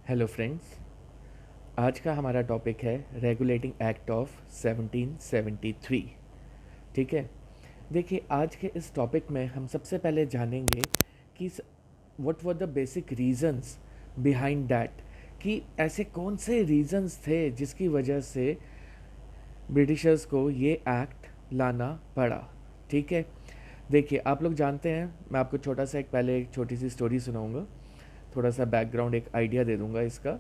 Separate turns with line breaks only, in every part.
Hello friends. आज का हमारा टॉपिक है रेगुलेटिंग एक्ट ऑफ 1773। ठीक है। देखिए, आज के इस टॉपिक में हम सबसे पहले जानेंगे कि what were the basic reasons behind that, कि ऐसे कौन से रीजंस थे जिसकी वजह से ब्रिटिशर्स को ये एक्ट लाना पड़ा। ठीक है। देखिए, आप लोग जानते हैं, मैं आपको छोटा सा एक छोटी सी स्टोरी सुनाऊंगा, थोड़ा सा बैकग्राउंड एक आइडिया दे दूंगा इसका।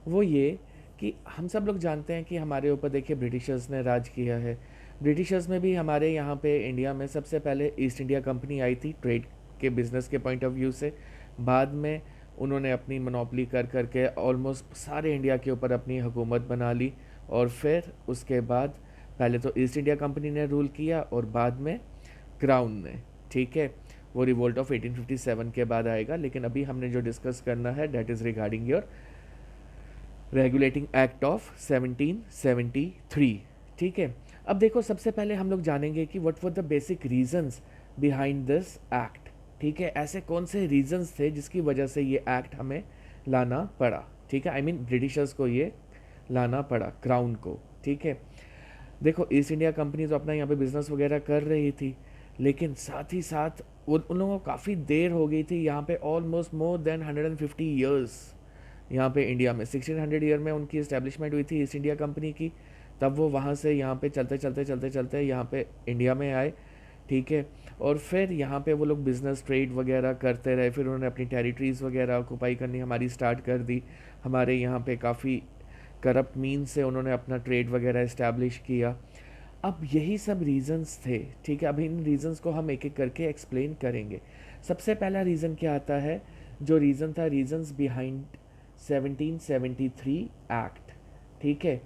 वो ये कि हम सब लोग जानते हैं कि हमारे ऊपर देखिए ब्रिटिशर्स ने राज किया है। ब्रिटिशर्स में भी हमारे यहाँ पे इंडिया में सबसे पहले ईस्ट इंडिया कंपनी आई थी ट्रेड के बिज़नेस के पॉइंट ऑफ व्यू से। बाद में उन्होंने अपनी मोनोपली कर करके ऑलमोस्ट सारे इंडिया के ऊपर अपनी हुकूमत बना ली। और फिर उसके बाद पहले तो ईस्ट इंडिया कंपनी ने रूल किया और बाद में क्राउन ने। ठीक है। वो रिवोल्ट ऑफ 1857 के बाद आएगा, लेकिन अभी हमने जो डिस्कस करना है that is regarding your regulating act of 1773। ठीक है। अब देखो, सबसे पहले हम लोग जानेंगे कि what were the basic reasons behind this act. ठीक है। ऐसे कौन से रीजंस थे जिसकी वजह से ये एक्ट हमें लाना पड़ा। ठीक है। आई मीन ब्रिटिशर्स को ये लाना पड़ा, क्राउन को। ठीक है। देखो, ईस्ट इंडिया कंपनी तो अपना यहाँ पे बिजनेस वगैरह कर रही थी, लेकिन साथ ही साथ उन लोगों को काफ़ी देर हो गई थी यहाँ पे, ऑलमोस्ट मोर देन 150 ईयर्स। यहाँ पे इंडिया में 1600 ईयर में उनकी इस्टेब्लिशमेंट हुई थी ईस्ट इंडिया कंपनी की। तब वो वहाँ से यहाँ पे चलते चलते चलते चलते यहाँ पे इंडिया में आए। ठीक है। और फिर यहाँ पे वो लोग बिज़नेस ट्रेड वगैरह करते रहे। फिर उन्होंने अपनी टेरिटरीज़ वगैरह ऑक्यूपाई करनी हमारी स्टार्ट कर दी। हमारे यहाँ पे काफ़ी करप्ट मीन से उन्होंने अपना ट्रेड वगैरह इस्टेब्लिश किया। अब यही सब रीजंस थे। ठीक है। अब इन रीजंस को हम एक एक करके एक्सप्लेन करेंगे। सबसे पहला रीज़न क्या आता है, जो रीज़न था रीजंस बिहाइंड 1773 एक्ट। ठीक है।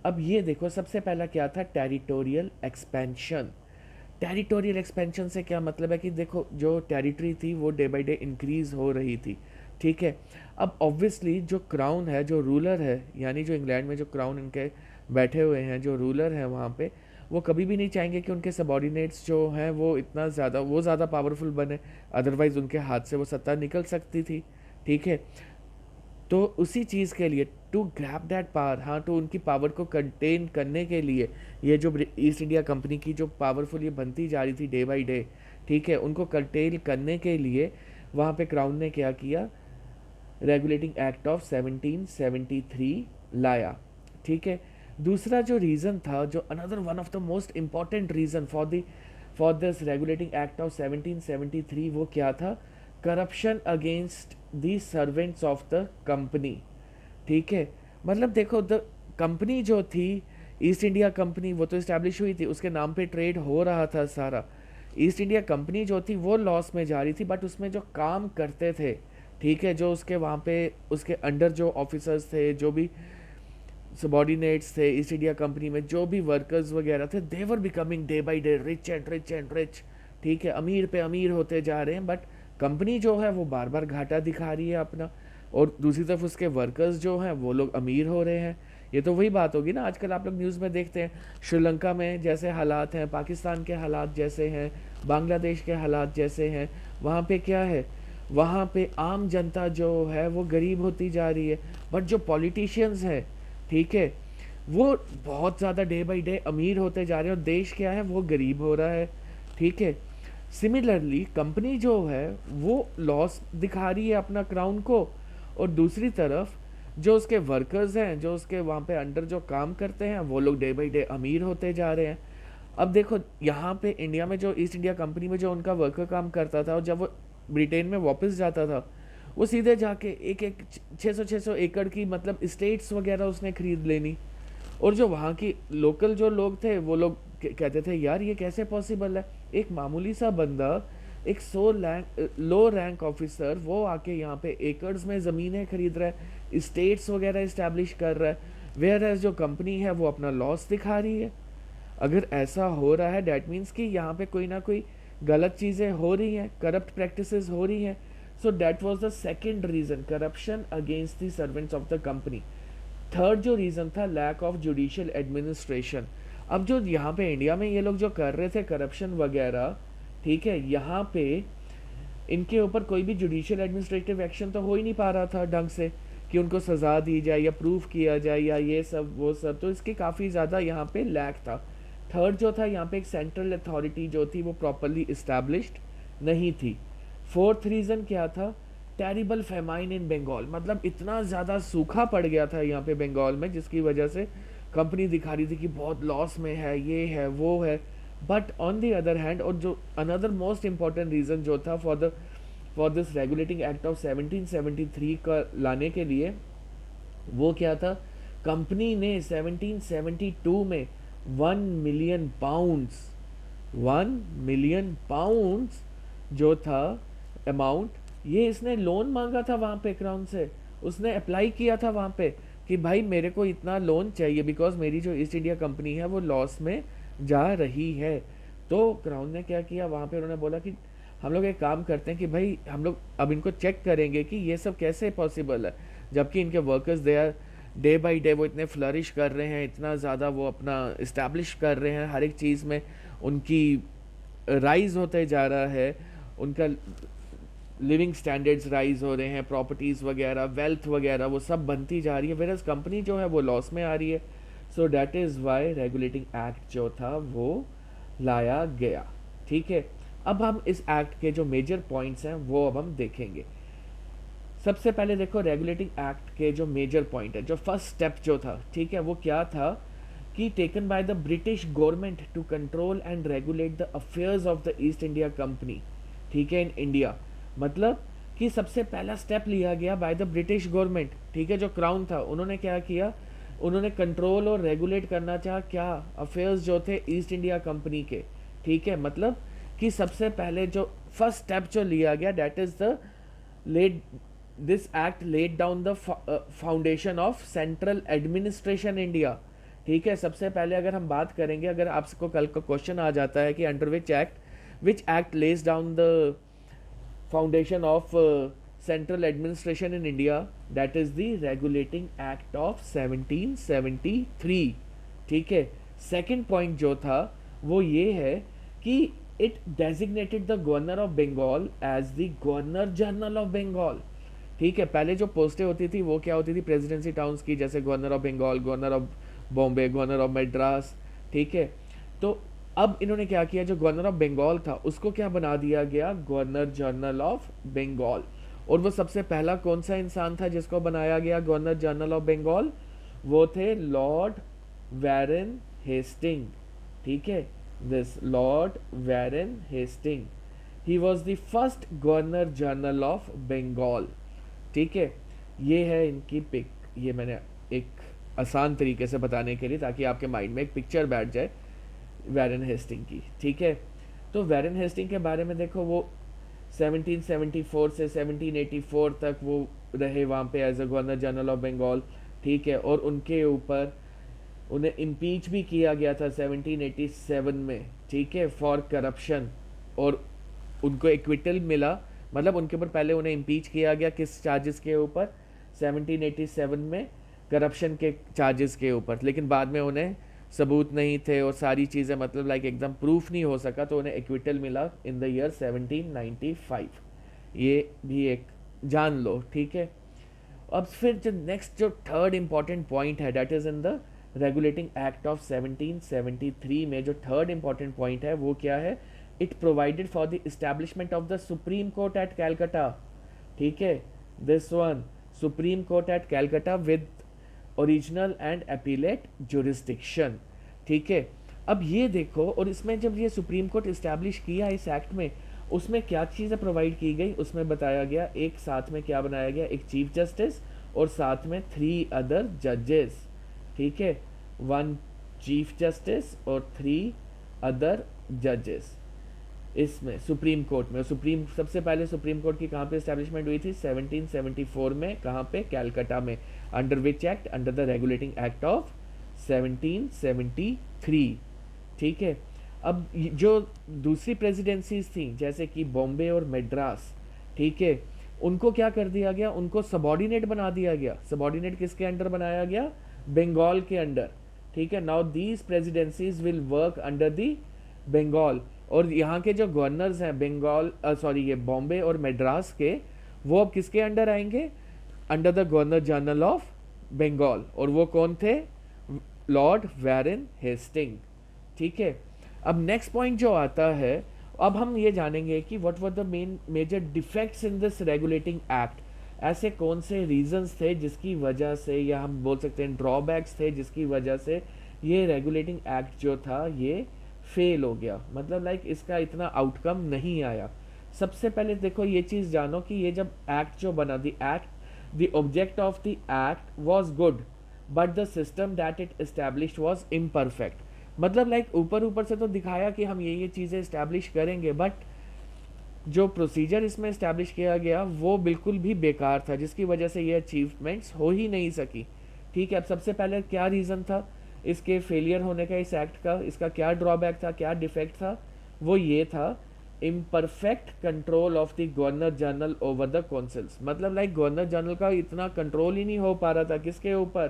अब ये देखो, सबसे पहला क्या था, टेरिटोरियल एक्सपेंशन। टेरिटोरियल एक्सपेंशन से क्या मतलब है कि देखो, जो टेरिटरी थी वो डे बाय डे इंक्रीज हो रही थी। ठीक है। अब ऑब्वियसली जो क्राउन है, जो रूलर है, यानी जो इंग्लैंड में जो क्राउन इनके बैठे हुए हैं, जो रूलर हैं वहाँ पे, वो कभी भी नहीं चाहेंगे कि उनके सबॉर्डिनेट्स जो हैं वो ज़्यादा पावरफुल बने। अदरवाइज़ उनके हाथ से वो सत्ता निकल सकती थी। ठीक है। तो उसी चीज़ के लिए, टू ग्रैब दैट पावर, हाँ, तो उनकी पावर को कंटेन करने के लिए, ये जो ईस्ट इंडिया कंपनी की जो पावरफुल ये बनती जा रही थी डे बाय डे, ठीक है, उनको कंटेन करने के लिए वहाँ पे क्राउन ने क्या किया, रेगुलेटिंग एक्ट ऑफ 1773 लाया। ठीक है। दूसरा जो रीज़न था, जो another one of the most important reason for this regulating act of 1773, वो क्या था, corruption against the servants of the company. ठीक है। मतलब देखो, द कंपनी जो थी ईस्ट इंडिया कंपनी, वो तो इस्टेब्लिश हुई थी, उसके नाम पे ट्रेड हो रहा था सारा। ईस्ट इंडिया कंपनी जो थी वो लॉस में जा रही थी, बट उसमें जो काम करते थे, ठीक है, जो उसके वहाँ पे उसके अंडर जो ऑफिसर्स थे, जो भी सबॉर्डिनेट्स थे ईस्ट इंडिया कंपनी में, जो भी वर्कर्स वगैरह थे, they were becoming day by day rich and rich and rich. ठीक है। अमीर पे अमीर होते जा रहे हैं, बट कंपनी जो है वो बार बार घाटा दिखा रही है अपना। और दूसरी तरफ उसके वर्कर्स जो हैं वो लोग अमीर हो रहे हैं। ये तो वही बात होगी ना, आजकल आप लोग न्यूज़ में देखते हैं श्रीलंका में जैसे हालात हैं, पाकिस्तान के हालात जैसे हैं, बांग्लादेश के हालात जैसे हैं, वहाँ पे क्या है, वहाँ पे आम जनता जो है वो गरीब होती जा रही है, बट जो पॉलिटिशियंस हैं, ठीक है, वो बहुत ज़्यादा डे बाय डे अमीर होते जा रहे हैं, और देश क्या है, वो गरीब हो रहा है। ठीक है। सिमिलरली कंपनी जो है वो लॉस दिखा रही है अपना क्राउन को, और दूसरी तरफ जो उसके वर्कर्स हैं, जो उसके वहाँ पे अंडर जो काम करते हैं, वो लोग डे बाय डे अमीर होते जा रहे हैं। अब देखो, यहाँ पे इंडिया में जो ईस्ट इंडिया कंपनी में जो उनका वर्कर काम करता था, और जब वो ब्रिटेन में वापस जाता था, वो सीधे जाके एक एक 600 एकड़ की मतलब स्टेट्स वगैरह उसने खरीद लेनी। और जो वहाँ की लोकल जो लोग थे, वो लोग कहते थे, यार ये कैसे पॉसिबल है, एक मामूली सा बंदा, एक लो रैंक ऑफिसर, वो आके यहाँ पे एकर्स में ज़मीनें खरीद रहा है, स्टेट्स वगैरह इस्टेब्लिश कर रहा है, वेयर एज जो कंपनी है वो अपना लॉस दिखा रही है। अगर ऐसा हो रहा है, डैट मीन्स कि यहाँ पे कोई ना कोई गलत चीज़ें हो रही हैं, करप्ट प्रैक्टिसेस हो रही हैं। So that was the second reason, corruption against the servants of the company. Third जो रीज़न था, लैक ऑफ जुडिशियल एडमिनिस्ट्रेशन। अब जो यहाँ पे इंडिया में ये लोग जो कर रहे थे करप्शन वगैरह, ठीक है, यहाँ पे इनके ऊपर कोई भी जुडिशियल एडमिनिस्ट्रेटिव एक्शन तो हो ही नहीं पा रहा था ढंग से, कि उनको सज़ा दी जाए या प्रूफ किया जाए या ये सब वो सब, तो इसके काफ़ी ज़्यादा यहाँ पे लैक था। थर्ड जो था, यहाँ पे एक सेंट्रल अथॉरिटी जो थी वो प्रॉपरली इस्टेब्लिश्ड नहीं थी। फोर्थ रीज़न क्या था, टेरिबल फेमाइन इन बंगाल, मतलब इतना ज़्यादा सूखा पड़ गया था यहाँ पे बंगाल में, जिसकी वजह से कंपनी दिखा रही थी कि बहुत लॉस में है, ये है वो है। But on the other hand, और जो अनदर मोस्ट इम्पॉर्टेंट रीज़न जो था for this regulating act of 1773 का लाने के लिए, वो क्या था, कंपनी ने 1772 में 1 मिलियन पाउंड्स, 1 मिलियन पाउंड्स जो था अमाउंट, ये इसने लोन मांगा था वहाँ पे क्राउन से। उसने अप्लाई किया था वहाँ पे कि भाई मेरे को इतना लोन चाहिए बिकॉज मेरी जो ईस्ट इंडिया कंपनी है वो लॉस में जा रही है। तो क्राउन ने क्या किया, वहाँ पे उन्होंने बोला कि हम लोग एक काम करते हैं कि भाई हम लोग अब इनको चेक करेंगे कि ये सब कैसे पॉसिबल है, जबकि इनके workers they are day by day वो इतने फ्लरिश कर रहे हैं, इतना ज़्यादा वो अपना इस्टेब्लिश कर रहे हैं, हर एक चीज़ में उनकी राइज होते जा रहा है, उनका लिविंग स्टैंडर्ड्स राइज हो रहे हैं, प्रॉपर्टीज़ वगैरह, वेल्थ वगैरह वो सब बनती जा रही है, वेरस कंपनी जो है वो लॉस में आ रही है। So that is why regulating act जो था वो लाया गया। ठीक है, अब हम इस एक्ट के जो मेजर पॉइंट्स हैं वो अब हम देखेंगे। सबसे पहले देखो, रेगुलेटिंग एक्ट के जो मेजर पॉइंट है, जो फर्स्ट स्टेप जो था, ठीक है, वो क्या था कि taken by the British government to control and regulate the affairs of the east India company, ठीक है, इन इंडिया। मतलब कि सबसे पहला स्टेप लिया गया बाय द ब्रिटिश गवर्नमेंट, ठीक है, जो क्राउन था, उन्होंने क्या किया, उन्होंने कंट्रोल और रेगुलेट करना चाहा क्या, अफेयर्स जो थे ईस्ट इंडिया कंपनी के। ठीक है, मतलब कि सबसे पहले जो फर्स्ट स्टेप जो लिया गया, that is the led this act led down the foundation of central administration India. ठीक है, सबसे पहले अगर हम बात करेंगे, अगर आपको कल का क्वेश्चन आ जाता है कि under which act lays down the foundation of central administration in India, that is the regulating act of 1773। ठीक है, सेकेंड पॉइंट जो था वो ये है कि it designated the governor of Bengal as the governor general of Bengal. ठीक है, पहले जो पोस्टें होती थी वो क्या होती थी, प्रेसिडेंसी टाउन्स की, जैसे governor of Bengal, governor of Bombay, governor of Madras. ठीक है, तो अब इन्होंने क्या किया, जो गवर्नर ऑफ बंगाल था उसको क्या बना दिया गया, गवर्नर जनरल ऑफ बंगाल। और वो सबसे पहला कौन सा इंसान था जिसको बनाया गया गवर्नर जनरल ऑफ बंगाल, वो थे लॉर्ड वैरन हेस्टिंग। ठीक है, this Lord Warren Hasting, he was the first governor general of Bengal. ठीक है, ये है इनकी पिक, ये मैंने एक आसान तरीके से बताने के लिए, ताकि आपके माइंड में एक पिक्चर बैठ जाए वैरन हेस्टिंग की। ठीक है, तो वैरन हेस्टिंग के बारे में देखो, वो 1774 से 1784 तक वो रहे वहाँ पे as a governor general of Bengal. ठीक है, और उनके ऊपर उन्हें इम्पीच भी किया गया था 1787 में। ठीक है, फॉर करप्शन, और उनको एक्विटल मिला, मतलब उनके ऊपर पहले उन्हें इम्पीच किया गया किस चार्जेस के ऊपर, 1787 में करप्शन के चार्जेस के ऊपर, लेकिन बाद में उन्हें सबूत नहीं थे और सारी चीज़ें मतलब लाइक एकदम प्रूफ नहीं हो सका, तो उन्हें एक्विटल मिला इन द ईयर 1795। ये भी एक जान लो। ठीक है, अब फिर जो नेक्स्ट जो थर्ड इंपॉर्टेंट पॉइंट है, that is in the regulating act of 1773 में जो थर्ड इंपॉर्टेंट पॉइंट है वो क्या है, it provided for the establishment of the supreme court at Calcutta. ठीक है, this one, supreme court at Calcutta with original and appellate jurisdiction. ठीक है, अब ये देखो, और इसमें जब ये सुप्रीम कोर्ट इस्टेब्लिश किया इस एक्ट में, उसमें क्या चीज़ें प्रोवाइड की गई, उसमें बताया गया एक साथ में क्या बनाया गया, एक चीफ जस्टिस और साथ में 3 अदर जजेस। ठीक है, 1 चीफ जस्टिस और 3 अदर जजेस इसमें सुप्रीम कोर्ट में। सुप्रीम सबसे पहले सुप्रीम कोर्ट की कहाँ पे इस्टेब्लिशमेंट हुई थी, 1774 में, कहाँ पे, कैलकाटा में, under which act, under the regulating act of 1773। ठीक है, अब जो दूसरी प्रेसिडेंसीज थी जैसे कि बॉम्बे और मद्रास, ठीक है, उनको क्या कर दिया गया, उनको सबॉर्डिनेट बना दिया गया। सबॉर्डिनेट किसके अंडर बनाया गया, बंगाल के अंडर। ठीक है, now these presidencies will work under the Bengal, और यहाँ के जो गवर्नर्स हैं बंगाल, सॉरी ये बॉम्बे और मद्रास के, वो अब किसके अंडर आएंगे, under the governor general of Bengal, और वो कौन थे? Lord Warren Hasting. ठीक है, अब नेक्स्ट पॉइंट जो आता है, अब हम ये जानेंगे कि what were the main major defects in this regulating act. ऐसे कौन से रीजंस थे जिसकी वजह से, या हम बोल सकते हैं ड्रॉबैक्स थे जिसकी वजह से ये रेगुलेटिंग एक्ट जो था ये फेल हो गया, मतलब लाइक इसका इतना आउटकम नहीं आया। सबसे पहले देखो ये चीज़ जानो कि ये जब एक्ट जो बना, the object of the act was good but the system that it established was imperfect. मतलब लाइक ऊपर ऊपर से तो दिखाया कि हम ये चीज़ें इस्टेब्लिश करेंगे, बट जो प्रोसीजर इसमें इस्टेब्लिश किया गया वो बिल्कुल भी बेकार था, जिसकी वजह से ये अचीवमेंट्स हो ही नहीं सकी। ठीक है, अब सबसे पहले क्या रीज़न था इसके फेलियर होने का, इस एक्ट का, इसका क्या ड्रॉबैक था, क्या डिफेक्ट था? वो ये था imperfect control of the governor general over the councils. मतलब लाइक गवर्नर जनरल का इतना कंट्रोल ही नहीं हो पा रहा था, किसके ऊपर?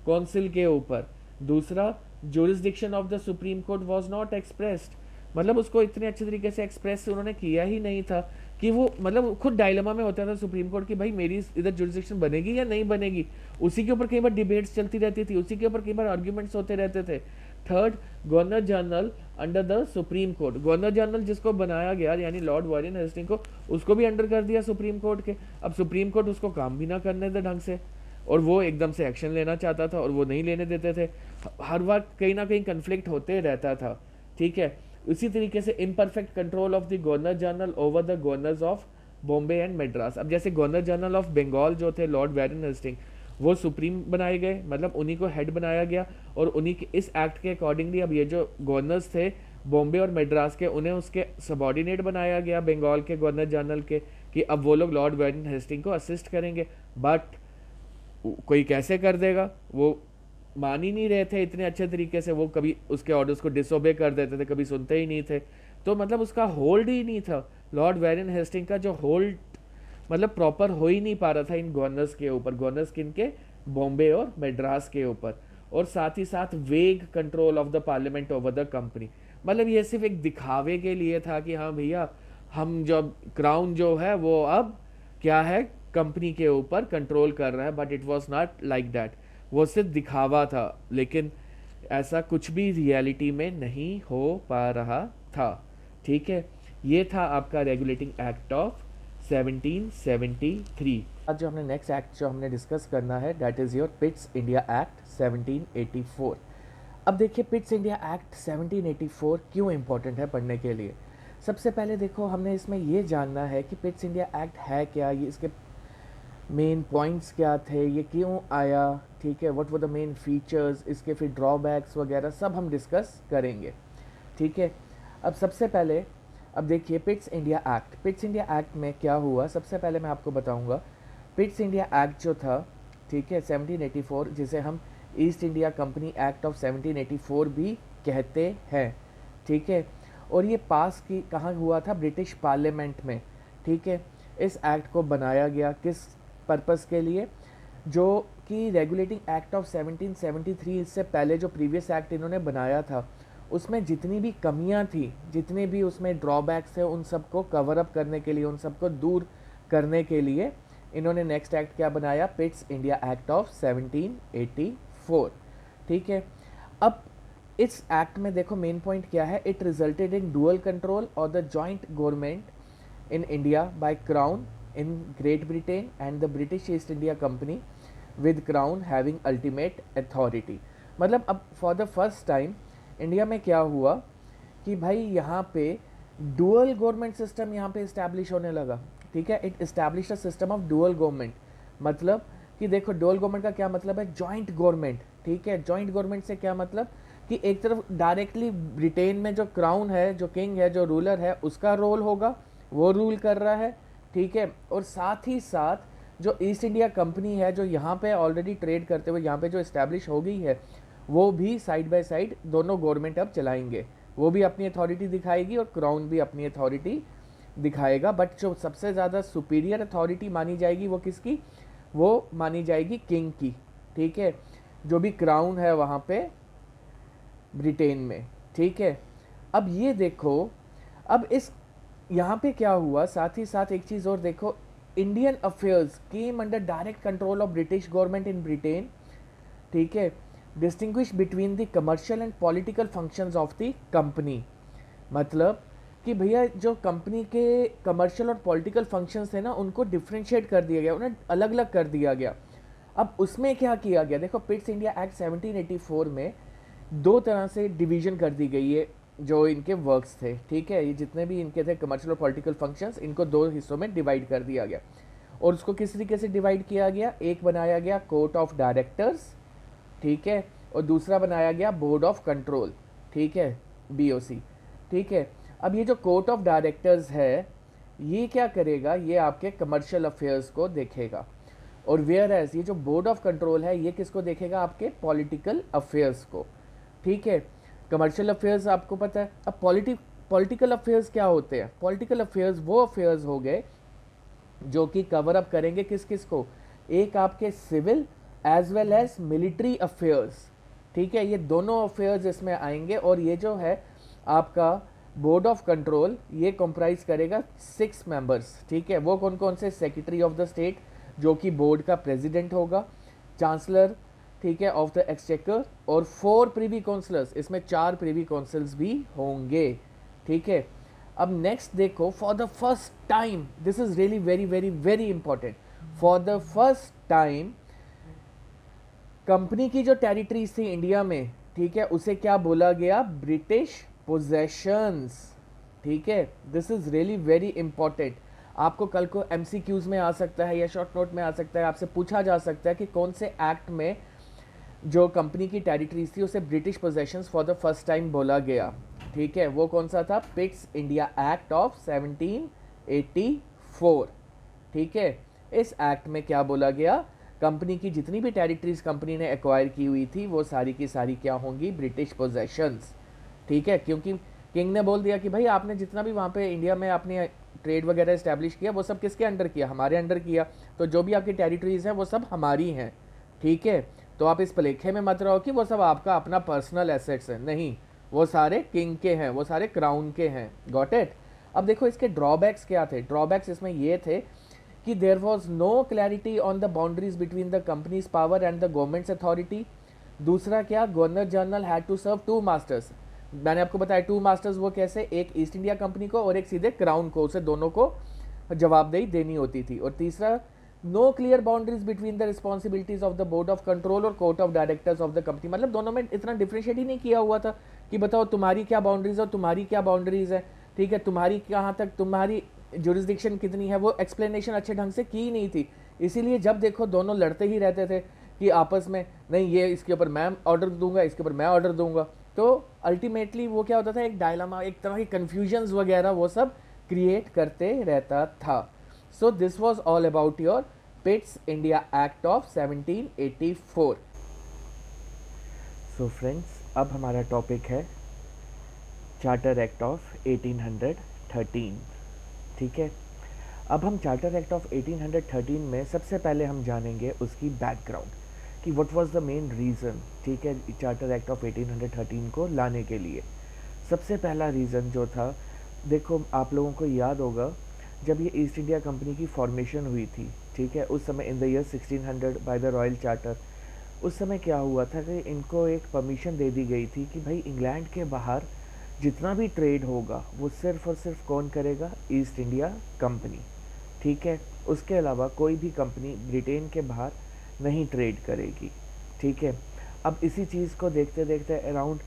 काउंसिल के ऊपर। दूसरा, jurisdiction of the supreme court was not expressed, मतलब उसको इतने अच्छे तरीके से एक्सप्रेस उन्होंने किया ही नहीं था कि वो मतलब खुद डायलेमा में होता था सुप्रीम कोर्ट कि भाई मेरी इधर जुरिस्डिक्शन बनेगी या नहीं बनेगी। उसी के ऊपर कई बार डिबेट्स चलती रहती थी, उसी के ऊपर कई बार आर्ग्यूमेंट्स होते रहते थे। Third, governor general under the supreme court. Governor general जिसको बनाया गया यानी लॉर्ड वारेन हेस्टिंग को, उसको भी अंडर कर दिया सुप्रीम कोर्ट के। अब सुप्रीम कोर्ट उसको काम भी ना करने दे ढंग से, और वो एकदम से एक्शन लेना चाहता था और वो नहीं लेने देते थे। हर बार कहीं ना कहीं कन्फ्लिक्ट होते रहता था। ठीक है, उसी तरीके से imperfect control of the governor general over the governors of Bombay and Madras. अब जैसे गवर्नर जनरल ऑफ बंगाल जो थे लॉर्ड वैरन हेस्टिंग, वो सुप्रीम बनाए गए, मतलब उन्हीं को हेड बनाया गया, और उन्हीं के इस एक्ट के अकॉर्डिंगली अब ये जो गवर्नर्स थे बॉम्बे और मद्रास के, उन्हें उसके सबॉर्डिनेट बनाया गया बंगाल के गवर्नर जनरल के, कि अब वो लोग लॉर्ड वैरन हेस्टिंग को असिस्ट करेंगे। बट कोई कैसे कर देगा, वो मान ही नहीं रहे थे इतने अच्छे तरीके से, वो कभी उसके ऑर्डर्स को डिसोबे कर देते थे, कभी सुनते ही नहीं थे। तो मतलब उसका होल्ड ही नहीं था, लॉर्ड वैरन हेस्टिंग का जो होल्ड मतलब प्रॉपर हो ही नहीं पा रहा था इन गवर्नर्स के ऊपर, गवर्नर्स किन के? बॉम्बे और मद्रास के ऊपर। और साथ ही साथ वेग control of the parliament over the company. मतलब ये सिर्फ एक दिखावे के लिए था कि हाँ भैया हम जो क्राउन जो है वो अब क्या है, कंपनी के ऊपर कंट्रोल कर रहा है, but it was not like that. वो सिर्फ दिखावा था, लेकिन ऐसा कुछ भी रियलिटी में नहीं हो पा रहा था। ठीक है, ये था आपका रेगुलेटिंग एक्ट ऑफ 1773। आज जो हमने नेक्स्ट एक्ट जो हमने डिस्कस करना है that is your Pitt's India act 1784। अब देखिए पिट्स इंडिया एक्ट 1784 क्यों इम्पोर्टेंट है पढ़ने के लिए। सबसे पहले देखो हमने इसमें ये जानना है कि पिट्स इंडिया एक्ट है क्या, ये इसके मेन पॉइंट्स क्या थे, ये क्यों आया। ठीक है, what were the main features, इसके फिर ड्रॉबैक्स वगैरह सब हम डिस्कस करेंगे। ठीक है, अब सबसे पहले अब देखिए Pitt's India act. Pitt's India act में क्या हुआ, सबसे पहले मैं आपको बताऊंगा। पिट्स इंडिया एक्ट जो था, ठीक है, 1784, जिसे हम east India company act of 1784 भी कहते हैं। ठीक है, और ये पास की कहाँ हुआ था? ब्रिटिश पार्लियामेंट में। ठीक है, इस एक्ट को बनाया गया किस पर्पस के लिए? जो कि रेगुलेटिंग एक्ट ऑफ 1773, इससे पहले जो प्रीवियस एक्ट इन्होंने बनाया था उसमें जितनी भी कमियां थी, जितने भी उसमें ड्रॉबैक्स थे, उन सबको कवर अप करने के लिए, उन सबको दूर करने के लिए इन्होंने नेक्स्ट एक्ट क्या बनाया? Pitt's India act of 1784। ठीक है, अब इस एक्ट में देखो मेन पॉइंट क्या है? It resulted in dual control और the joint government in India by crown in Great Britain and the British East India Company with Crown having ultimate authority। मतलब अब for the first time India में क्या हुआ कि भाई यहाँ पे डुअल गवर्नमेंट सिस्टम यहाँ पे इस्टेब्लिश होने लगा। ठीक है, it establish a system of dual government. मतलब कि देखो डुअल गवर्नमेंट का क्या मतलब है? Joint government. ठीक है, जॉइंट गवर्नमेंट से क्या मतलब कि एक तरफ डायरेक्टली ब्रिटेन में जो क्राउन है, जो किंग है, जो रूलर है, उसका रोल होगा, वो रूल कर रहा है। ठीक है, और साथ ही साथ जो ईस्ट इंडिया कंपनी है, जो यहाँ पे ऑलरेडी ट्रेड करते हुए यहाँ पे जो इस्टेब्लिश हो गई है, वो भी साइड बाय साइड दोनों गवर्नमेंट अब चलाएंगे। वो भी अपनी अथॉरिटी दिखाएगी और क्राउन भी अपनी अथॉरिटी दिखाएगा। बट जो सबसे ज़्यादा सुपीरियर अथॉरिटी मानी जाएगी वो किसकी? वो मानी जाएगी किंग की। ठीक है, जो भी क्राउन है वहाँ पे ब्रिटेन में। ठीक है, अब ये देखो, अब इस यहाँ पे क्या हुआ, साथ ही साथ एक चीज़ और देखो, Indian affairs came under direct control of British government in Britain, ठीक है, distinguish between the commercial and political functions of the company. मतलब कि भैया जो कंपनी के कमर्शियल और पॉलिटिकल फंक्शंस थे ना, उनको डिफ्रेंशिएट कर दिया गया, उन्हें अलग अलग कर दिया गया। अब उसमें क्या किया गया, देखो पिट्स इंडिया एक्ट 1784 में दो तरह से डिवीजन कर दी गई है जो इनके वर्क्स थे, ठीक है, ये जितने भी इनके थे कमर्शियल और पॉलिटिकल फंक्शंस, इनको दो हिस्सों में डिवाइड कर दिया गया। और उसको किस तरीके से डिवाइड किया गया, एक बनाया गया कोर्ट ऑफ डायरेक्टर्स, ठीक है, और दूसरा बनाया गया बोर्ड ऑफ कंट्रोल, ठीक है, बीओसी, ठीक है। अब ये जो कोर्ट ऑफ डायरेक्टर्स है, ये क्या करेगा, ये आपके कमर्शियल अफेयर्स को देखेगा, और वेयर एज ये जो बोर्ड ऑफ कंट्रोल है, ये किसको देखेगा, आपके पॉलिटिकल अफेयर्स को, ठीक है। कमर्शियल अफेयर्स आपको पता है। अब पॉलिटिकल अफेयर्स क्या होते हैं, पॉलिटिकल अफेयर्स वो अफेयर्स हो गए जो कि कवर अप करेंगे किस किस को, एक आपके civil as well as military affairs, ठीक है, ये दोनों अफेयर्स इसमें आएंगे। और ये जो है आपका बोर्ड ऑफ कंट्रोल, ये कंप्राइज करेगा 6 मेंबर्स, ठीक है। वो कौन कौन से, सेक्रेटरी ऑफ द स्टेट जो कि बोर्ड का प्रेसिडेंट होगा, चांसलर, ठीक है, ऑफ द एक्सचेकर, और 4 प्रीवी काउंसलर्स, इसमें 4 प्रीवी काउंसिल्स भी होंगे, ठीक है। अब नेक्स्ट देखो, for the first time, this is really very very very important, for the first time company की जो टेरिटरीज थी इंडिया में, ठीक है, उसे क्या बोला गया, ब्रिटिश पोजेशंस, ठीक है। This is really very important, आपको कल को एमसीक्यूज में आ सकता है या शॉर्ट नोट में आ सकता है, आपसे पूछा जा सकता है कि कौन से एक्ट में जो कंपनी की टेरिटरीज थी उसे British possessions for the first time बोला गया, ठीक है। वो कौन सा था, पिट्स इंडिया एक्ट ऑफ 1784, ठीक है। इस एक्ट में क्या बोला गया, कंपनी की जितनी भी टेरिटरीज कंपनी ने एक्वायर की हुई थी वो सारी की सारी क्या होंगी, ब्रिटिश पोजेशंस, ठीक है। क्योंकि किंग ने बोल दिया कि भाई आपने जितना भी वहाँ पे इंडिया में अपनी ट्रेड वगैरह इस्टेब्लिश किया वो सब किसके अंडर किया, हमारे अंडर किया, तो जो भी आपकी टेरिटरीज हैं वो सब हमारी हैं, ठीक है। तो आप इस भलेखे में मत रहो कि वो सब आपका अपना पर्सनल एसेट्स है, नहीं, वो सारे किंग के हैं, वो सारे क्राउन के हैं, गॉट इट। अब देखो इसके ड्रॉबैक्स क्या थे, ड्रॉबैक्स इसमें ये थे कि there was no clarity on the boundaries between the companies power and the governments authority. दूसरा क्या, governor general had to serve 2 masters, मैंने आपको बताया 2 मास्टर्स वो कैसे, एक ईस्ट इंडिया कंपनी को और एक सीधे क्राउन को, उसे दोनों को जवाबदेही देनी होती थी। और तीसरा, no clear boundaries between the responsibilities of the board of control और court of directors of the company, मतलब दोनों में इतना डिफ्रेंशिएट ही नहीं किया हुआ था कि बताओ तुम्हारी क्या बाउंड्रीज है और तुम्हारी क्या बाउंड्रीज है, ठीक है, तुम्हारी कहाँ तक, तुम्हारी जुरिस्डिक्शन कितनी है, वो एक्सप्लेनेशन अच्छे ढंग से की नहीं थी। इसीलिए जब देखो दोनों लड़ते ही रहते थे कि आपस में, नहीं ये इसके ऊपर मैं ऑर्डर दूंगा, इसके ऊपर मैं ऑर्डर दूंगा, तो अल्टीमेटली वो क्या होता था, एक डायलामा, एक तरह की कन्फ्यूजन्स वगैरह वो सब क्रिएट करते रहता था। So this was all about your Pitt's India act of 1784। So friends, अब हमारा टॉपिक है चार्टर एक्ट ऑफ 1813, ठीक है। अब हम चार्टर एक्ट ऑफ 1813 में सबसे पहले हम जानेंगे उसकी बैकग्राउंड कि what was the main reason, ठीक है, चार्टर एक्ट ऑफ 1813 को लाने के लिए। सबसे पहला रीज़न जो था, देखो आप लोगों को याद होगा जब ये ईस्ट इंडिया कंपनी की फॉर्मेशन हुई थी, ठीक है, उस समय इन the year 1600 by the royal charter, उस समय क्या हुआ था कि इनको एक परमिशन दे दी गई थी कि भाई इंग्लैंड के बाहर जितना भी ट्रेड होगा वो सिर्फ़ और सिर्फ कौन करेगा, ईस्ट इंडिया कंपनी, ठीक है। उसके अलावा कोई भी कंपनी ब्रिटेन के बाहर नहीं ट्रेड करेगी, ठीक है। अब इसी चीज़ को देखते देखते अराउंड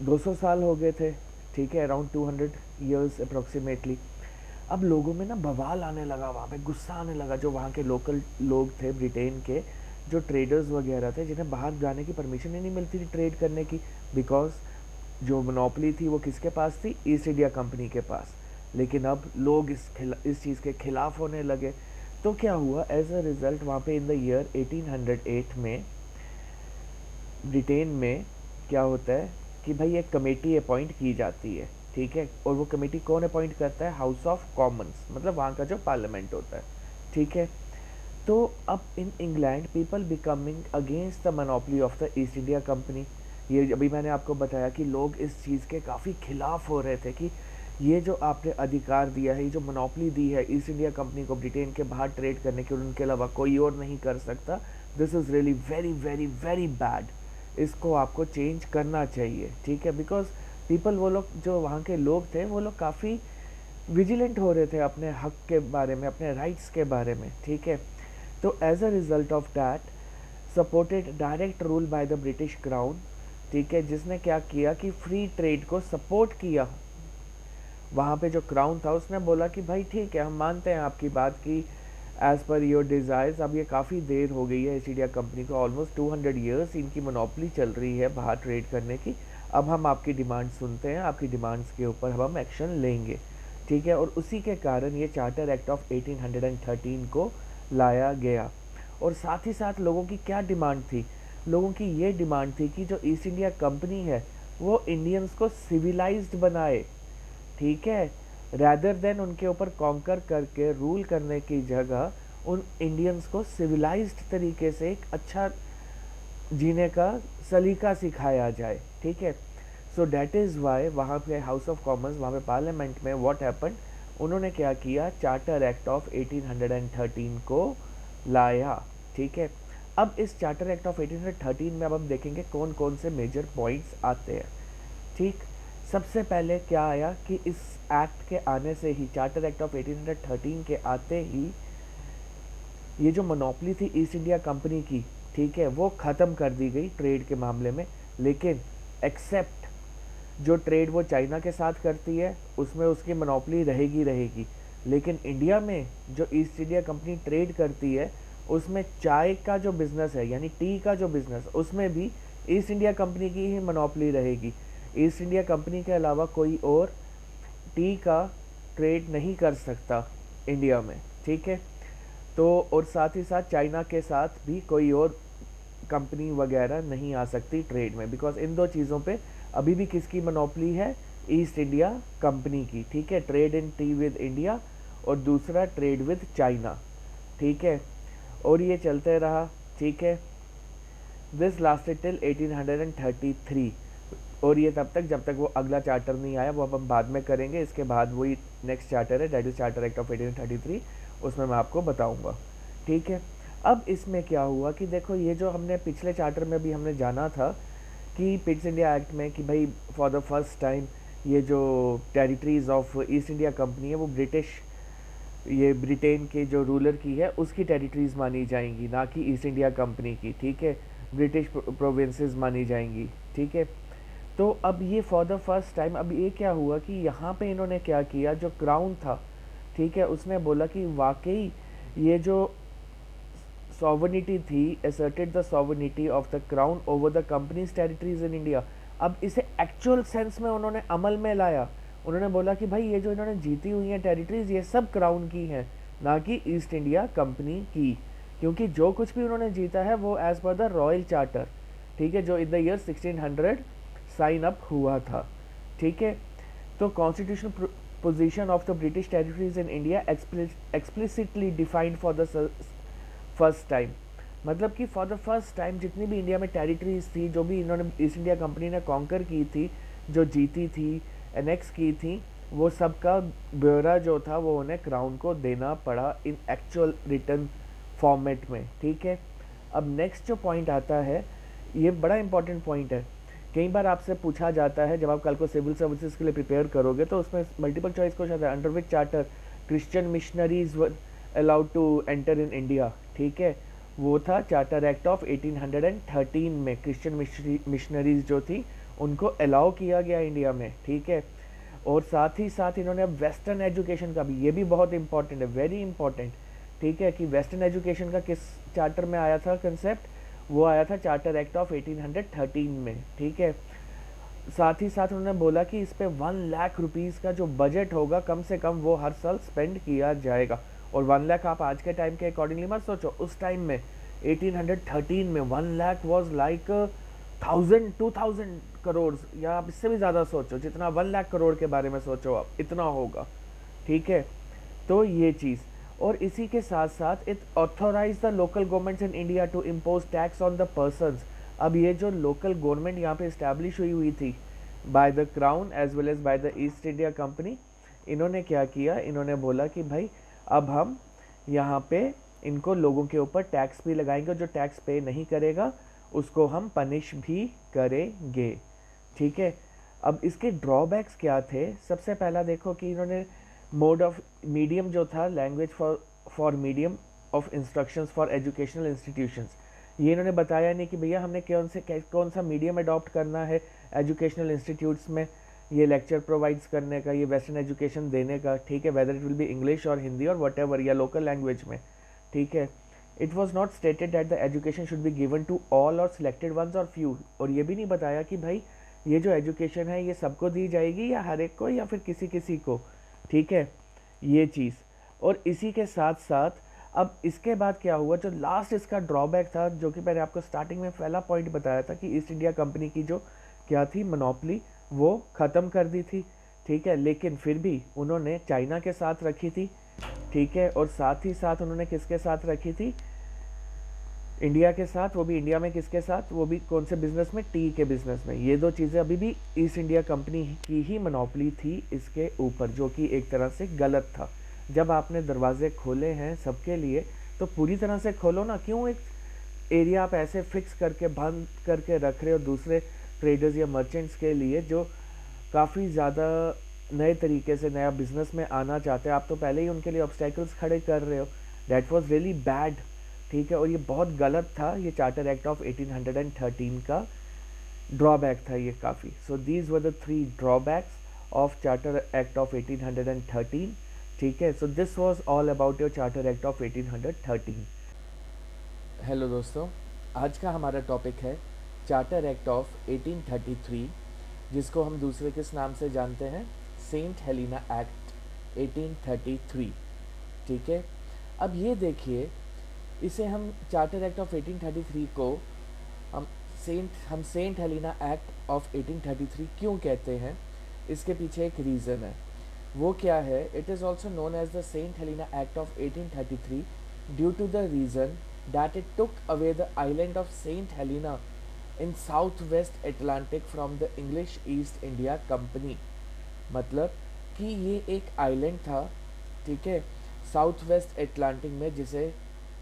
200 साल हो गए थे, ठीक है, अराउंड 200 ईयर्स अप्रॉक्सीमेटली। अब लोगों में ना बवाल आने लगा, वहाँ पे गुस्सा आने लगा, जो वहाँ के लोकल लोग थे ब्रिटेन के, जो ट्रेडर्स वगैरह थे, जिन्हें बाहर जाने की परमिशन ही नहीं मिलती थी ट्रेड करने की, बिकॉज जो मोनोपोली थी वो किसके पास थी, ईस्ट इंडिया कंपनी के पास। लेकिन अब लोग इस चीज़ के खिलाफ होने लगे, तो क्या हुआ, एज अ रिज़ल्ट वहाँ पे इन द ईयर 1808 में ब्रिटेन में क्या होता है कि भाई एक कमेटी अपॉइंट की जाती है, ठीक है, और वो कमेटी कौन अपॉइंट करता है, हाउस ऑफ कॉमन्स, मतलब वहाँ का जो पार्लियामेंट होता है, ठीक है। तो अब in England people becoming against the monopoly of the east India company, ये अभी मैंने आपको बताया कि लोग इस चीज़ के काफ़ी खिलाफ हो रहे थे कि ये जो आपने अधिकार दिया है, ये जो मोनोपोली दी है ईस्ट इंडिया कंपनी को ब्रिटेन के बाहर ट्रेड करने की, और उनके अलावा कोई और नहीं कर सकता, this is really very very very bad. इसको आपको चेंज करना चाहिए, ठीक है। बिकॉज पीपल, वो लोग जो वहाँ के लोग थे, वो लोग काफ़ी विजिलेंट हो रहे थे अपने हक के बारे में, अपने राइट्स के बारे में, ठीक है। तो as a result of that, supported direct rule by the British crown, ठीक है, जिसने क्या किया कि फ्री ट्रेड को सपोर्ट किया। वहाँ पे जो क्राउन था उसने बोला कि भाई ठीक है, हम मानते हैं आपकी बात की, एज़ पर योर डिज़ायर्स। अब ये काफ़ी देर हो गई है ईस्ट इंडिया कंपनी को, ऑलमोस्ट 200 ईयर्स इनकी मोनोपोली चल रही है बाहर ट्रेड करने की। अब हम आपकी डिमांड सुनते हैं, आपकी डिमांड्स के ऊपर हम एक्शन लेंगे, ठीक है। और उसी के कारण ये चार्टर एक्ट ऑफ 1813 को लाया गया। और साथ ही साथ लोगों की क्या डिमांड थी? लोगों की ये डिमांड थी कि जो ईस्ट इंडिया कंपनी है वो इंडियंस को सिविलाइज्ड बनाए, ठीक है। रैदर देन उनके ऊपर कॉन्कर करके रूल करने की जगह उन इंडियंस को सिविलाइज्ड तरीके से एक अच्छा जीने का सलीका सिखाया जाए, ठीक है। सो डैट इज़ वाई वहाँ पे हाउस ऑफ कॉमन्स, वहाँ पे पार्लियामेंट में व्हाट हैपन, उन्होंने क्या किया, चार्टर एक्ट ऑफ 1813 को लाया, ठीक है। अब इस चार्टर एक्ट ऑफ 1813 में अब हम देखेंगे कौन कौन से मेजर पॉइंट्स आते हैं, ठीक। सबसे पहले क्या आया कि इस एक्ट के आने से ही, चार्टर एक्ट ऑफ 1813 के आते ही, ये जो मोनोपोली थी ईस्ट इंडिया कंपनी की, ठीक है, वो ख़त्म कर दी गई ट्रेड के मामले में। लेकिन एक्सेप्ट जो ट्रेड वो चाइना के साथ करती है उसमें उसकी मोनोपोली रहेगी रहेगी। लेकिन इंडिया में जो ईस्ट इंडिया कंपनी ट्रेड करती है उसमें चाय का जो बिज़नेस है, यानी टी का जो बिज़नेस, उसमें भी ईस्ट इंडिया कंपनी की ही मोनोपोली रहेगी। ईस्ट इंडिया कंपनी के अलावा कोई और टी का ट्रेड नहीं कर सकता इंडिया में, ठीक है। तो और साथ ही साथ चाइना के साथ भी कोई और कंपनी वगैरह नहीं आ सकती ट्रेड में, बिकॉज इन दो चीज़ों पे अभी भी किसकी मोनोपोली है? ईस्ट इंडिया कंपनी की, ठीक है। Trade in T with India और दूसरा ट्रेड विद चाइना, ठीक है। और ये चलते रहा, ठीक है। दिस लास्टेड टिल 1833, और ये तब तक जब तक वो अगला चार्टर नहीं आया, वो अब हम बाद में करेंगे। इसके बाद वही नेक्स्ट चार्टर है, that is charter act of 1833, उसमें मैं आपको बताऊंगा, ठीक है। अब इसमें क्या हुआ कि देखो, ये जो हमने पिछले चार्टर में भी हमने जाना था कि पिट्स इंडिया एक्ट में कि भाई फॉर द फर्स्ट टाइम ये जो territories of east India company है वो ये ब्रिटेन के जो रूलर की है उसकी टेरिटरीज मानी जाएंगी, ना कि ईस्ट इंडिया कंपनी की, ठीक है। ब्रिटिश प्रोविंसेस मानी जाएंगी, ठीक है। तो अब ये फॉर द फर्स्ट टाइम, अब ये क्या हुआ कि यहाँ पे इन्होंने क्या किया, जो क्राउन था, ठीक है, उसने बोला कि वाकई ये जो सॉवर्निटी थी, asserted the sovereignty of the crown over the companies territories in India. अब इसे एक्चुअल सेंस में उन्होंने अमल में लाया। उन्होंने बोला कि भाई ये जो इन्होंने जीती हुई हैं टेरिटरीज, ये सब क्राउन की हैं, ना कि ईस्ट इंडिया कंपनी की। क्योंकि जो कुछ भी उन्होंने जीता है वो as per the royal charter, ठीक है, जो in the year 1600 sign up हुआ था, ठीक है। तो constitutional position of the British territories in India explicitly defined for the first time, मतलब कि फॉर द फर्स्ट टाइम जितनी भी इंडिया में टेरिटरीज थी, जो भी इन्होंने ईस्ट इंडिया कंपनी ने कॉन्कर की थी, जो जीती थी, एनेक्स की थी, वो सब का ब्यौरा जो था वो उन्हें क्राउन को देना पड़ा इन एक्चुअल रिटर्न फॉर्मेट में, ठीक है। अब नेक्स्ट जो पॉइंट आता है, ये बड़ा इंपॉर्टेंट पॉइंट है। कई बार आपसे पूछा जाता है जब आप कल को सिविल सर्विसेज के लिए प्रिपेयर करोगे, तो उसमें मल्टीपल चॉइस क्वेश्चन है, under which charter Christian missionaries were allowed to enter in India, ठीक है। वो था चार्टर एक्ट ऑफ 1813 में क्रिश्चियन मिशनरीज जो थी उनको अलाउ किया गया इंडिया में, ठीक है। और साथ ही साथ इन्होंने अब वेस्टर्न एजुकेशन का भी, ये भी बहुत इंपॉर्टेंट है, वेरी इंपॉर्टेंट, ठीक है, कि वेस्टर्न एजुकेशन का किस चार्टर में आया था कंसेप्ट, वो आया था चार्टर एक्ट ऑफ 1813 में, ठीक है। साथ ही साथ उन्होंने बोला कि इस पे 1 लाख रुपीज़ का जो बजट होगा कम से कम वो हर साल स्पेंड किया जाएगा। और 1 लाख आप आज के टाइम के अकॉर्डिंगली मत सोचो, उस टाइम में 1813 में 1 लाख वॉज लाइक 1000-2000 करोड़, या आप इससे भी ज़्यादा सोचो, जितना 1 लाख करोड़ के बारे में सोचो आप, इतना होगा, ठीक है। तो ये चीज़, और इसी के साथ साथ it authorise the local governments in India to impose tax on the persons. अब ये जो लोकल गवर्नमेंट यहाँ पे इस्टेब्लिश हुई थी by the crown as well as by the east India company, इन्होंने क्या किया, इन्होंने बोला कि भाई अब हम यहाँ पे इनको लोगों के ऊपर टैक्स भी लगाएंगे, और जो टैक्स पे नहीं करेगा उसको हम पनिश भी करेंगे। ठीक है। अब इसके ड्रॉबैक्स क्या थे? सबसे पहला देखो कि इन्होंने मोड ऑफ मीडियम जो था, language for medium of instructions for educational institutions, ये इन्होंने बताया नहीं कि भैया हमने कौन सा मीडियम अडॉप्ट करना है एजुकेशनल इंस्टीट्यूट्स में ये लेक्चर प्रोवाइड्स करने का, ये वेस्टर्न एजुकेशन देने का। ठीक है, whether it will be English और हिंदी और वट एवर, या लोकल लैंग्वेज में। ठीक है। It was not stated that the education should be given to all और सिलेक्टेड वंस और फ्यू, और ये भी नहीं बताया कि भाई ये जो एजुकेशन है ये सबको दी जाएगी या हर एक को या फिर किसी किसी को। ठीक है, ये चीज़। और इसी के साथ साथ अब इसके बाद क्या हुआ, जो लास्ट इसका ड्रॉबैक था, जो कि मैंने आपको स्टार्टिंग में पहला पॉइंट बताया था कि ईस्ट इंडिया कंपनी की जो क्या थी मोनोपली, वो ख़त्म कर दी थी। ठीक है, लेकिन फिर भी उन्होंने चाइना के साथ रखी थी। ठीक है, और साथ ही साथ उन्होंने किसके साथ रखी थी? इंडिया के साथ। वो भी इंडिया में किसके साथ? वो भी कौन से बिजनेस में? टी के बिजनेस में। ये दो चीज़ें अभी भी ईस्ट इंडिया कंपनी की ही मोनोपली थी इसके ऊपर, जो कि एक तरह से गलत था। जब आपने दरवाजे खोले हैं सबके लिए तो पूरी तरह से खोलो ना, क्यों एक एरिया आप ऐसे फिक्स करके बंद करके रख रहे हो दूसरे ट्रेडर्स या मर्चेंट्स के लिए, जो काफ़ी ज़्यादा नए तरीके से नया बिजनेस में आना चाहते हैं। आप तो पहले ही उनके लिए ऑब्स्टेकल्स खड़े कर रहे हो। That was really bad. ठीक है, और ये बहुत गलत था। ये चार्टर एक्ट ऑफ 1813 का ड्रॉबैक था ये काफ़ी। So these were the 3 drawbacks of charter act of 1813। ठीक है, so this was all about your charter act of 1813। Hello दोस्तों, आज का हमारा टॉपिक है चार्टर एक्ट ऑफ 1833, जिसको हम दूसरे किस नाम से जानते हैं? Saint Helena act 1833। ठीक है, अब ये देखिए, इसे हम चार्टर एक्ट ऑफ 1833 को हम सेंट हेलिना एक्ट ऑफ 1833 क्यों कहते हैं? इसके पीछे एक रीज़न है। वो क्या है? It is also known as the Saint Helena act of 1833 due to the reason that it took away the island of Saint Helena in southwest Atlantic from the English East India Company। मतलब कि ये एक island था, ठीक है, south west Atlantic में, जिसे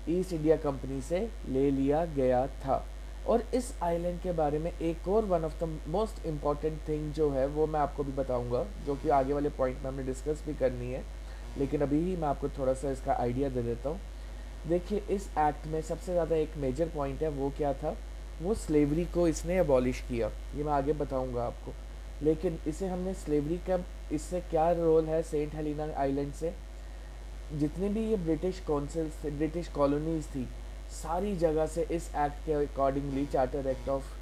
east India company से ले लिया गया था। और इस आइलैंड के बारे में एक और one of the most important thing जो है वो मैं आपको भी बताऊंगा, जो कि आगे वाले पॉइंट में हमने डिस्कस भी करनी है, लेकिन अभी ही मैं आपको थोड़ा सा इसका आइडिया दे देता हूँ। देखिए, इस एक्ट में सबसे ज़्यादा एक मेजर पॉइंट है, वो क्या था? वो स्लेवरी को इसने अबॉलिश किया। ये मैं आगे बताऊंगा आपको। लेकिन इसे हमने स्लेवरी का, इससे क्या रोल है सेंट हेलिना आइलैंड से? जितनी भी ये ब्रिटिश काउंसिल्स थे, ब्रिटिश कॉलोनीज थी, सारी जगह से इस एक्ट के अकॉर्डिंगली चार्टर एक्ट ऑफ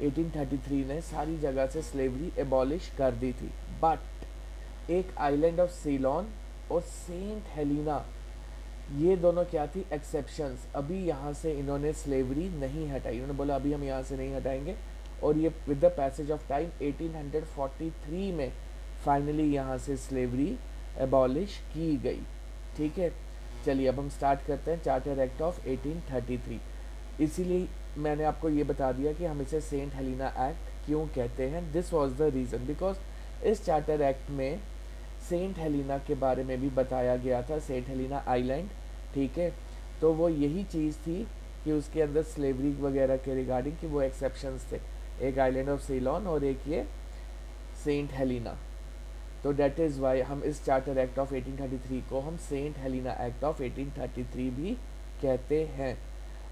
1833 ने सारी जगह से स्लेवरी एबॉलिश कर दी थी। बट एक आइलैंड ऑफ सीलोन और सेंट हेलिना, ये दोनों क्या थी? एक्सेप्शंस। अभी यहाँ से इन्होंने स्लेवरी नहीं हटाई। इन्होंने बोला अभी हम यहाँ से नहीं हटाएंगे, और ये with the passage of time 1843 में फाइनली यहाँ से स्लेवरी एबॉलिश की गई। ठीक है, चलिए अब हम स्टार्ट करते हैं चार्टर एक्ट ऑफ 1833। इसीलिए मैंने आपको ये बता दिया कि हम इसे सेंट हेलिना एक्ट क्यों कहते हैं। This was the reason, because इस चार्टर एक्ट में सेंट हेलिना के बारे में भी बताया गया था, सेंट हेलिना आइलैंड। ठीक है, तो वो यही चीज़ थी कि उसके अंदर स्लेवरी वगैरह के रिगार्डिंग कि वो एक्सेप्शंस थे, एक आइलैंड ऑफ सीलोन और एक ये सेंट हेलिना। तो डेट इज़ वाई हम इस चार्टर एक्ट ऑफ 1833 को हम सेंट हेलिना एक्ट ऑफ 1833 भी कहते हैं।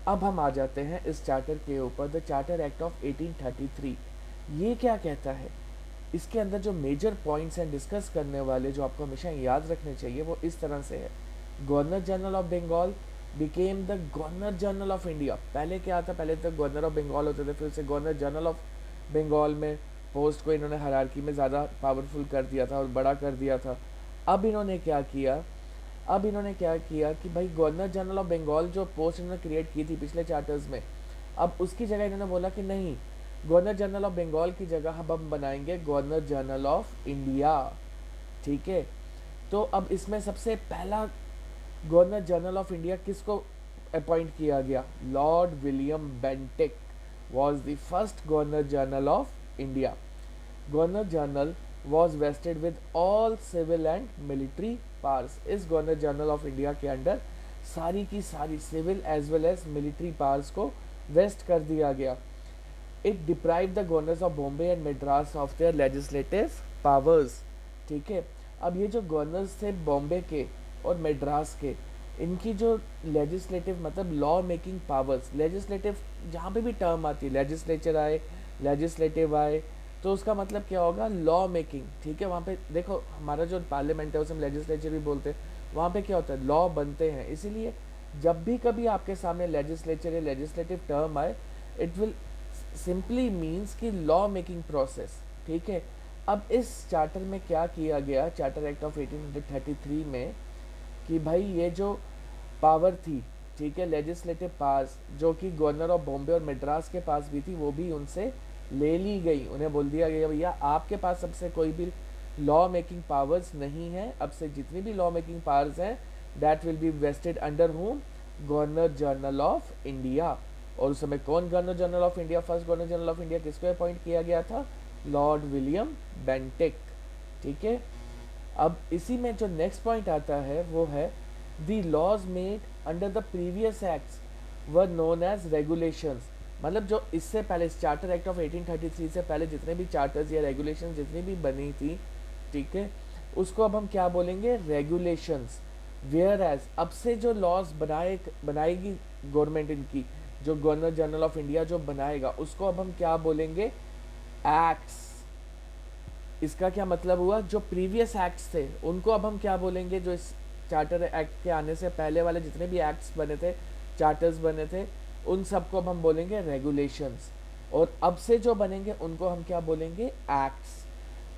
अब हम आ जाते हैं इस चार्टर के ऊपर, द चार्टर एक्ट ऑफ 1833। ये क्या कहता है? इसके अंदर जो मेजर पॉइंट्स हैं डिस्कस करने वाले, जो आपको हमेशा याद रखने चाहिए, वो इस तरह से है। Governor general of Bengal became the governor general of India. पहले क्या था? पहले तो गवर्नर ऑफ बंगाल होते थे, फिर से गवर्नर जनरल ऑफ बंगाल में पोस्ट को इन्होंने हायरार्की में ज़्यादा पावरफुल कर दिया था और बड़ा कर दिया था। अब इन्होंने क्या किया? अब इन्होंने क्या किया कि भाई गवर्नर जनरल ऑफ बंगाल जो पोस्ट इन्होंने क्रिएट की थी पिछले चार्टर्स में, अब उसकी जगह इन्होंने बोला कि नहीं, गवर्नर जनरल ऑफ बंगाल की जगह हम बनाएंगे गवर्नर जनरल ऑफ इंडिया। ठीक है, तो अब इसमें सबसे पहला गवर्नर जनरल ऑफ इंडिया किसको अपॉइंट किया गया? Lord William Bentinck was the first governor general of India. Governor general was vested with all civil and military powers. इस गवर्नर जनरल ऑफ इंडिया के अंडर सारी की सारी civil as well as military powers को vest कर दिया गया। It deprive the governors of Bombay and Madras of their legislative powers. ठीक है, अब ये जो गवर्नर्स थे बॉम्बे के और मद्रास के, इनकी जो लेजिस्लेटिव मतलब लॉ मेकिंग पावर्स, लेजिस्लेटिव जहाँ पे भी टर्म आती है, लेजिस्लेचर आए, लेजिस्लेटिव आए, तो उसका मतलब क्या होगा, लॉ मेकिंग। ठीक है, वहाँ पे देखो हमारा जो पार्लियामेंट है उसे हम लेजिस्लेचर भी बोलते हैं, वहाँ पे क्या होता है, लॉ बनते हैं। इसीलिए जब भी कभी आपके सामने लेजिस्लेचर या लेजिस्लेटिव टर्म आए, इट विल सिंपली मीन्स कि लॉ मेकिंग प्रोसेस। ठीक है, अब इस चार्टर में क्या किया गया, चार्टर एक्ट ऑफ 1833 में, कि भाई ये जो पावर थी, ठीक है, लेजिस्लेटिव पावर्स जो कि गवर्नर ऑफ बॉम्बे और मद्रास के पास भी थी, वो भी उनसे ले ली गई। उन्हें बोल दिया गया भैया आपके पास अब से कोई भी लॉ मेकिंग पावर्स नहीं है, अब से जितनी भी लॉ मेकिंग पावर्स हैं that will be vested under whom, governor general of India. और उस समय कौन governor general of India, first governor general of India किसको अपॉइंट किया गया था, लॉर्ड विलियम बेंटिक। ठीक है, अब इसी में जो नेक्स्ट पॉइंट आता है वो है the laws made under the previous acts were known as regulations. मतलब जो इससे पहले इस चार्टर एक्ट ऑफ 1833 से पहले जितने भी चार्टर्स या रेगुलेशंस जितनी भी बनी थी, ठीक है, उसको अब हम क्या बोलेंगे, रेगुलेशंस। वेयर एज अब से जो लॉज बनाएगी गवर्नमेंट इनकी, जो गवर्नर जनरल ऑफ इंडिया जो बनाएगा, उसको अब हम क्या बोलेंगे, एक्ट्स। इसका क्या मतलब हुआ, जो प्रीवियस एक्ट्स थे उनको अब हम क्या बोलेंगे, जो इस चार्टर एक्ट के आने से पहले वाले जितने भी एक्ट्स बने थे, चार्टर्स बने थे, उन सबको अब हम बोलेंगे रेगुलेशंस। और अब से जो बनेंगे उनको हम क्या बोलेंगे, एक्ट्स।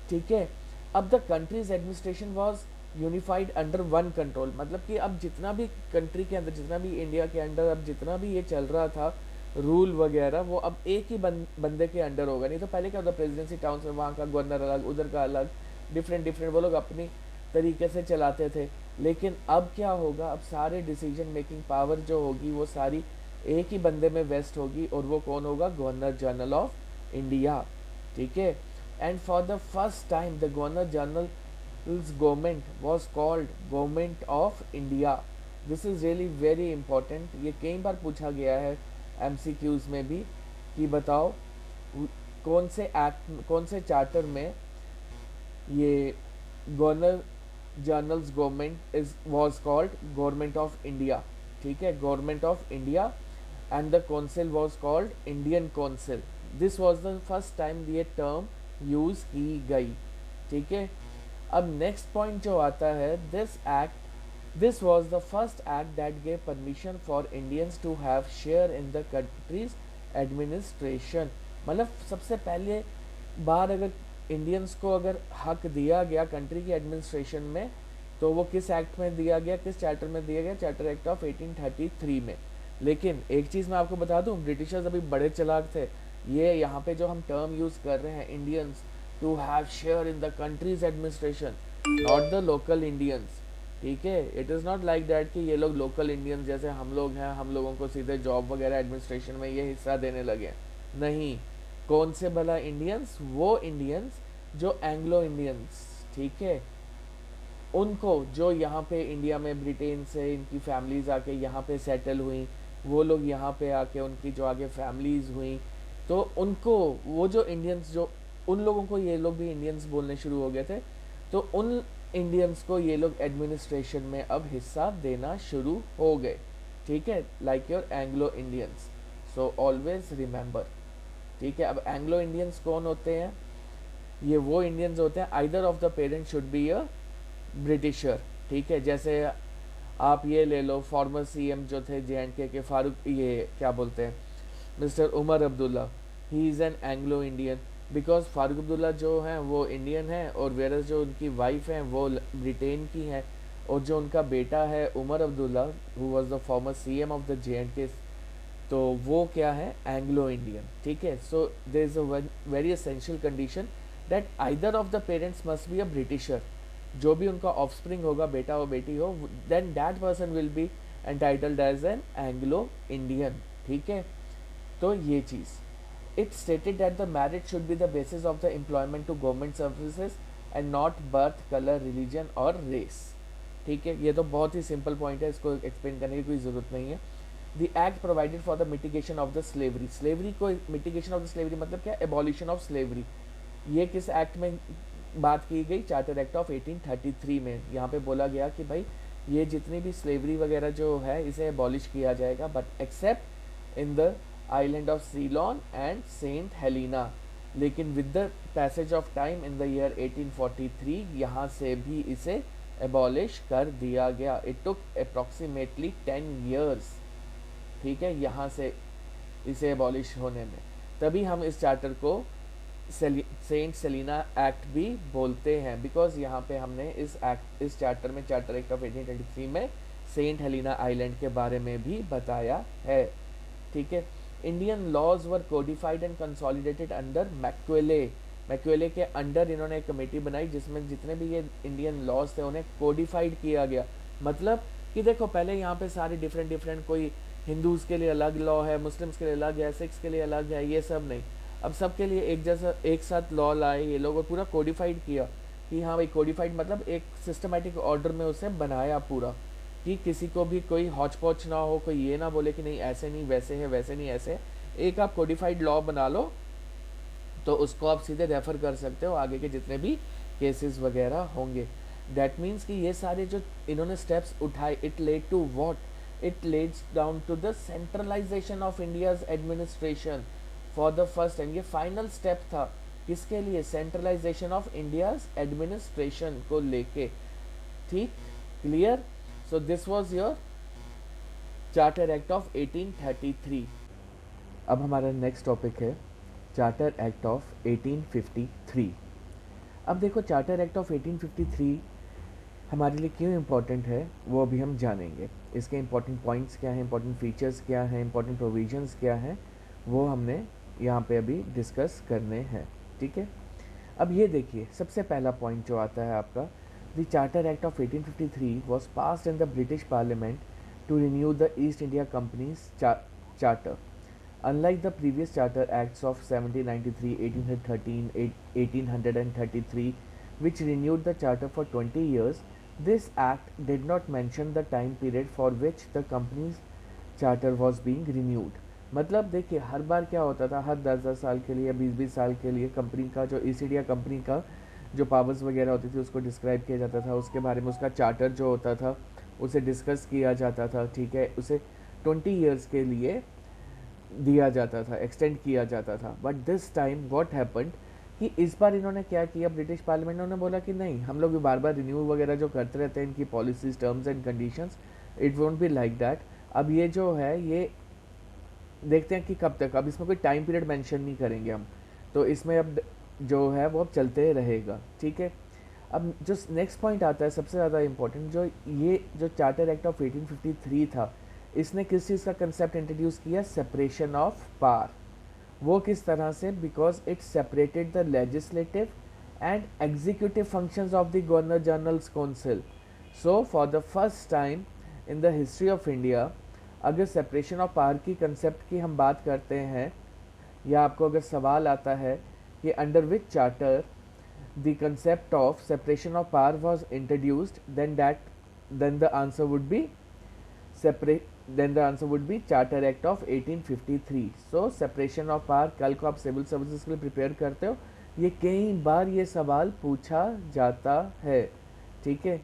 ठीक है, अब the countries administration was unified under one control. मतलब कि अब जितना भी कंट्री के अंदर, जितना भी इंडिया के अंदर अब जितना भी ये चल रहा था रूल वगैरह, वो अब एक ही बंदे के अंडर होगा। नहीं तो पहले क्या होता, प्रेसिडेंसी टाउन में वहाँ का गवर्नर अलग, उधर का अलग, डिफरेंट डिफरेंट, वो लोग अपनी तरीके से चलाते थे। लेकिन अब क्या होगा, अब सारे डिसीजन मेकिंग पावर जो होगी वो सारी एक ही बंदे में वेस्ट होगी, और वो कौन होगा, गवर्नर जनरल ऑफ इंडिया। ठीक है, and for the first time the governor general government was called government of India. This is really very important. ये कई बार पूछा गया है एमसीक्यूज में भी कि बताओ कौन से एक्ट, कौन से चार्टर में ये governor generals government is was called government of India. ठीक है, government of India, and the council was called Indian council. This was the first time ये टर्म यूज की गई। ठीक है, अब नेक्स्ट पॉइंट जो आता है, this was the first act that gave permission for Indians to have share in the country's administration। मतलब सबसे पहले बार अगर इंडियंस को अगर हक दिया गया कंट्री की एडमिनिस्ट्रेशन में, तो वो किस एक्ट में दिया गया, किस चार्टर में दिया गया, चार्टर एक्ट ऑफ 1833 में। लेकिन एक चीज़ मैं आपको बता दूं, ब्रिटिशर्स अभी बड़े चालाक थे। ये यहाँ पे जो हम टर्म यूज़ कर रहे हैं, Indians to have share in the countries administration, not the local Indians. ठीक है, it is not like that कि ये लोग लोकल इंडियंस जैसे हम लोग हैं, हम लोगों को सीधे जॉब वगैरह एडमिनिस्ट्रेशन में ये हिस्सा देने लगे। नहीं, कौन से भला इंडियंस, वो इंडियंस जो एंग्लो इंडियंस, ठीक है, उनको जो यहाँ पे इंडिया में ब्रिटेन से इनकी फैमिलीज आके यहाँ पे सेटल हुई, वो लोग यहाँ पे आके उनकी जो आगे फैमिलीज हुई, तो उनको वो जो इंडियंस, जो उन लोगों को ये लोग भी इंडियंस बोलने शुरू हो गए थे, तो उन इंडियंस को ये लोग एडमिनिस्ट्रेशन में अब हिस्सा देना शुरू हो गए। ठीक है, like your Anglo Indians, so always remember. ठीक है, अब एंग्लो इंडियंस कौन होते हैं, ये वो इंडियंस होते हैं, either of the parent should be a britisher. ठीक है, जैसे आप ये ले लो, फॉर्मर सीएम जो थे जे के फारूक, ये क्या बोलते हैं, mister Omar Abdullah, he is an Anglo Indian, because Farooq Abdullah जो हैं वो इंडियन हैं, और वेरस जो उनकी वाइफ हैं वो ब्रिटेन की हैं, और जो उनका बेटा है Omar Abdullah who was the former CM of the J, तो वो क्या है, एंग्लो इंडियन। ठीक है, so there is a very essential condition that either of the parents must be a Britisher. जो भी उनका ऑफस्प्रिंग होगा, बेटा हो बेटी हो, then that person will be entitled as an Anglo Indian. ठीक है, तो ये चीज़, it stated that the marriage should be the basis of the employment to government services and not birth, colour, religion और रेस। ठीक है, ये तो बहुत ही सिंपल पॉइंट है, इसको एक्सप्लेन करने की कोई ज़रूरत नहीं है। The act provided for the mitigation of the slavery, slavery को मिटिगेशन ऑफ द स्लेवरी मतलब क्या, एबॉलिशन ऑफ स्लेवरी। ये किस एक्ट में बात की गई, चार्टर एक्ट ऑफ 1833 में। यहाँ पे बोला गया कि भाई ये जितनी भी स्लेवरी वगैरह जो है इसे एबॉलिश किया जाएगा, but except in the island of Ceylon and Saint Helena. लेकिन with the passage of time in the year 1843 यहाँ से भी इसे एबॉलिश कर दिया गया। इट टुक अप्रॉक्सीमेटली 10 years, ठीक है, यहाँ से इसे एबॉलिश होने में। तभी हम इस चार्टर को सेंट सेलिना एक्ट भी बोलते हैं, बिकॉज यहाँ पे हमने इस चार्टर में, चार्टर एक्ट ऑफ 1823 में सेंट हेलिना आइलैंड के बारे में भी बताया है। ठीक है, Indian laws were codified and consolidated under Macaulay. Macaulay के अंडर इन्होंने एक कमेटी बनाई जिसमें जितने भी ये इंडियन लॉज थे उन्हें कोडिफाइड किया गया। मतलब कि देखो पहले यहाँ पे सारे डिफरेंट कोई हिंदूज़ के लिए अलग लॉ है, मुस्लिम्स के लिए अलग है, सिख्स के लिए अलग है, ये सब नहीं। अब सबके लिए एक जैसा एक साथ लॉ लाए ये लोग और पूरा कोडिफाइड किया कि हाँ भाई, कोडिफाइड मतलब एक सिस्टमेटिक ऑर्डर में उसे बनाया पूरा, कि किसी को भी कोई हौच पौच ना हो, कोई ये ना बोले कि नहीं ऐसे नहीं वैसे है, वैसे नहीं ऐसे। एक आप कोडिफाइड लॉ बना लो तो उसको आप सीधे रेफर कर सकते हो आगे के जितने भी केसेस वगैरह होंगे। दैट मीन्स कि ये सारे जो इन्होंने स्टेप्स उठाए, it led to what, it leads down to the centralization of India's administration for the first time. ये फाइनल स्टेप था किसके लिए, सेंट्रलाइजेशन ऑफ इंडियाज एडमिनिस्ट्रेशन को लेके। ठीक, clear. So this was your charter act of 1833। अब हमारा next topic है चार्टर एक्ट ऑफ 1853। अब देखो चार्टर एक्ट ऑफ 1853 हमारे लिए क्यों इम्पोर्टेंट है वो अभी हम जानेंगे। इसके इम्पोर्टेंट पॉइंट्स क्या हैं, इम्पोर्टेंट फीचर्स क्या हैं, इम्पोर्टेंट प्रोविजंस क्या हैं, वो हमने यहाँ पे अभी डिस्कस करने हैं। ठीक है, अब ये देखिए सबसे पहला पॉइंट जो आता है आपका, the charter act of 1853 was passed in the British parliament to renew the east India company's charter. Unlike the previous charter acts of 1793, 1813, 1833, which renewed the charter for 20 years, this act did not mention the time period for which the company's charter was being renewed. मतलब देखिए हर बार क्या होता था, हर 10-10 साल के लिए, 20-20 साल के लिए कंपनी का जो ईस्ट इंडिया कंपनी का जो पावर्स वगैरह होती थी उसको डिस्क्राइब किया जाता था, उसके बारे में उसका चार्टर जो होता था उसे डिस्कस किया जाता था। ठीक है, उसे 20 ईयर्स के लिए दिया जाता था, एक्सटेंड किया जाता था। But this time what happened कि इस बार इन्होंने क्या किया, ब्रिटिश पार्लियामेंट ने बोला कि नहीं, हम लोग बार बार रिन्यू वगैरह जो करते रहते हैं इनकी policies, terms and conditions, it won't be like that. अब ये जो है ये देखते हैं कि कब तक, अब इसमें कोई टाइम पीरियड मेंशन नहीं करेंगे हम, तो इसमें अब जो है वो अब चलते रहेगा। ठीक है, अब जो नेक्स्ट पॉइंट आता है सबसे ज़्यादा इंपॉर्टेंट, जो ये जो चार्टर एक्ट ऑफ 1853 था, इसने किस चीज़ का कंसेप्ट इंट्रोड्यूस किया, सेपरेशन ऑफ पावर। वो किस तरह से, because it separated the legislative and executive functions of the governor generals council. So for the first time in the history of India, अगर सेपरेशन ऑफ पावर की concept की हम बात करते हैं, या आपको अगर सवाल आता है कि under which charter the concept of separation of power was introduced, then the answer would be Charter Act of 1853. So separation of power, कल को आप सिविल सर्विसेज के लिए प्रिपेयर करते हो, ये कई बार ये सवाल पूछा जाता है। ठीक है,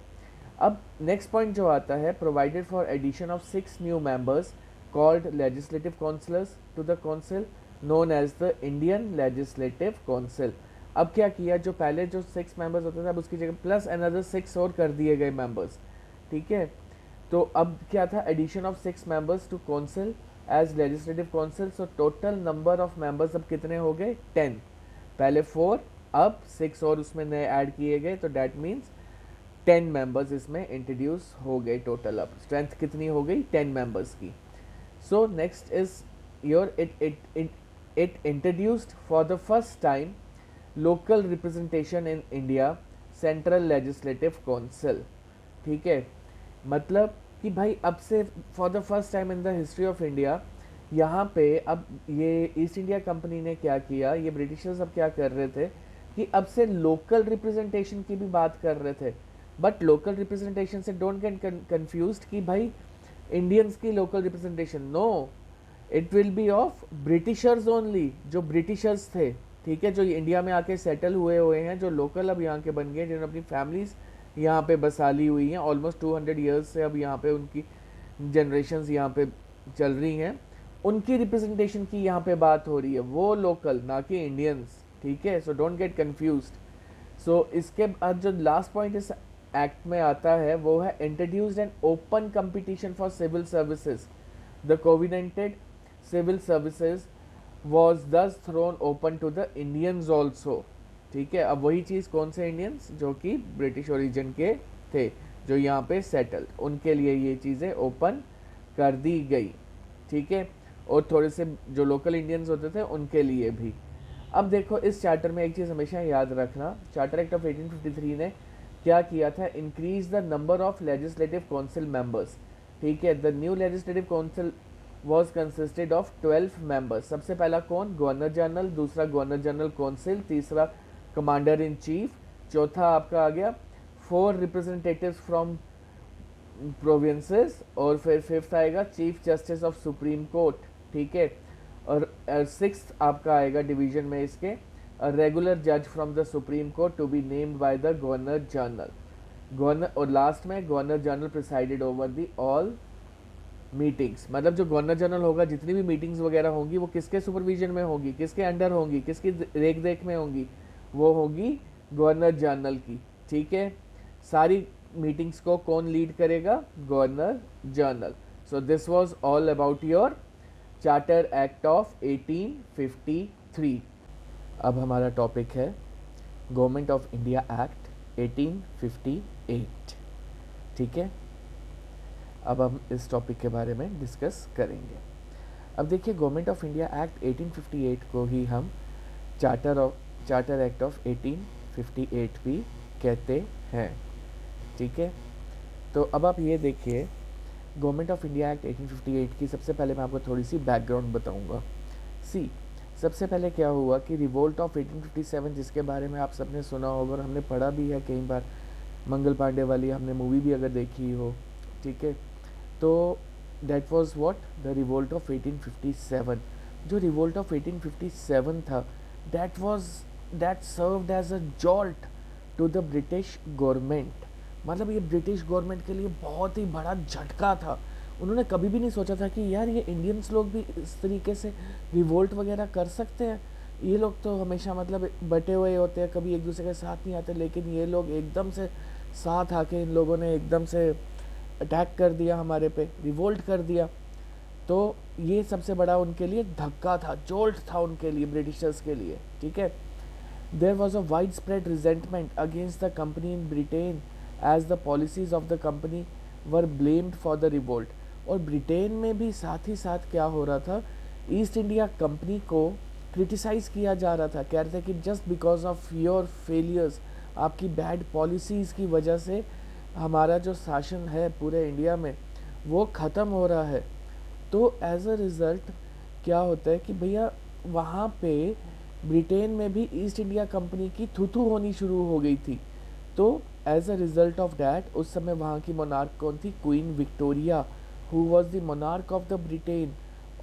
अब नेक्स्ट पॉइंट जो आता है, provided for addition of 6 new members called legislative councillors to the council known as the Indian legislative council. अब क्या किया, जो पहले जो 6 मेंबर्स होते थे अब उसकी जगह प्लस अनदर 6 और कर दिए गए मेंबर्स। ठीक है, तो अब क्या था, addition of 6 members to council as legislative council. So total number of members अब कितने हो गए, 10। पहले 4, अब 6 और उसमें नए ऐड किए गए, तो डैट मीन्स 10 मेंबर्स इसमें इंट्रोड्यूस हो गए टोटल। अब स्ट्रेंथ कितनी हो गई, 10 मेंबर्स की। So next is your it introduced for the first time local representation in India central legislative council. ठीक है, मतलब कि भाई अब से for the first time in the history of India, यहाँ पे अब ये ईस्ट इंडिया कंपनी ने क्या किया, ये ब्रिटिशर्स अब क्या कर रहे थे कि अब से लोकल रिप्रेजेंटेशन की भी बात कर रहे थे, बट लोकल रिप्रेजेंटेशन से डोंट गेट कंफ्यूज्ड कि भाई इंडियंस की local representation, no, it will be of Britishers only, जो ब्रिटिशर्स थे, ठीक है, जो इंडिया में आके सेटल हुए हुए हैं, जो लोकल अब यहाँ के बन गए, जिन्होंने अपनी फैमिलीज यहाँ पे बसा ली हुई हैं, ऑलमोस्ट 200 ईयर्स से अब यहाँ पे उनकी जनरेशन्स यहाँ पे चल रही हैं, उनकी रिप्रेजेंटेशन की यहाँ पे बात हो रही है, वो लोकल, ना कि इंडियंस, ठीक है। So don't get confused. So इसके बाद जो लास्ट पॉइंट इस एक्ट में आता है वो है introduced an open competition for civil services, the covenanted civil services was thus thrown open to the Indians also, ठीक है। अब वही चीज़ कौन से इंडियंस, जो कि ब्रिटिश ओरिजिन के थे, जो यहाँ पे सेटल, उनके लिए ये चीज़ें ओपन कर दी गई, ठीक है, और थोड़े से जो लोकल इंडियंस होते थे उनके लिए भी। अब देखो इस चार्टर में एक चीज़ हमेशा याद रखना, चार्टर एक्ट ऑफ 1853 ने क्या किया था, increase the number of legislative council members, ठीक है। The new legislative council was consisted of 12 members. सबसे पहला कौन, गवर्नर जनरल, दूसरा गवर्नर जनरल काउंसिल, तीसरा कमांडर इन चीफ, चौथा आपका आ गया 4 रिप्रेजेंटेटिव्स फ्रॉम प्रोविंसेस, और फिर फिफ्थ आएगा chief justice of supreme court, ठीक है, और सिक्स्थ आपका आएगा डिवीजन में इसके रेगुलर जज from the supreme court to be named by the governor general, governor, और लास्ट में governor general presided over the all meetings. मतलब जो गवर्नर जनरल होगा, जितनी भी मीटिंग्स वगैरह होंगी वो किसके सुपरविजन में होगी, किसके अंडर होंगी, किसकी देख देख में होंगी, वो होगी गवर्नर जनरल की, ठीक है। सारी मीटिंग्स को कौन लीड करेगा, governor general. So this was all about your charter act of 1853। अब हमारा टॉपिक है गवर्नमेंट ऑफ इंडिया एक्ट 1858, ठीक है। अब हम इस टॉपिक के बारे में डिस्कस करेंगे। अब देखिए गवर्नमेंट ऑफ इंडिया एक्ट 1858 को ही हम चार्टर एक्ट ऑफ 1858 भी कहते हैं, ठीक है। तो अब आप ये देखिए गवर्नमेंट ऑफ इंडिया एक्ट 1858 की सबसे पहले मैं आपको थोड़ी सी बैकग्राउंड बताऊंगा। सी सबसे पहले क्या हुआ कि रिवोल्ट ऑफ 1857, जिसके बारे में आप सबने सुना होगा और हमने पढ़ा भी है कई बार, मंगल पांडे वाली हमने मूवी भी अगर देखी हो, ठीक है। तो that was what, the revolt of 1857। जो रिवोल्ट ऑफ 1857 था, that served as a jolt to the British government. मतलब ये ब्रिटिश गवर्नमेंट के लिए बहुत ही बड़ा झटका था। उन्होंने कभी भी नहीं सोचा था कि यार ये इंडियंस लोग भी इस तरीके से रिवोल्ट वगैरह कर सकते हैं। ये लोग तो हमेशा मतलब बटे हुए होते हैं, कभी एक दूसरे के साथ नहीं आते, लेकिन ये लोग एकदम से साथ आके इन लोगों ने एकदम से अटैक कर दिया हमारे पे, रिवोल्ट कर दिया। तो ये सबसे बड़ा उनके लिए धक्का था, जोल्ट था उनके लिए, ब्रिटिशर्स के लिए, ठीक है। There was a widespread resentment against the company in Britain as the policies of the company were blamed for the revolt. और ब्रिटेन में भी साथ ही साथ क्या हो रहा था, ईस्ट इंडिया कंपनी को क्रिटिसाइज किया जा रहा था, कह रहे थे कि just because of your failures, आपकी बैड पॉलिसीज़ की वजह से हमारा जो शासन है पूरे इंडिया में वो ख़त्म हो रहा है। तो एज अ रिज़ल्ट क्या होता है कि भैया वहाँ पे ब्रिटेन में भी ईस्ट इंडिया कंपनी की थू होनी शुरू हो गई थी। तो as a result of that उस समय वहाँ की मोनार्क कौन थी, queen Victoria, who was the monarch of the Britain,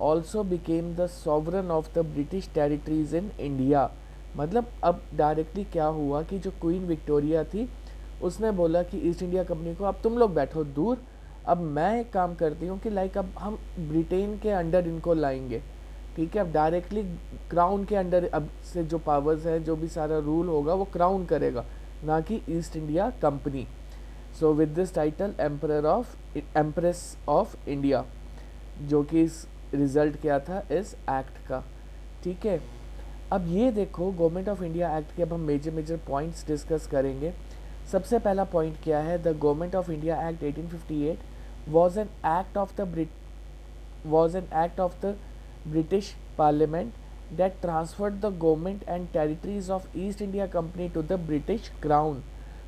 also became the sovereign of the British territories in India. मतलब अब डायरेक्टली क्या हुआ कि जो क्वीन विक्टोरिया थी उसने बोला कि ईस्ट इंडिया कंपनी को अब तुम लोग बैठो दूर, अब मैं एक काम करती हूँ कि लाइक अब हम ब्रिटेन के अंडर इनको लाएंगे, ठीक है। अब डायरेक्टली क्राउन के अंडर अब से जो पावर्स है, जो भी सारा रूल होगा वो क्राउन करेगा, ना कि east India company. So with this title empress of India, जो कि इस रिजल्ट क्या था इस एक्ट का, ठीक है। अब ये देखो गवर्नमेंट ऑफ इंडिया एक्ट के अब हम मेजर पॉइंट्स डिस्कस करेंगे। सबसे पहला पॉइंट क्या है, the government of India act 1858 was an act of the British Parliament that transferred the government and territories of East India Company to the British Crown।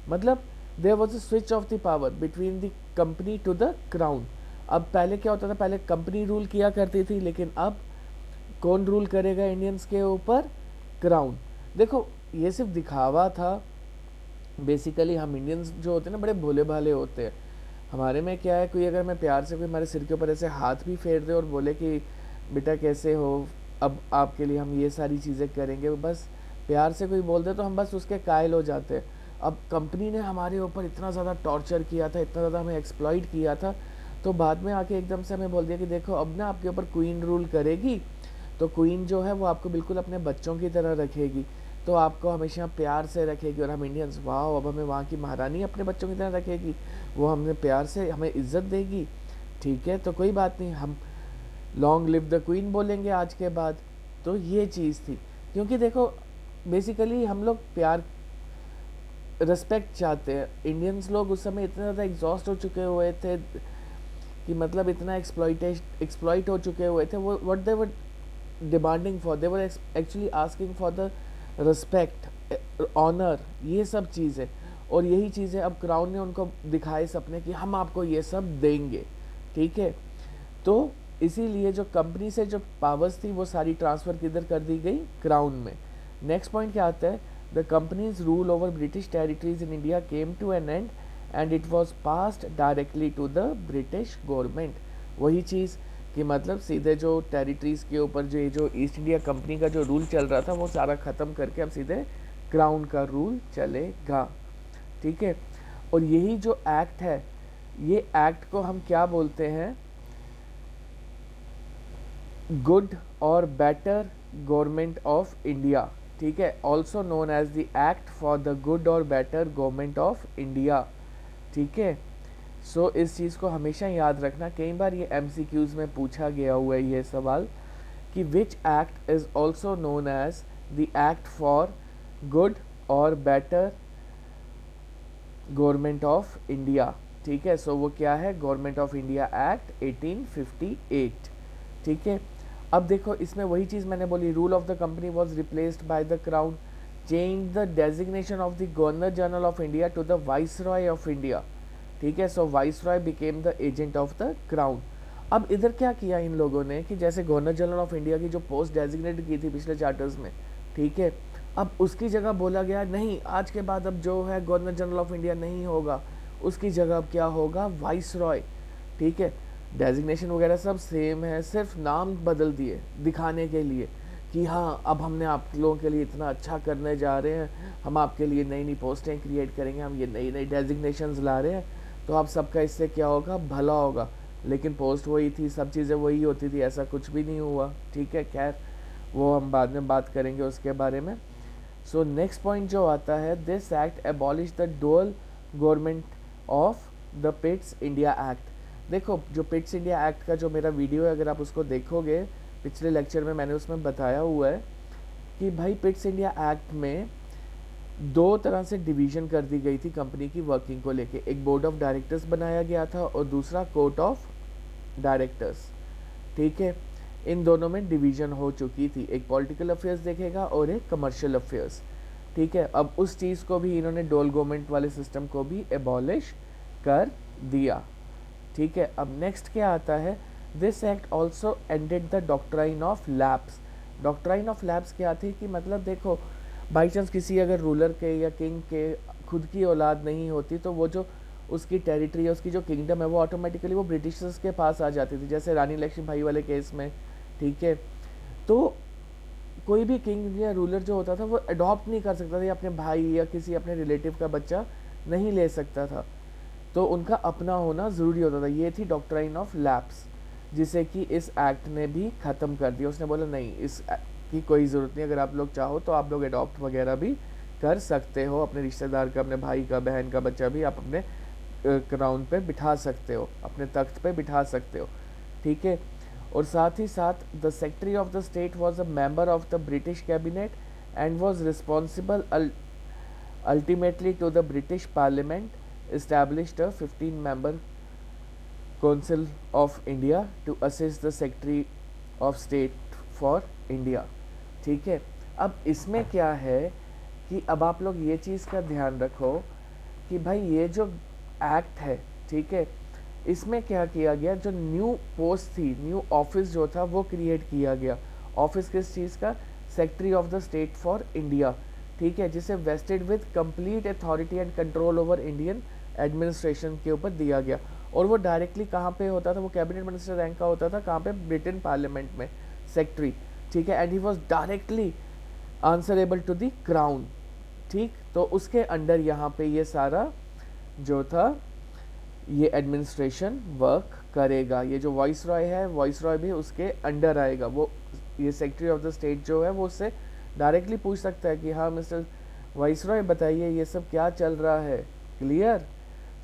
मतलब there was a switch of the power between the company to the crown। अब पहले क्या होता था, पहले company rule किया करती थी, लेकिन अब कौन रूल करेगा इंडियंस के ऊपर, क्राउन। देखो ये सिर्फ दिखावा था। बेसिकली हम इंडियंस जो होते हैं ना बड़े भोले भाले होते हैं। हमारे में क्या है, कोई अगर मैं प्यार से कोई हमारे सिर के ऊपर ऐसे हाथ भी फेर दे और बोले कि बेटा कैसे हो, अब आपके लिए हम ये सारी चीज़ें करेंगे, बस प्यार से कोई बोल दे तो हम बस उसके कायल हो जाते हैं। अब कंपनी ने हमारे ऊपर इतना ज़्यादा टॉर्चर किया था, इतना ज़्यादा हमें एक्सप्लॉइट किया था, तो बाद में आके एकदम से हमें बोल दिया कि देखो अब ना आपके ऊपर क्वीन रूल करेगी, तो क्वीन जो है वो आपको बिल्कुल अपने बच्चों की तरह रखेगी, तो आपको हमेशा प्यार से रखेगी। और हम इंडियंस, वाह, अब हमें वहाँ की महारानी अपने बच्चों की तरह रखेगी, वो हमें प्यार से हमें इज्जत देगी। ठीक है, तो कोई बात नहीं, हम लॉन्ग लिव द क्वीन बोलेंगे आज के बाद। तो ये चीज़ थी, क्योंकि देखो बेसिकली हम लोग प्यार, रिस्पेक्ट चाहते हैं। इंडियंस लोग उस समय इतने ज़्यादा एग्जॉस्ट हो चुके हुए थे कि मतलब इतना एक्सप्लॉइट हो चुके हुए थे, वो what they were demanding for, they were actually asking for the respect, honour, ये सब चीज़ें। और यही चीज़ें अब क्राउन ने उनको दिखाए सपने कि हम आपको ये सब देंगे। ठीक है, तो इसीलिए जो कंपनी से जो पावर्स थी वो सारी ट्रांसफ़र किधर कर दी गई, क्राउन में। नेक्स्ट पॉइंट क्या आता है, the company's rule over British territories in India came to an end and it was passed directly to the British government. वही चीज़ कि मतलब सीधे जो टेरिटरीज़ के ऊपर जो ये जो ईस्ट इंडिया कंपनी का जो रूल चल रहा था वो सारा ख़त्म करके अब सीधे क्राउन का रूल चलेगा। ठीक है, और यही जो एक्ट है, ये एक्ट को हम क्या बोलते हैं, गुड और बेटर गवर्नमेंट ऑफ इंडिया। ठीक है, also known as the act for the good और बेटर गवर्नमेंट ऑफ इंडिया। ठीक है, सो इस चीज़ को हमेशा याद रखना, कई बार ये MCQs में पूछा गया हुआ है ये सवाल कि which act is also known as the act for good और बेटर गवर्नमेंट ऑफ इंडिया। ठीक है, सो वो क्या है, गवर्नमेंट ऑफ इंडिया एक्ट 1858। ठीक है, अब देखो इसमें वही चीज़ मैंने बोली, rule of the company was replaced by the crown, change the designation of the governor general of India to the viceroy of India. ठीक है, so viceroy became the agent of the crown. अब इधर क्या किया इन लोगों ने कि जैसे गवर्नर जनरल ऑफ इंडिया की जो पोस्ट डेजिग्नेट की थी पिछले चार्टर्स में, ठीक है, अब उसकी जगह बोला गया नहीं, आज के बाद अब जो है गवर्नर जनरल ऑफ इंडिया नहीं होगा, उसकी जगह अब क्या होगा, वाइसरॉय। ठीक है, डेजिग्नेशन वगैरह सब सेम है, सिर्फ नाम बदल दिए दिखाने के लिए कि हाँ अब हमने आप लोगों के लिए इतना अच्छा करने जा रहे हैं, हम आपके लिए नई नई पोस्टें क्रिएट करेंगे, हम ये नई नई डेजिग्नेशंस ला रहे हैं, तो आप सबका इससे क्या होगा, भला होगा। लेकिन पोस्ट वही थी, सब चीज़ें वही होती थी, ऐसा कुछ भी नहीं हुआ। ठीक है, खैर वो हम बाद में बात करेंगे उसके बारे में। सो नेक्स्ट पॉइंट जो आता है, this act abolish the dual government of the Pitt's India act. देखो जो पिट्स इंडिया एक्ट का जो मेरा वीडियो है, अगर आप उसको देखोगे, पिछले लेक्चर में मैंने उसमें बताया हुआ है कि भाई पिट्स इंडिया एक्ट में दो तरह से डिवीज़न कर दी गई थी कंपनी की वर्किंग को लेके, एक बोर्ड ऑफ डायरेक्टर्स बनाया गया था और दूसरा कोर्ट ऑफ डायरेक्टर्स। ठीक है, इन दोनों में डिवीज़न हो चुकी थी, एक पॉलिटिकल अफेयर्स देखेगा और एक कमर्शियल अफेयर्स। ठीक है, अब उस चीज़ को भी इन्होंने डोल गवर्नमेंट वाले सिस्टम को भी एबॉलिश कर दिया। ठीक है, अब नेक्स्ट क्या आता है, this act also ended the doctrine of lapse. Doctrine of lapse क्या थी कि मतलब देखो बाई चांस किसी अगर रूलर के या किंग के खुद की औलाद नहीं होती, तो वो जो उसकी टेरिटरी है, उसकी जो किंगडम है, वो ऑटोमेटिकली वो ब्रिटिशर्स के पास आ जाती थी, जैसे रानी लक्ष्मीबाई वाले केस में। ठीक है, तो कोई भी किंग या रूलर जो होता था वो अडॉप्ट नहीं कर सकता था, या अपने भाई या किसी अपने रिलेटिव का बच्चा नहीं ले सकता था, तो उनका अपना होना ज़रूरी होता था। ये थी डॉक्ट्राइन ऑफ लैप्स, जिसे कि इस एक्ट ने भी ख़त्म कर दिया। उसने बोला नहीं, इस की कोई ज़रूरत नहीं, अगर आप लोग चाहो तो आप लोग अडॉप्ट वगैरह भी कर सकते हो, अपने रिश्तेदार का, अपने भाई का, बहन का बच्चा भी आप अपने क्राउन पे बिठा सकते हो, अपने तख्त पे बिठा सकते हो। ठीक है, और साथ ही साथ the secretary of the state was a member of the British cabinet and was responsible ultimately to the British parliament, established a 15-member Council of India to assist the Secretary of State for India। ठीक है, अब इसमें क्या है कि अब आप लोग ये चीज़ का ध्यान रखो कि भाई ये जो एक्ट है, ठीक है, इसमें क्या किया गया, जो न्यू पोस्ट थी, न्यू ऑफिस जो था वो क्रिएट किया गया। ऑफिस किस चीज़ का, secretary of the state for India. ठीक है, जिसे wasted with complete authority and control over Indian administration के ऊपर दिया गया। और वो डायरेक्टली कहाँ पे होता था, वो कैबिनेट मिनिस्टर रैंक का होता था, कहाँ पे, ब्रिटेन पार्लियामेंट में, सेक्रेटरी, ठीक है, and he was directly answerable to the crown, ठीक। तो उसके अंडर यहाँ पे ये सारा जो था ये एडमिनिस्ट्रेशन वर्क करेगा। ये जो वॉइस रॉय है, वॉइस रॉय भी उसके अंडर आएगा। वो ये सेक्रेटरी ऑफ द स्टेट जो है वो उससे डायरेक्टली पूछ सकता है कि हाँ मिस्टर वॉइस रॉय बताइए ये सब क्या चल रहा है, clear.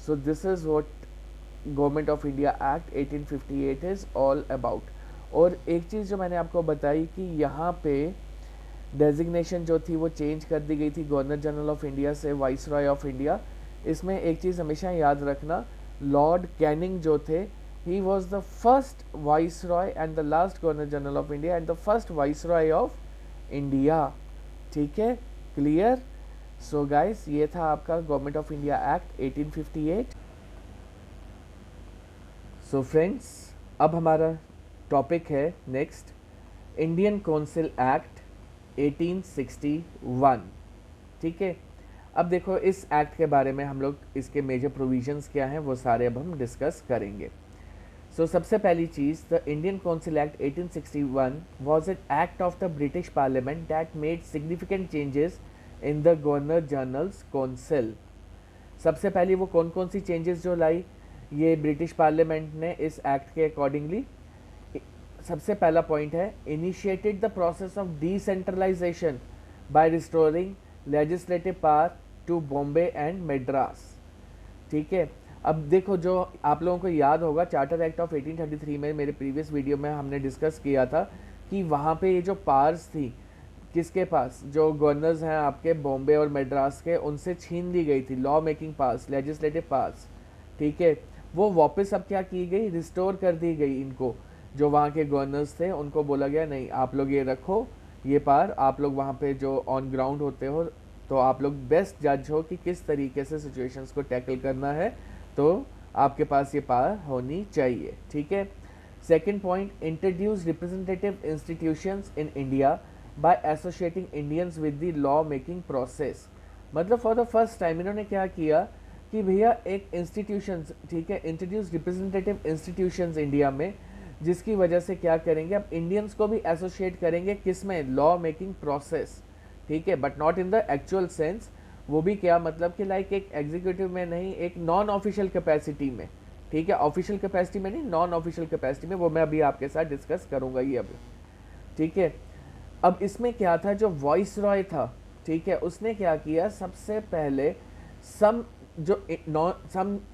So this is what government of India act 1858 is all about. और एक चीज़ जो मैंने आपको बताई कि यहाँ पे डेजिग्नेशन जो थी वो चेंज कर दी गई थी गवर्नर जनरल ऑफ इंडिया से वाइस रॉय ऑफ इंडिया। इसमें एक चीज़ हमेशा याद रखना, लॉर्ड कैनिंग जो थे, ही was the first vice Roy and the last governor general of India and the first vice Roy of India, ठीक है, क्लियर। सो गाइस ये था आपका government of India act 1858। So friends अब हमारा टॉपिक है नेक्स्ट, इंडियन काउंसिल एक्ट 1861, ठीक है। अब देखो इस एक्ट के बारे में हम लोग, इसके मेजर प्रोविजंस क्या हैं वो सारे अब हम डिस्कस करेंगे। सो सबसे पहली चीज़, the Indian council act 1861 was an act of the British Parliament that made significant changes in the Governor General's Council। सबसे पहले वो कौन कौन सी चेंजेस जो लाई ये ब्रिटिश पार्लियामेंट ने इस एक्ट के अकॉर्डिंगली। सबसे पहला पॉइंट है, initiated the process of decentralisation by restoring legislative power to Bombay and Madras, ठीक है। अब देखो जो आप लोगों को याद होगा चार्टर एक्ट ऑफ 1833 में, मेरे प्रीवियस वीडियो में हमने डिस्कस किया था कि वहाँ पे ये जो पावर्स थी किसके पास, जो गवर्नर्स हैं आपके बॉम्बे और मद्रास के, उनसे छीन ली गई थी law making powers, legislative powers, ठीक है। वो वापस अब क्या की गई, रिस्टोर कर दी गई इनको। जो वहाँ के गवर्नर्स थे उनको बोला गया नहीं आप लोग ये रखो, ये पावर आप लोग वहाँ पे जो ऑन ग्राउंड होते हो तो आप लोग बेस्ट जज हो कि किस तरीके से सिचुएशंस को टैकल करना है, तो आपके पास ये पावर होनी चाहिए, ठीक है। Second point, introduce representative institutions in India bye associating Indians with the law making process. मतलब फॉर द फर्स्ट टाइम इन्होंने क्या किया कि भैया एक इंस्टीट्यूशंस, ठीक है, इंट्रोड्यूस रिप्रेजेंटेटिव इंस्टीट्यूशंस इंडिया में, जिसकी वजह से क्या करेंगे, अब इंडियंस को भी एसोसिएट करेंगे किसमें, लॉ मेकिंग प्रोसेस, ठीक है, but not in the actual sense. वो भी क्या मतलब कि लाइक एक एग्जीक्यूटिव में नहीं, एक नॉन ऑफिशियल कैपेसिटी में, ठीक है, ऑफिशियल कैपेसिटी में नहीं, नॉन ऑफिशियल कैपेसिटी में। वो मैं अभी आपके साथ डिस्कस करूंगा ये अभी, ठीक है। अब इसमें क्या था, जो वॉइस रॉय था, ठीक है, उसने क्या किया, सबसे पहले सम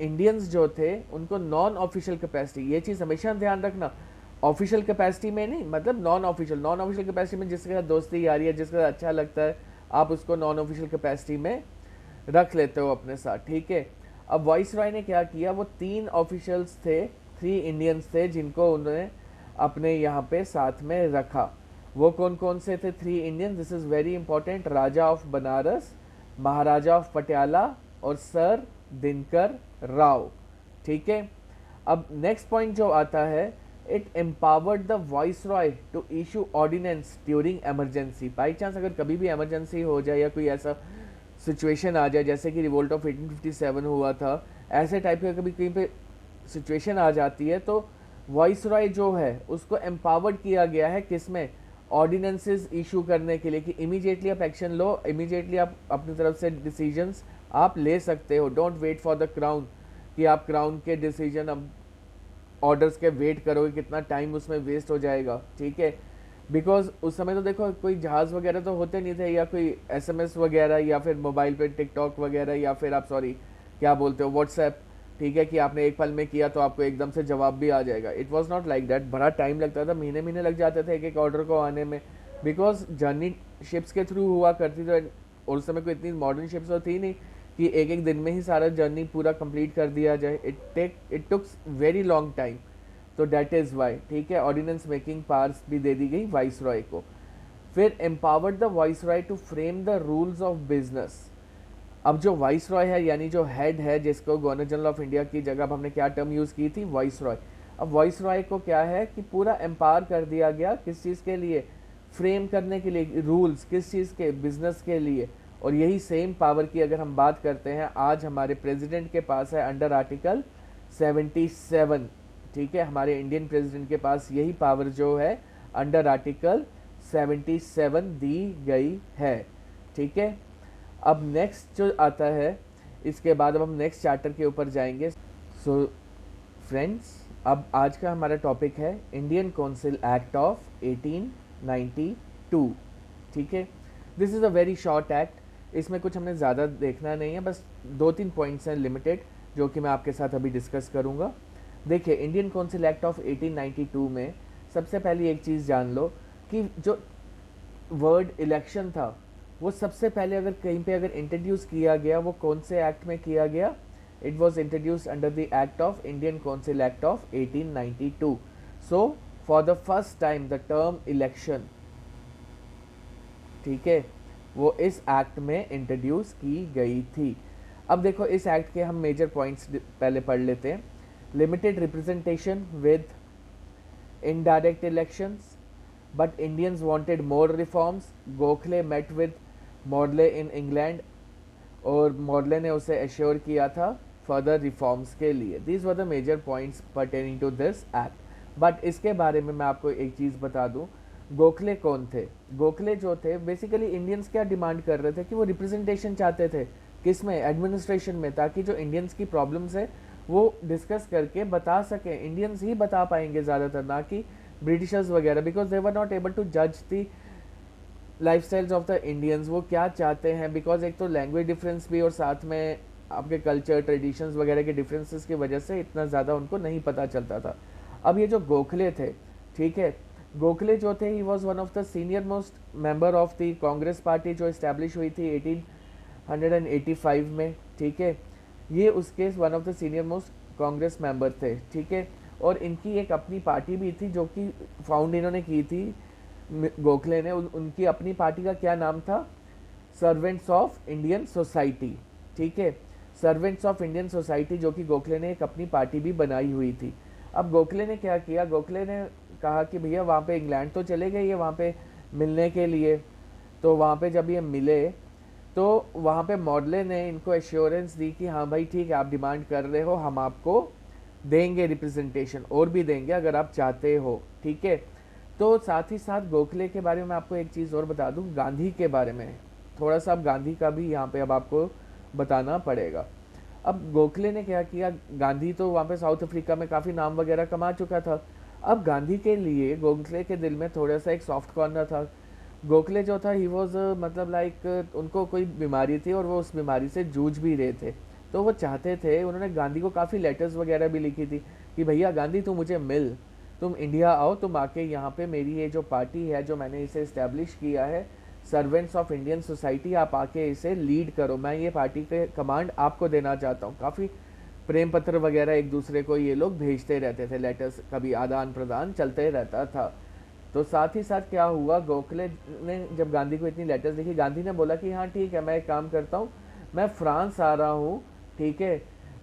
इंडियंस जो थे उनको नॉन ऑफिशियल कैपेसिटी, ये चीज़ हमेशा ध्यान रखना, ऑफिशियल कैपेसिटी में नहीं, मतलब नॉन ऑफिशियल कैपेसिटी में जिसके साथ दोस्ती यारी है, जिसके साथ अच्छा लगता है, आप उसको नॉन ऑफिशियल कैपेसिटी में रख लेते हो अपने साथ, ठीक है। अब वॉइस रॉय ने क्या किया, वो 3 ऑफिशियल्स थे, 3 इंडियंस थे जिनको उन्होंने अपने यहाँ पे साथ में रखा। वो कौन कौन से थे 3 Indians, this is very important, Raja of Banaras, Maharaja of Patiala और सर दिनकर राव, ठीक है। अब नेक्स्ट पॉइंट जो आता है, it empowered the viceroy to issue ordinance during emergency. By chance अगर कभी भी एमरजेंसी हो जाए या कोई ऐसा सिचुएशन आ जाए, जैसे कि रिवोल्ट ऑफ 1857 हुआ था, ऐसे टाइप का कभी कहीं पे सिचुएशन आ जाती है, तो वॉइस रॉय जो है उसको एम्पावर्ड किया गया है किसमें, ऑर्डिनेंसेस इशू करने के लिए, कि इमीडिएटली आप एक्शन लो, इमीडिएटली आप अपनी तरफ से डिसीजंस आप ले सकते हो। Don't wait for the crown, कि आप क्राउन के डिसीजन अब ऑर्डर्स के वेट करोगे, कितना टाइम उसमें वेस्ट हो जाएगा, ठीक है। बिकॉज उस समय तो देखो कोई जहाज़ वगैरह तो होते नहीं थे, या कोई एसएमएस वगैरह, या फिर मोबाइल पे टिकटॉक वगैरह, या फिर आप सॉरी क्या बोलते हो व्हाट्सएप, ठीक है, कि आपने एक पल में किया तो आपको एकदम से जवाब भी आ जाएगा। It was not like that, बड़ा टाइम लगता था, महीने महीने लग जाते थे एक एक ऑर्डर को आने में, बिकॉज जर्नी शिप्स के थ्रू हुआ करती थी, और उस समय कोई इतनी मॉडर्न शिप्स तो थी नहीं कि एक एक दिन में ही सारा जर्नी पूरा कंप्लीट कर दिया जाए। It takes very long time, तो दैट इज़ वाई, ठीक है, ऑर्डिनेंस मेकिंग पावर्स भी दे दी गई वाइस रॉय को। फिर empowered the viceroy to frame the rules of business. अब जो वाइस रॉय है यानी जो हेड है, जिसको गवर्नर जनरल ऑफ इंडिया की जगह अब हमने क्या टर्म यूज़ की थी, वाइस रॉय। अब वाइस रॉय को क्या है कि पूरा एम्पावर कर दिया गया किस चीज़ के लिए, फ्रेम करने के लिए रूल्स, किस चीज़ के, बिजनेस के लिए, और यही सेम पावर की अगर हम बात करते हैं आज हमारे प्रेसिडेंट के पास है अंडर आर्टिकल 77। ठीक है, हमारे इंडियन प्रेसिडेंट के पास यही पावर जो है अंडर आर्टिकल 77 दी गई है। ठीक है, अब नेक्स्ट जो आता है, इसके बाद अब हम नेक्स्ट चार्टर के ऊपर जाएंगे। सो फ्रेंड्स, अब आज का हमारा टॉपिक है इंडियन काउंसिल एक्ट ऑफ 1892। ठीक है, this is a very short act, इसमें कुछ हमने ज़्यादा देखना नहीं है, बस 2-3 पॉइंट्स हैं लिमिटेड जो कि मैं आपके साथ अभी डिस्कस करूँगा। देखिए, इंडियन काउंसिल एक्ट ऑफ 1892 में सबसे पहले एक चीज़ जान लो कि जो वर्ड इलेक्शन था वो सबसे पहले अगर कहीं पे अगर इंट्रोड्यूस किया गया वो कौन से एक्ट में किया गया? It was introduced under the act of Indian council act of 1892। So for the first time the term election, ठीक है, वो इस एक्ट में इंट्रोड्यूस की गई थी। अब देखो, इस एक्ट के हम मेजर पॉइंट्स पहले पढ़ लेते हैं। Limited representation with indirect elections, but Indians wanted more reforms. Gokhale met with Morley in England और मॉडले ने उसे एश्योर किया था फर्दर रिफॉर्म्स के लिए। These were the major points pertaining to this act. But इसके बारे में मैं आपको एक चीज़ बता दूं, गोखले कौन थे? गोखले जो थे, बेसिकली इंडियंस क्या डिमांड कर रहे थे कि वो रिप्रेजेंटेशन चाहते थे, किस में? एडमिनिस्ट्रेशन में, ताकि जो इंडियंस की प्रॉब्लम्स है वो डिस्कस करके बता सकें। इंडियंस ही बता पाएंगे ज़्यादातर, ना कि ब्रिटिशर्स वगैरह, because they were not able to जज the life styles of the Indians, वो क्या चाहते हैं। बिकॉज एक तो लैंग्वेज डिफरेंस भी और साथ में आपके कल्चर ट्रेडिशंस वगैरह के डिफरेंसेस की वजह से इतना ज़्यादा उनको नहीं पता चलता था। अब ये जो गोखले थे, ठीक है, गोखले जो थे, he was one of the senior most member of the Congress party जो इस्टेब्लिश हुई थी 1885 में। ठीक है, ये उसके one of the senior most Congress member थे। ठीक है, और इनकी एक अपनी पार्टी भी थी जो कि फाउंड इन्होंने की थी गोखले ने। उनकी अपनी पार्टी का क्या नाम था? Servants of Indian society. ठीक है, सर्वेंट्स ऑफ इंडियन सोसाइटी, जो कि गोखले ने एक अपनी पार्टी भी बनाई हुई थी। अब गोखले ने क्या किया? गोखले ने कहा कि भैया वहाँ पे इंग्लैंड तो चले गए ये वहाँ पे मिलने के लिए। तो वहाँ पे जब ये मिले तो वहाँ पे मॉडले ने इनको एश्योरेंस दी कि हाँ भाई ठीक है, आप डिमांड कर रहे हो, हम आपको देंगे रिप्रेजेंटेशन, और भी देंगे अगर आप चाहते हो। ठीक है, तो साथ ही साथ गोखले के बारे में आपको एक चीज़ और बता दूं, गांधी के बारे में थोड़ा सा, अब गांधी का भी यहाँ पे अब आपको बताना पड़ेगा। अब गोखले ने क्या किया? गांधी तो वहाँ पे साउथ अफ्रीका में काफ़ी नाम वगैरह कमा चुका था। अब गांधी के लिए गोखले के दिल में थोड़ा सा एक सॉफ्ट कॉर्नर था। गोखले जो था, ही वॉज मतलब लाइक उनको कोई बीमारी थी और वो उस बीमारी से जूझ भी रहे थे। तो वो चाहते थे, उन्होंने गांधी को काफ़ी लेटर्स वगैरह भी लिखी थी कि भैया गांधी तुम मुझे मिल, तुम इंडिया आओ, तुम आके यहाँ पे मेरी ये जो पार्टी है जो मैंने इसे इस्टेब्लिश किया है सर्वेंट्स ऑफ इंडियन सोसाइटी, आप आके इसे लीड करो, मैं ये पार्टी के कमांड आपको देना चाहता हूँ। काफ़ी प्रेम पत्र वगैरह एक दूसरे को ये लोग भेजते रहते थे, लेटर्स कभी आदान प्रदान चलते रहता था। तो साथ ही साथ क्या हुआ, गोखले ने जब गांधी को इतनी लेटर्स लिखी, गांधी ने बोला कि हाँ ठीक है, मैं एक काम करता हूँ, मैं फ्रांस आ रहा हूँ, ठीक है,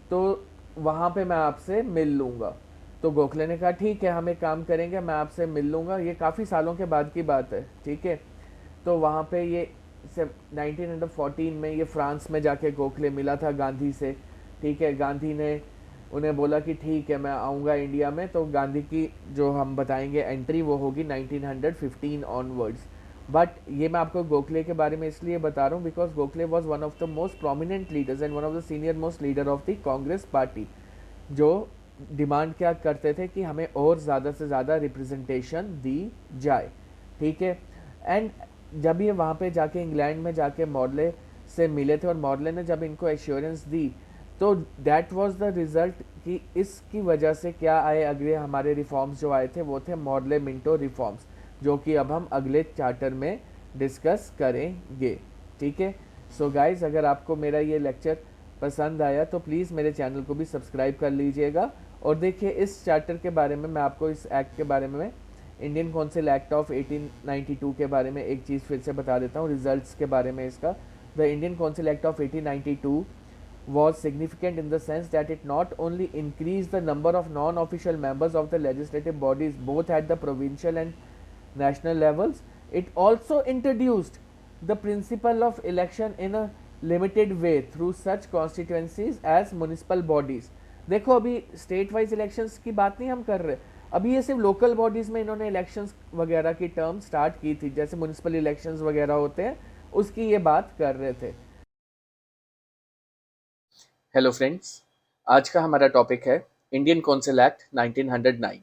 तो वहाँ पे मैं आपसे मिल लूँगा। तो गोखले ने कहा ठीक है, हम एक काम करेंगे, मैं आपसे मिल लूँगा। ये काफ़ी सालों के बाद की बात है। ठीक है, तो वहाँ पे ये 1914 में ये फ्रांस में जाके गोखले मिला था गांधी से। ठीक है, गांधी ने उन्हें बोला कि ठीक है मैं आऊँगा इंडिया में। तो गांधी की जो हम बताएंगे एंट्री वो होगी 1915 ऑनवर्ड्स। बट ये मैं आपको गोखले के बारे में इसलिए बता रहा हूँ because Gokhale was one of the most prominent leaders and one of the senior most leader of the Congress party, जो डिमांड क्या करते थे कि हमें और ज़्यादा से ज़्यादा रिप्रेजेंटेशन दी जाए। ठीक है, एंड जब ये वहाँ पे जाके इंग्लैंड में जाके मॉडले से मिले थे और मॉडले ने जब इनको एश्योरेंस दी, तो दैट वाज द रिजल्ट कि इसकी वजह से क्या आए, अगले हमारे रिफॉर्म्स जो आए थे वो थे मॉडले मिंटो रिफॉर्म्स, जो कि अब हम अगले चार्टर में डिस्कस करेंगे। ठीक है, सो गाइज, अगर आपको मेरा ये लेक्चर पसंद आया तो प्लीज़ मेरे चैनल को भी सब्सक्राइब कर लीजिएगा। और देखिए, इस चार्टर के बारे में मैं आपको इस एक्ट के बारे में, इंडियन काउंसिल एक्ट ऑफ 1892 के बारे में एक चीज़ फिर से बता देता हूँ, रिजल्ट्स के बारे में इसका। The Indian council act of 1892 was significant in the sense that it not only increased the number of non-official members of the legislative bodies both at the provincial and national levels, it also introduced the principle of election in a limited way through such constituencies as municipal bodies. देखो अभी state wise elections की बात नहीं हम कर रहे, अभी ये सिर्फ लोकल बॉडीज में इन्होंने इलेक्शंस वगैरह की टर्म स्टार्ट की थी, जैसे म्यूनिसिपल इलेक्शंस वगैरह होते हैं, उसकी ये बात कर रहे थे। हेलो फ्रेंड्स, आज का हमारा टॉपिक है इंडियन काउंसिल एक्ट 1909।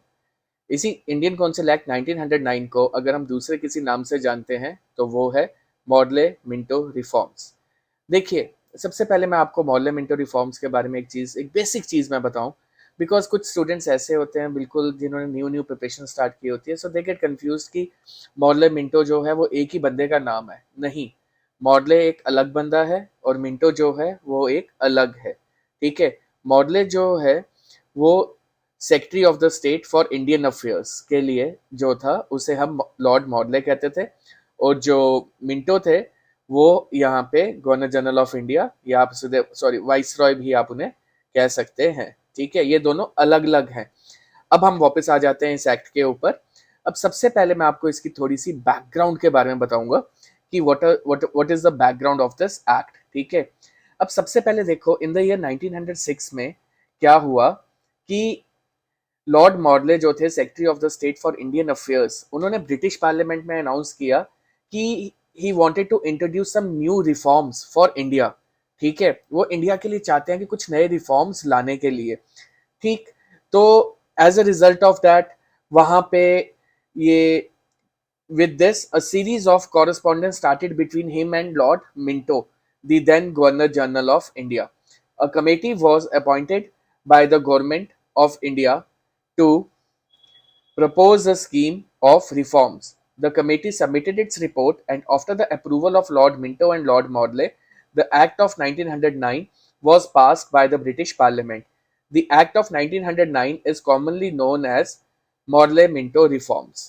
इसी इंडियन काउंसिल एक्ट 1909 को अगर हम दूसरे किसी नाम से जानते हैं तो वो है मॉडले मिंटो रिफॉर्म्स। देखिए, सबसे पहले मैं आपको मॉडले मिंटो रिफॉर्म्स के बारे में एक बेसिक चीज़ मैं बताऊं, बिकॉज कुछ स्टूडेंट्स ऐसे होते हैं बिल्कुल जिन्होंने न्यू प्रिपरेशन स्टार्ट की होती है, सो दे गेट कंफ्यूज कि मॉडले मिंटो जो है वो एक ही बंदे का नाम है। नहीं, मॉडले एक अलग बंदा है और मिंटो जो है वो एक अलग है। ठीक है, मॉडले जो है वो secretary of the state for Indian affairs के लिए जो था उसे हम लॉर्ड मॉडले कहते थे, और जो मिंटो थे वो यहाँ पे गवर्नर जनरल ऑफ इंडिया या आप सॉरी वाइस रॉय भी आप उन्हें कह सकते हैं। ठीक है, ये दोनों अलग अलग हैं। अब हम वापस आ जाते हैं इस एक्ट के ऊपर। अब सबसे पहले मैं आपको इसकी थोड़ी सी बैकग्राउंड के बारे में बताऊंगा कि what is the background of this act. ठीक है, अब सबसे पहले देखो, इन द ईयर 1906 में क्या हुआ कि लॉर्ड मॉडले जो थे secretary of the state for Indian affairs, उन्होंने ब्रिटिश पार्लियामेंट में अनाउंस किया कि he wanted to introduce some new reforms for India. ठीक है, वो इंडिया के लिए चाहते हैं कि कुछ नए रिफॉर्म्स लाने के लिए। ठीक, तो as a result of that वहां पे ये with this a series of correspondence started between him and Lord Minto, the then Governor General of India. A committee was appointed by the government of India to propose a scheme of reforms. The committee submitted its report, and after the approval of Lord Minto and Lord Maudley, the Act of 1909 was passed by the British Parliament. The Act of 1909 is commonly known as Maudley Minto Reforms.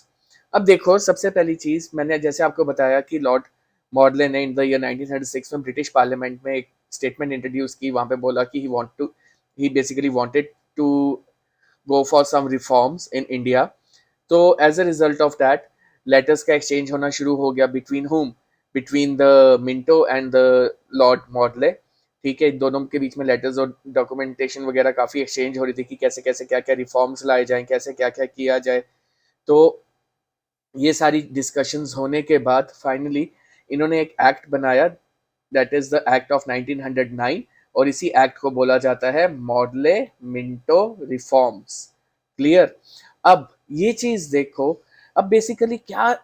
अब देखो, सबसे पहली चीज मैंने जैसे आपको बताया कि लॉर्ड मॉडले ने इन द ईयर 1936 में ब्रिटिश पार्लियामेंट में एक स्टेटमेंट इंट्रोड्यूस की। वहां पे बोला कि he basically wanted to go for some reforms in India. तो as a result of that letters का एक्सचेंज होना शुरू हो गया between the Minto and the Lord Morley. ठीक है, इन दोनों के बीच में लेटर्स और डॉक्यूमेंटेशन वगैरह काफी एक्सचेंज हो रही थी कि कैसे कैसे क्या क्या रिफॉर्म्स लाए जाएं, कैसे क्या क्या किया जाए। तो ये सारी डिस्कशंस होने के बाद फाइनली इन्होंने एक एक्ट बनाया, that is the act of 1909, और इसी एक्ट को बोला जाता है मॉडले मिंटो रिफॉर्म्स। क्लियर? अब ये चीज देखो, अब बेसिकली क्या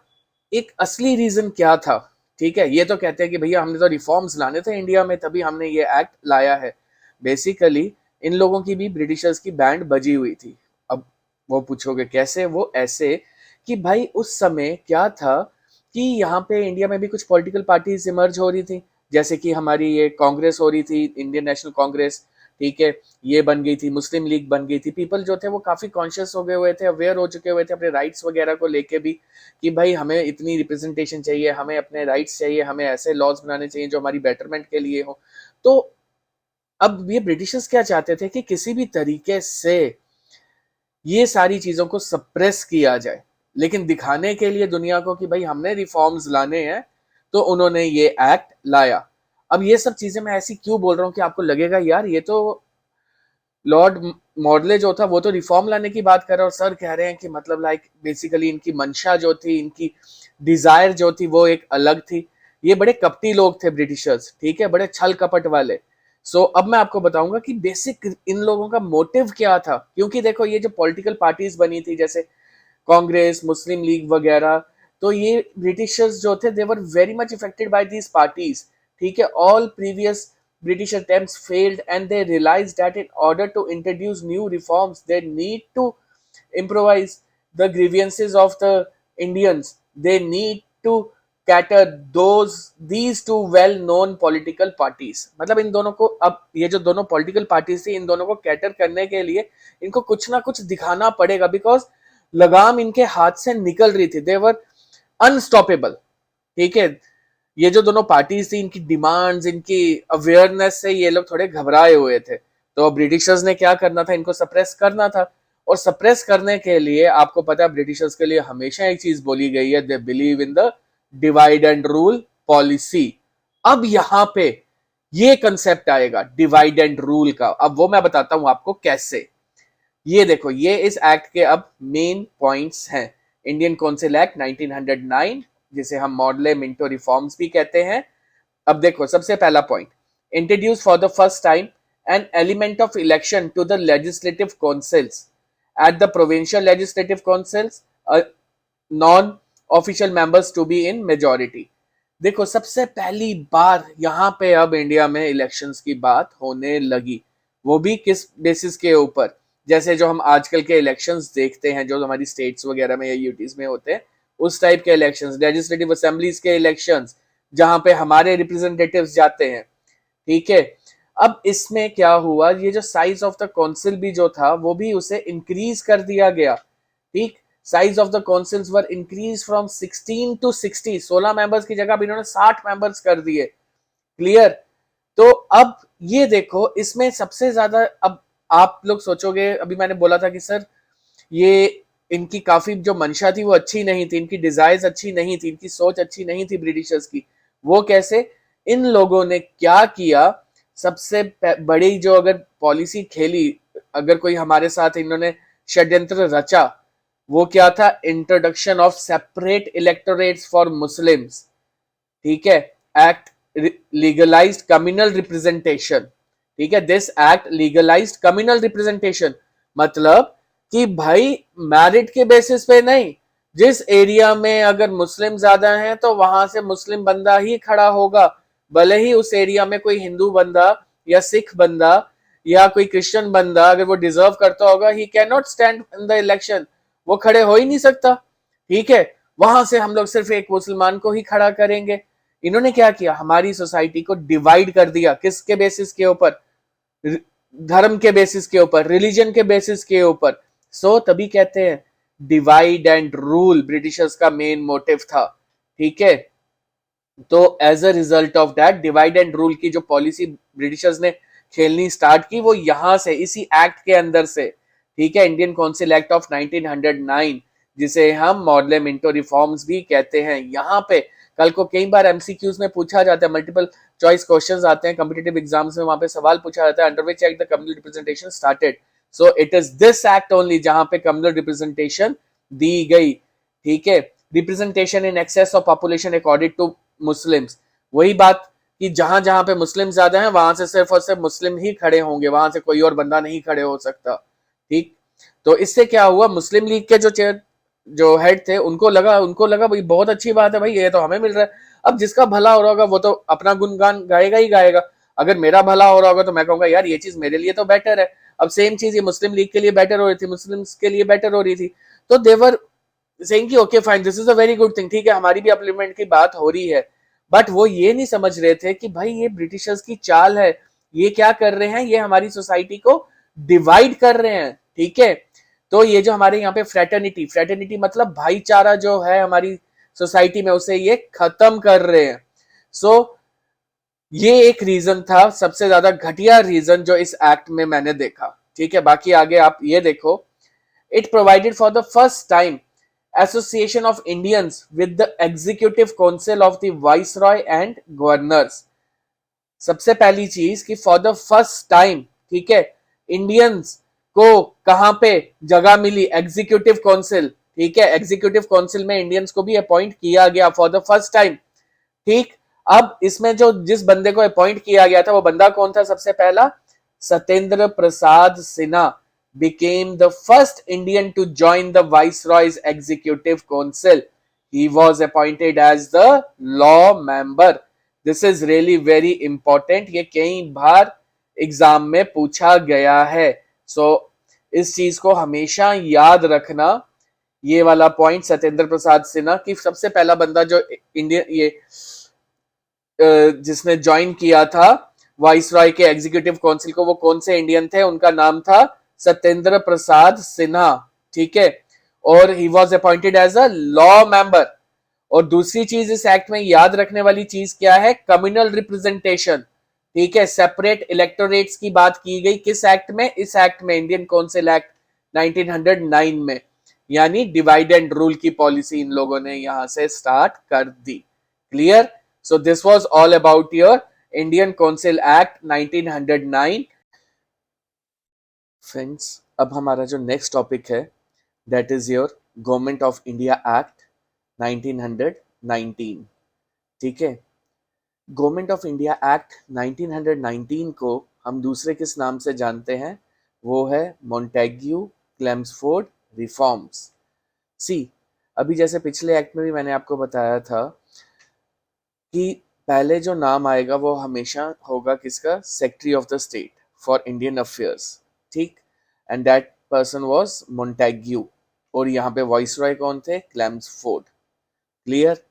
एक असली रीजन क्या था। ठीक है, ये तो कहते हैं कि भैया हमने तो रिफॉर्म्स लाने थे इंडिया में तभी हमने ये एक्ट लाया है। बेसिकली इन लोगों की भी ब्रिटिशर्स की बैंड बजी हुई थी। अब वो पूछोगे कैसे? वो ऐसे कि भाई उस समय क्या था कि यहाँ पे इंडिया में भी कुछ पॉलिटिकल पार्टीज इमर्ज हो रही थी, जैसे कि हमारी ये कांग्रेस हो रही थी, इंडियन नेशनल कांग्रेस। ठीक है, ये बन गई थी, मुस्लिम लीग बन गई थी। पीपल जो थे वो काफी कॉन्शियस हो गए हुए थे, अवेयर हो चुके हुए थे अपने राइट्स वगैरह को लेके भी, कि भाई हमें इतनी रिप्रेजेंटेशन चाहिए, हमें अपने राइट्स चाहिए, हमें ऐसे लॉज बनाने चाहिए जो हमारी बेटरमेंट के लिए हो। तो अब ये ब्रिटिशर्स क्या चाहते थे कि किसी भी तरीके से ये सारी चीजों को सप्रेस किया जाए, लेकिन दिखाने के लिए दुनिया को कि भाई हमने रिफॉर्म्स लाने हैं, तो उन्होंने ये एक्ट लाया। अब ये सब चीजें मैं ऐसी क्यों बोल रहा हूँ कि आपको लगेगा यार ये तो लॉर्ड मॉडले जो था वो तो रिफॉर्म लाने की बात कर रहा है, और सर कह रहे हैं कि मतलब लाइक बेसिकली इनकी मंशा जो थी, इनकी डिजायर जो थी वो एक अलग थी। ये बड़े कपटी लोग थे ब्रिटिशर्स। ठीक है, बड़े छल कपट वाले। अब मैं आपको बताऊंगा कि बेसिक इन लोगों का मोटिव क्या था, क्योंकि देखो ये जो पॉलिटिकल पार्टीज बनी थी जैसे कांग्रेस, मुस्लिम लीग वगैरह, तो ये ब्रिटिशर्स जो थे they were very much affected by these parties. ठीक है, all previous British attempts failed, and they realized that in order to introduce new reforms, they need to improvise the grievances of the Indians. They need to cater these two well-known political parties. मतलब इन दोनों को, अब ये जो दोनों political parties थी, इन दोनों को cater करने के लिए इनको कुछ ना कुछ दिखाना पड़ेगा, because लगाम इनके हाथ से निकल रही थी। They were unstoppable. ठीक है, ये जो दोनों पार्टीज थी, इनकी डिमांड्स, इनकी अवेयरनेस से ये लोग थोड़े घबराए हुए थे। तो ब्रिटिशर्स ने क्या करना था, इनको सप्रेस करना था। और सप्रेस करने के लिए आपको पता है ब्रिटिशर्स के लिए हमेशा एक चीज बोली गई है, they believe in the divide and rule policy. अब यहां पे ये कंसेप्ट आएगा डिवाइड एंड रूल का। अब वो मैं बताता हूं आपको कैसे। ये देखो, ये इस एक्ट के अब मेन पॉइंट्स हैं। इंडियन काउंसिल एक्ट 1909, जिसे हम मॉडले मिंटो रिफॉर्म्स भी कहते हैं। अब देखो, सबसे पहला point, introduce for the first time an element of election to the legislative councils at the provincial legislative councils, non official members to be in majority. देखो, सबसे पहली बार यहाँ पे अब इंडिया में इलेक्शंस की बात होने लगी। वो भी किस बेसिस के ऊपर? जैसे जो हम आजकल के इलेक्शंस देखते हैं, जो हमारी स्टेट्स वगैरह में या यूटीज में होते हैं, उस टाइप के इलेक्शंस, लेजिस्लेटिव असेंबलीज के इलेक्शंस, जहां पे हमारे रिप्रेजेंटेटिव्स जाते हैं। ठीक है, अब इसमें क्या हुआ, ये जो साइज ऑफ द काउंसिल भी जो था वो भी उसे इंक्रीज कर दिया गया। ठीक, size of the councils were increase from 16 to 60। 16 members की जगह इन्होंने 60 मेंबर्स कर दिए। क्लियर? तो अब ये देखो, इसमें सबसे ज्यादा, अब आप लोग सोचोगे, अभी मैंने बोला था कि सर ये इनकी काफी जो मंशा थी वो अच्छी नहीं थी, इनकी डिजायर्स अच्छी नहीं थी, इनकी सोच अच्छी नहीं थी ब्रिटिशर्स की। वो कैसे? इन लोगों ने क्या किया, सबसे बड़ी जो अगर पॉलिसी खेली, अगर कोई हमारे साथ इन्होंने षड्यंत्र रचा, वो क्या था? Introduction of separate electorates for Muslims. ठीक है, एक्ट लीगलाइज्ड कम्युनल रिप्रेजेंटेशन। ठीक है, this act legalised communal representation, मतलब कि भाई मैरिट के बेसिस पे नहीं, जिस एरिया में अगर मुस्लिम ज्यादा हैं तो वहां से मुस्लिम बंदा ही खड़ा होगा, भले ही उस एरिया में कोई हिंदू बंदा या सिख बंदा या कोई क्रिश्चियन बंदा अगर वो डिजर्व करता होगा, he can not stand in the election, वो खड़े हो ही नहीं सकता। ठीक है, वहां से हम लोग सिर्फ एक मुसलमान को ही खड़ा करेंगे। इन्होंने क्या किया, हमारी सोसाइटी को डिवाइड कर दिया। किसके बेसिस के ऊपर? धर्म के बेसिस के ऊपर, रिलीजन के बेसिस के ऊपर। सो तभी कहते हैं डिवाइड एंड रूल ब्रिटिशर्स का मेन मोटिव था। ठीक है, तो as a result of that divide and rule की जो पॉलिसी ब्रिटिशर्स ने खेलनी स्टार्ट की, वो यहां से, इसी एक्ट के अंदर से। ठीक है, इंडियन काउंसिल एक्ट ऑफ 1909, जिसे हम मॉडले मिंटो रिफॉर्म्स भी कहते हैं। यहाँ पे कल को कई बार एमसीक्यूज में पूछा जाता है, मल्टीपल चॉइस क्वेश्चंस आते हैं कॉम्पिटिटिव एग्जाम्स में, वहां पे सवाल पूछा जाता है, under which act the communal representation started. So it is this act only जहां पे कम्युनल रिप्रेजेंटेशन दी गई। ठीक है, representation in excess of population according to Muslims. वही बात कि जहां जहां पे मुस्लिम ज्यादा हैं वहां से सिर्फ और सिर्फ मुस्लिम ही खड़े होंगे, वहां से कोई और बंदा नहीं खड़े हो सकता। ठीक, तो इससे क्या हुआ, मुस्लिम लीग के जो चेयर, जो हेड थे, उनको लगा भाई बहुत अच्छी बात है भाई, ये तो हमें मिल रहा है। अब जिसका भला हो रहा होगा वो तो अपना गुणगान गाएगा ही गाएगा। अगर मेरा भला हो रहा होगा तो मैं कहूंगा यार ये चीज मेरे लिए तो बेटर है। अब सेम चीज ये मुस्लिम लीग के लिए बेटर हो रही थी, मुस्लिम्स के लिए बेटर हो रही थी, तो देवर सेइंग कि okay fine, this is a very good thing. ठीक है, हमारी भी अपलिमेंट की बात हो रही है। बट वो ये नहीं समझ रहे थे कि भाई ये ब्रिटिशर्स की चाल है, ये क्या कर रहे हैं, ये हमारी सोसाइटी को डिवाइड कर रहे हैं। ठीक है, तो ये जो हमारे यहाँ पे फ्रेटर्निटी मतलब भाईचारा जो है हमारी सोसाइटी में, उसे ये खत्म कर रहे हैं। सो ये एक रीजन था, सबसे ज्यादा घटिया रीजन जो इस एक्ट में मैंने देखा। ठीक है, बाकी आगे आप ये देखो, it provided for the first time association of Indians with the executive council of the viceroy and governors. सबसे पहली चीज कि फॉर द फर्स्ट टाइम, ठीक है, इंडियंस को कहां पे जगह मिली, एग्जीक्यूटिव काउंसिल। ठीक है, एग्जीक्यूटिव काउंसिल में इंडियंस को भी अपॉइंट किया गया फॉर द फर्स्ट टाइम। ठीक, अब इसमें जो जिस बंदे को अपॉइंट किया गया था वो बंदा कौन था? सबसे पहला Satyendra Prasad Sinha became the first Indian to join the Viceroy's Executive Council. He was appointed as the law member. This is really very important. ये कई बार एग्जाम में पूछा गया है। सो इस चीज को हमेशा याद रखना, ये वाला पॉइंट सत्येंद्र प्रसाद सिन्हा की सबसे पहला बंदा जो इंडियन ये जिसने ज्वाइन किया था वाइसरॉय के एग्जीक्यूटिव काउंसिल को, वो कौन से इंडियन थे? उनका नाम था सत्येंद्र प्रसाद सिन्हा। ठीक है, और he was appointed as a law member. और दूसरी चीज इस एक्ट में याद रखने वाली चीज क्या है? Communal representation. ठीक है, सेपरेट इलेक्टोरेट्स की बात की गई किस एक्ट में? इस एक्ट में, इंडियन काउंसिल एक्ट 1909 में। यानी डिवाइड एंड रूल की पॉलिसी इन लोगों ने यहां से स्टार्ट कर दी। Clear? So this was all about your Indian Council Act 1909. Friends, अब हमारा जो नेक्स्ट टॉपिक है that is your government of India act 1919. ठीक है, गवर्नमेंट ऑफ इंडिया एक्ट 1919 को हम दूसरे किस नाम से जानते हैं? वो है मॉन्टेग्यू क्लेम्सफोर्ड रिफॉर्म्स. सी, अभी जैसे पिछले एक्ट में भी मैंने आपको बताया था कि पहले जो नाम आएगा वो हमेशा होगा किसका? Secretary of the state for Indian affairs. ठीक, and that person was Montagu, और यहाँ पे वाइसरॉय कौन थे? क्लेम्सफोर्ड. क्लियर?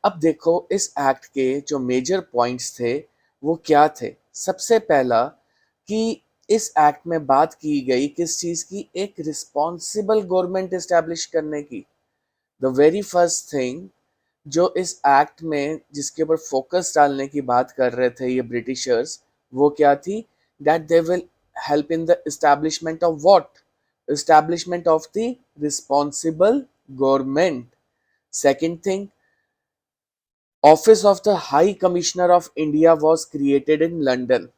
अब देखो इस एक्ट के जो मेजर पॉइंट्स थे वो क्या थे. सबसे पहला कि इस एक्ट में बात की गई किस चीज की? एक रिस्पॉन्सिबल गवर्नमेंट एस्टैब्लिश करने की. द वेरी फर्स्ट थिंग जो इस एक्ट में जिसके ऊपर फोकस डालने की बात कर रहे थे ये ब्रिटिशर्स, वो क्या थी? That they will help in the establishment of what? Establishment of the responsible government. Second thing, office of the high commissioner of India was created in London.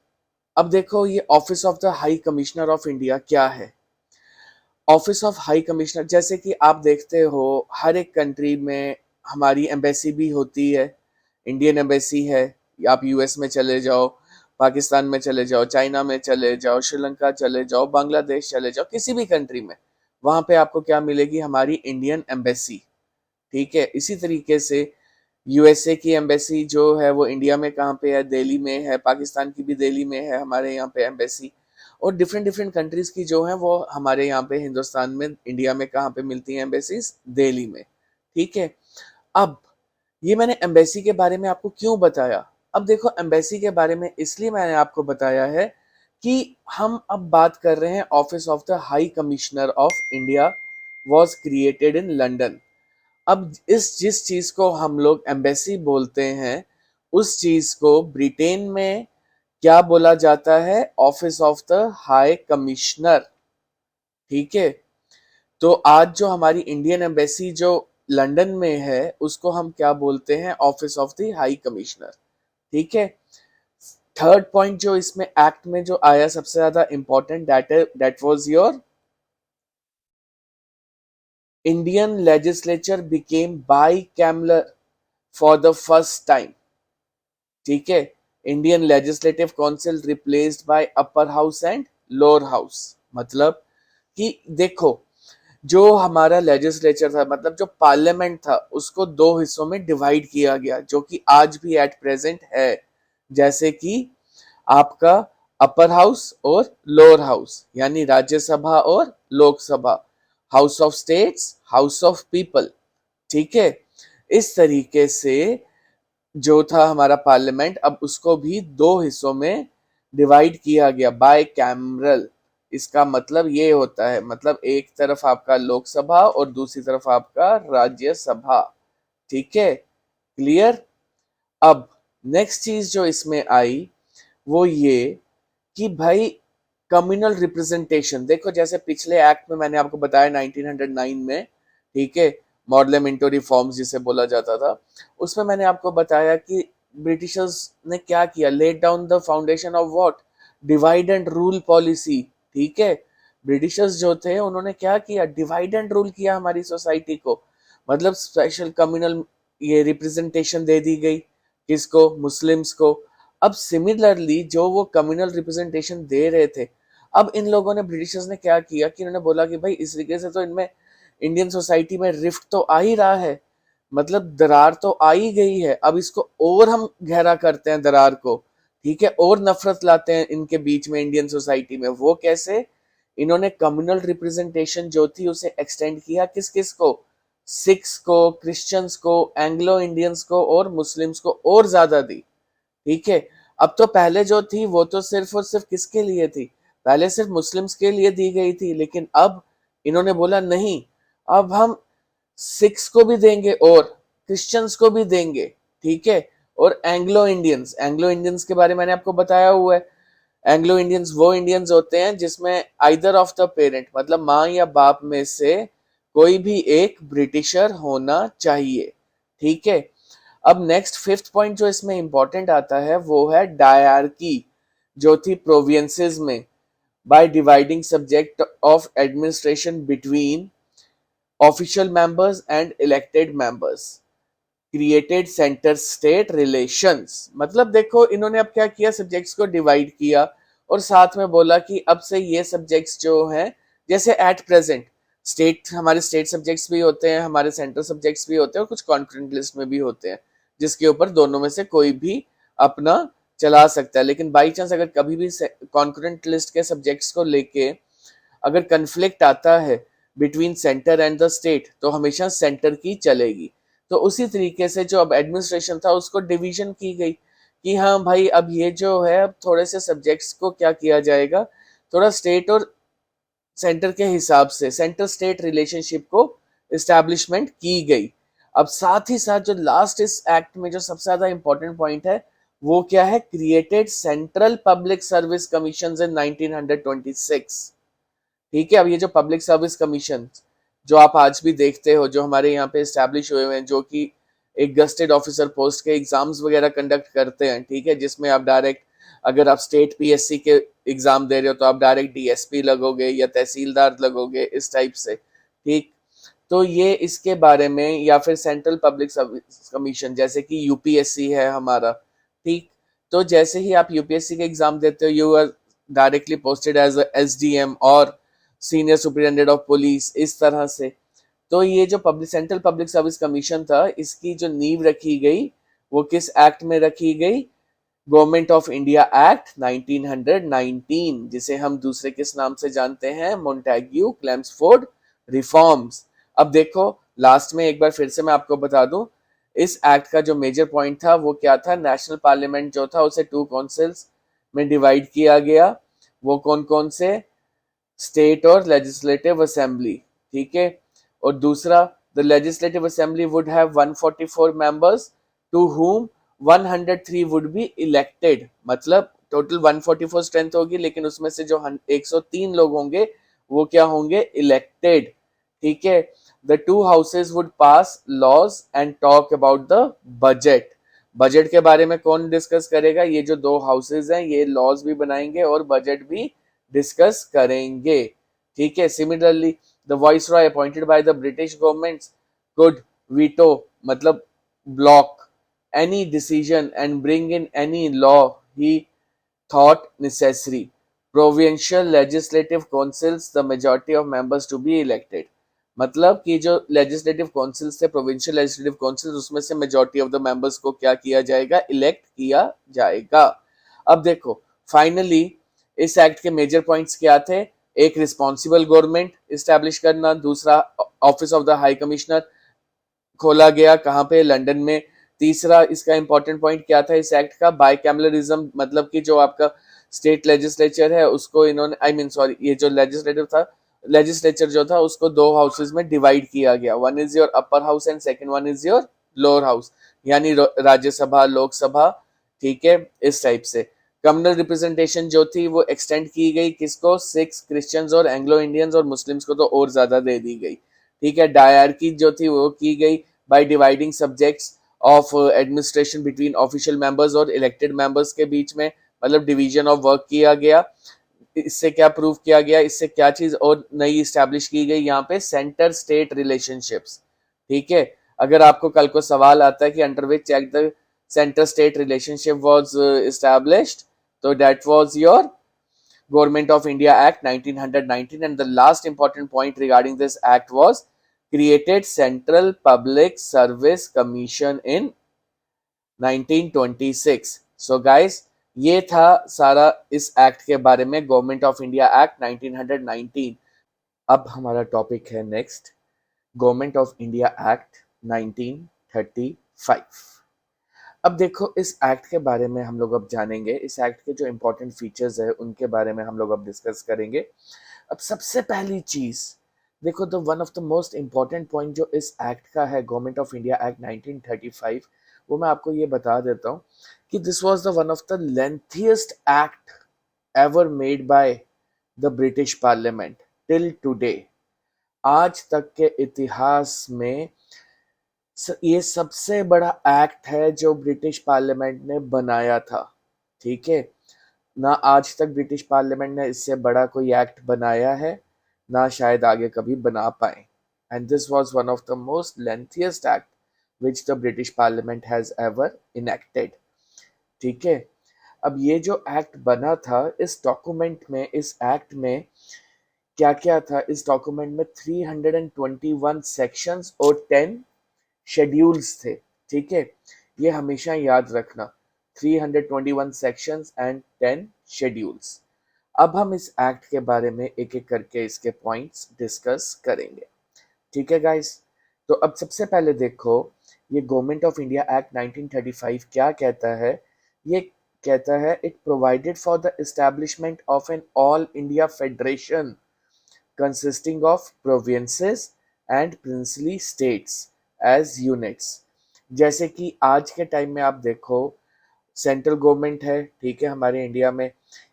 अब देखो ये office of the high commissioner of India क्या है? Office of high commissioner, जैसे कि आप देखते हो हर एक कंट्री में हमारी एम्बेसी भी होती है. इंडियन एम्बेसी है, आप यूएस में चले जाओ, पाकिस्तान में चले जाओ, चाइना में चले जाओ, श्रीलंका चले जाओ, बांग्लादेश चले जाओ, किसी भी कंट्री में वहां पे आपको क्या मिलेगी? हमारी इंडियन एम्बेसी. ठीक है, इसी तरीके से यूएसए की एम्बेसी जो है वो इंडिया में कहाँ पे है? दिल्ली में है. पाकिस्तान की भी दिल्ली में है हमारे यहाँ पे एम्बेसी. और डिफरेंट डिफरेंट कंट्रीज की जो है वो हमारे यहाँ पे हिंदुस्तान में, इंडिया में कहाँ पे मिलती हैं एम्बेसीज? दिल्ली में. ठीक है, अब ये मैंने एम्बेसी के बारे में आपको क्यों बताया? अब देखो एम्बेसी के बारे में इसलिए मैंने आपको बताया है कि हम अब बात कर रहे हैं office of the high commissioner of India was created in London. अब इस जिस चीज को हम लोग एम्बेसी बोलते हैं उस चीज को ब्रिटेन में क्या बोला जाता है? Office of the high commissioner. ठीक है, तो आज जो हमारी इंडियन एम्बेसी जो लंदन में है उसको हम क्या बोलते हैं? Office of the high commissioner. ठीक है, थर्ड पॉइंट जो इसमें एक्ट में जो आया सबसे ज्यादा important, that was your Indian legislature became bicameral for the first time. ठीक है, Indian legislative council replaced by upper house and lower house. मतलब कि देखो जो हमारा लेजिस्लेचर था, मतलब जो पार्लियामेंट था, उसको दो हिस्सों में डिवाइड किया गया जो कि आज भी एट प्रेजेंट है. जैसे कि आपका अपर हाउस और लोअर हाउस, यानी राज्यसभा और Lok Sabha, house of states, house of people. ठीक है, इस तरीके से जो था हमारा पार्लियामेंट, अब उसको भी दो हिस्सों में डिवाइड किया गया, बाय कैमरल. इसका मतलब ये होता है, मतलब एक तरफ आपका लोकसभा और दूसरी तरफ आपका राज्यसभा. ठीक है, क्लियर? अब नेक्स्ट चीज जो इसमें आई वो ये कि भाई कम्युनल रिप्रेजेंटेशन. देखो जैसे पिछले एक्ट में मैंने आपको बताया 1909 में, ठीक है, मॉडलमेंटो रिफॉर्म्स जिसे बोला जाता था, उसमें मैंने आपको बताया कि ब्रिटिशर्स ने क्या किया? Laid down the foundation of what? Divide and rule policy. ठीक है, ब्रिटिशर्स जो थे उन्होंने क्या किया? डिवाइड एंड रूल किया हमारी सोसाइटी को. मतलब स्पेशल कम्युनल ये रिप्रेजेंटेशन दे दी गई किसको? मुस्लिम्स को. अब सिमिलरली जो वो कम्युनल रिप्रेजेंटेशन दे रहे थे, अब इन लोगों ने, ब्रिटिशर्स ने क्या किया कि इन्होंने बोला कि भाई इस तरीके से तो इनमें इंडियन सोसाइटी में रिफ्ट तो आ ही रहा है, मतलब दरार तो आ ही गई है, अब इसको और हम गहरा करते हैं दरार को. ठीक है, और नफरत लाते हैं इनके बीच में इंडियन सोसाइटी में. वो कैसे? इन्होंने कम्युनल रिप्रेजेंटेशन जो थी उसे एक्सटेंड किया किस किस को? सिख्स को, क्रिश्चियंस को, एंग्लो इंडियंस को और मुस्लिम्स को और ज्यादा दी. ठीक है, अब तो पहले जो थी वो तो सिर्फ और सिर्फ किसके लिए थी? पहले सिर्फ मुस्लिम्स के लिए दी गई थी, लेकिन अब इन्होंने बोला नहीं, अब हम सिख्स को भी देंगे और क्रिश्चियंस को भी देंगे. ठीक है, और एंग्लो इंडियंस, एंग्लो इंडियंस के बारे में मैंने आपको बताया हुआ है. एंग्लो इंडियंस वो इंडियंस होते हैं जिसमें आइदर ऑफ द पेरेंट, मतलब माँ या बाप में से कोई भी एक ब्रिटिशर होना चाहिए. ठीक है, अब नेक्स्ट फिफ्थ पॉइंट जो इसमें इंपॉर्टेंट आता है वो है डायरकी जो थी प्रोविंसेस में, by dividing subject of administration between official members and elected members, created centre state relations. मतलब देखो इन्होंने अब क्या किया, सब्जेक्ट्स को डिवाइड किया और साथ में बोला कि अब से ये सब्जेक्ट्स जो हैं, जैसे एट प्रेजेंट स्टेट, हमारे स्टेट सब्जेक्ट्स भी होते हैं, हमारे सेंट्रल सब्जेक्ट्स भी होते हैं और कुछ कॉन्करेंट लिस्ट में भी होते हैं, जिसके ऊपर दोनों में से कोई भी अपना चला सकता है। लेकिन बाई चांस अगर कभी भी कॉन्करेंट लिस्ट के सब्जेक्ट्स को लेके अगर कन्फ्लिक्ट आता है between centre and the state, तो हमेशा सेंटर की चलेगी। तो उसी तरीके से जो अब एडमिनिस्ट्रेशन था उसको डिवीजन की गई कि हाँ भाई अब ये जो है अब थोड़े से सब्जेक्ट्स को क्या किया जाएगा, थोड़ा स्टेट और सेंटर के हिसाब से सेंटर स्टेट रिलेशनशिप को इस्टेब्लिशमेंट की गई। अब साथ ही साथ जो लास्ट इस एक्ट में जो सबसे ज्यादा इंपॉर्टेंट पॉइंट है वो क्या है, created central public service commission इन 1926। ठीक है, अब ये जो पब्लिक सर्विस कमीशन जो आप आज भी देखते हो, जो हमारे यहाँ पे स्टैब्लिश हुए हैं, जो कि एक गस्टेड ऑफिसर पोस्ट के एग्जाम्स वगैरह कंडक्ट करते हैं, ठीक है, जिसमें आप डायरेक्ट अगर आप स्टेट पीएससी के एग्जाम दे रहे हो तो आप डायरेक्ट डीएसपी लगोगे या तहसीलदार लगोगे, इस टाइप से। ठीक, तो ये इसके बारे में, या फिर सेंट्रल पब्लिक सर्विस कमीशन जैसे कि यूपीएससी है हमारा। ठीक, तो जैसे ही आप यूपीएससी के एग्जाम देते हो, you are directly posted as SDM और सीनियर सुपरिटेंडेंट ऑफ पुलिस, इस तरह से। तो ये जो public central public service commission था, इसकी जो नींव रखी गई वो किस एक्ट में रखी गई, गवर्नमेंट ऑफ इंडिया एक्ट 1919, जिसे हम दूसरे किस नाम से जानते हैं, मोंटेग्यू क्लेम्सफोर्ड रिफॉर्म्स। अब देखो लास्ट में एक बार फिर से मैं आपको बता दूं, इस एक्ट का जो मेजर पॉइंट था वो क्या था, नेशनल पार्लियामेंट जो था उसे टू काउंसिल्स में डिवाइड किया गया। वो कौन कौन से, स्टेट और लेजिस्लेटिव असेंबली। ठीक है, और दूसरा, the legislative assembly would have 144 members to whom 103 would be elected. मतलब टोटल 144 स्ट्रेंथ होगी, लेकिन उसमें से जो 103 लोग होंगे वो क्या होंगे, इलेक्टेड। ठीक है, the two houses would pass laws and talk about the budget. Budget के बारे में कौन डिस्कस करेगा, ये जो दो हाउसेज हैं ये लॉज भी बनाएंगे और बजट भी डिस्कस करेंगे। ठीक है, similarly the viceroy appointed by the British government could veto, मतलब block any decision and bring in any law he thought necessary. Provincial legislative councils, the majority of members to be elected. मतलब कि जो legislative councils थे, provincial legislative councils, उसमें से majority of the members को क्या किया जाएगा, इलेक्ट किया जाएगा। अब देखो फाइनली इस एक्ट के मेजर पॉइंट्स क्या थे, एक रिस्पॉन्सिबल गवर्नमेंट इस्टेब्लिश करना, दूसरा office of the high commissioner खोला गया, कहाँ पे, लंदन में। तीसरा इसका इंपॉर्टेंट पॉइंट क्या था इस एक्ट का, बाइकैमलरिज्म, मतलब कि जो आपका स्टेट लेजिस्लेचर है उसको इन्होंने, आई मीन सॉरी, ये जो लेजिस्लेटिव था, लेजिस्लेचर जो था उसको दो हाउसेज में डिवाइड किया गया, one is your upper house and second one is your lower house, यानी राज्यसभा, लोकसभा। ठीक है, इस टाइप से कम्युनल रिप्रेजेंटेशन जो थी वो एक्सटेंड की गई, किसको, सिक्स क्रिश्चियंस और एंग्लो इंडियंस, और मुस्लिम्स को तो और ज्यादा दे दी गई। ठीक है, डायरकी जो थी वो की गई by dividing subjects of administration between official members और इलेक्टेड मेंबर्स के बीच में, मतलब डिवीजन ऑफ वर्क किया गया। इससे क्या प्रूव किया गया, इससे क्या चीज और नई इस्टेब्लिश की गई, यहाँ पे सेंटर स्टेट रिलेशनशिप्स। ठीक है, अगर आपको कल को सवाल आता है कि under which act the centre state relationship was established, तो that was your Government of India Act 1919, and the last important point regarding this act was created Central Public Service Commission in 1926. So guys, ये था सारा इस act के बारे में, government of India act 1919। अब हमारा टॉपिक है next, government of India act 1935। अब देखो इस एक्ट के बारे में हम लोग अब जानेंगे, इस एक्ट के जो इंपॉर्टेंट फीचर्स है उनके बारे में हम लोग अब डिस्कस करेंगे। अब सबसे पहली चीज देखो, the one of the most important point जो इस एक्ट का है, गवर्नमेंट ऑफ इंडिया एक्ट 1935, वो मैं आपको ये बता देता हूँ कि this was the one of the lengthiest act ever made by the British parliament till today. आज तक के इतिहास में ये सबसे बड़ा एक्ट है जो ब्रिटिश पार्लियामेंट ने बनाया था, ठीक है। ना आज तक ब्रिटिश पार्लियामेंट ने इससे बड़ा कोई एक्ट बनाया है, ना शायद आगे कभी बना पाए। And this was one of the most lengthiest act which the British Parliament has ever enacted, ठीक है। अब ये जो एक्ट बना था, इस डॉक्यूमेंट में, इस एक्ट में क्या क्या था? इस डॉक्यूमेंट में 321 सेक्शंस और 10 शेड्यूल्स थे, ठीक है। ये हमेशा याद रखना, 321 सेक्शंस एंड 10 शेड्यूल्स। अब हम इस एक्ट के बारे में एक एक करके इसके पॉइंट्स डिस्कस करेंगे, ठीक है गाइस। तो अब सबसे पहले देखो, ये गवर्नमेंट ऑफ इंडिया एक्ट 1935 क्या कहता है? ये कहता है, it provided for the establishment of an all India federation consisting of provinces and princely states as units। जैसे कि आज के टाइम में आप देखो, सेंट्रल गवर्नमेंट है, ठीक है, हमारे इंडिया में।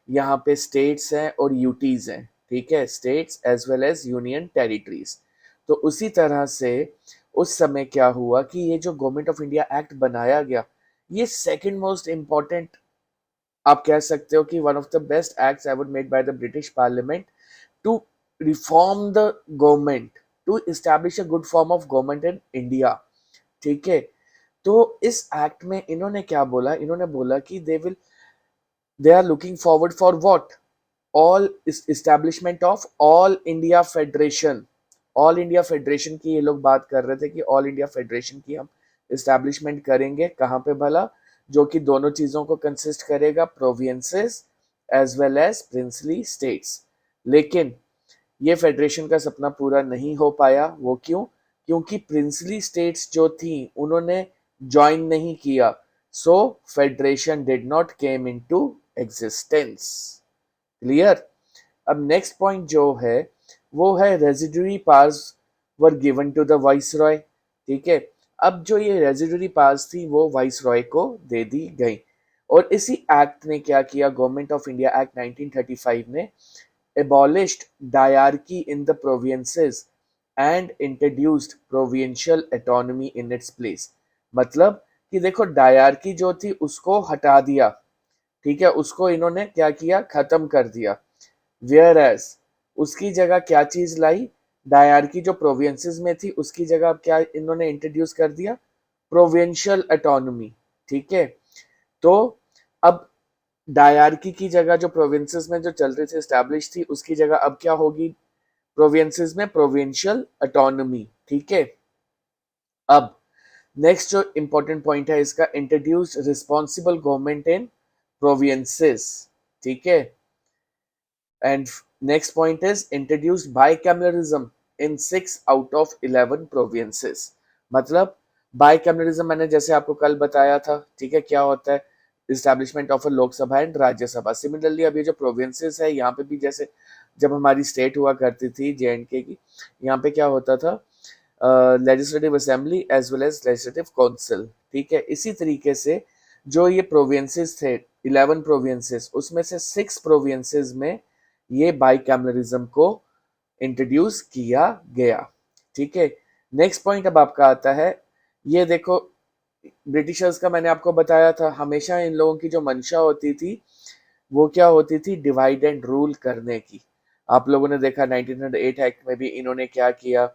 यहाँ पे स्टेट्स हैं और यूटीज हैं, ठीक है, states as well as union territories. तो उसी तरह से उस समय क्या हुआ कि ये जो गवर्नमेंट ऑफ इंडिया एक्ट बनाया गया, ये सेकंड मोस्ट इम्पॉर्टेंट, आप कह सकते हो कि one of the best acts ever made by the British parliament to reform the government, to establish a good form of government in India, ठीक है। तो इस एक्ट में इन्होंने क्या बोला? इन्होंने बोला कि they are looking forward for what? All establishment of all India federation. All India federation की ये लोग बात कर रहे थे कि ऑल इंडिया फेडरेशन की हम इस्टेब्लिशमेंट करेंगे। कहाँ पे भला? जो कि दोनों चीजों को कंसिस्ट करेगा, provinces as well as princely states. लेकिन ये फेडरेशन का सपना पूरा नहीं हो पाया। वो क्यों? क्योंकि प्रिंसली स्टेट्स जो थी उन्होंने ज्वाइन नहीं किया, so federation did not came into existence. Clear? अब नेक्स्ट पॉइंट जो है वो है residuary powers were given to the viceroy, ठीक है। अब जो ये रेजिडरी पावर्स थी वो वाइसरॉय को दे दी गई। और इसी एक्ट ने क्या किया? गवर्नमेंट ऑफ इंडिया एक्ट 1935 ने abolished diarchy in the provinces and introduced provincial autonomy in its place। मतलब कि देखो, डायरकी जो थी उसको हटा दिया, ठीक है, उसको इन्होंने क्या किया? खत्म कर दिया। वेयर एज उसकी जगह क्या चीज लाई? डायरकी जो प्रोविंसेस में थी उसकी जगह अब क्या इन्होंने इंट्रोड्यूस कर दिया? प्रोविंशियल ऑटोनॉमी, ठीक है। तो अब डायरकी की जगह जो प्रोविंसेस में जो चल रही थी, एस्टैब्लिश थी, उसकी जगह अब क्या होगी? प्रोविंसेस में प्रोविंशियल ऑटोनॉमी, ठीक है। अब नेक्स्ट जो इंपॉर्टेंट पॉइंट है इसका, introduced responsible government in provinces, ठीक है। And next point is introduced bicameralism in 6 out of 11 provinces. मतलब बाइकैमरलिज्म मैंने जैसे आपको कल बताया था, ठीक है, क्या होता है? Establishment of a Lok Sabha and Rajya Sabha. Similarly अब ये जो प्रोविंसेस है, यहाँ पे भी जैसे जब हमारी स्टेट हुआ करती थी JNK की, यहाँ पे क्या होता था? Legislative assembly as well as legislative council, ठीक है। इसी तरीके से जो ये प्रोविंसेस थे, 11 प्रोविंसेस, उसमें से 6 प्रोविंसेस में ये बाइकैमरलिज्म को इंट्रोड्यूस किया गया, ठीक है। नेक्स्ट पॉइंट अब आपका आता है, ये देखो, ब्रिटिशर्स का मैंने आपको बताया था, हमेशा इन लोगों की जो मंशा होती थी वो क्या होती थी? डिवाइड एंड रूल करने की। आप लोगों ने देखा 1908 एक्ट में भी इन्होंने क्या किया?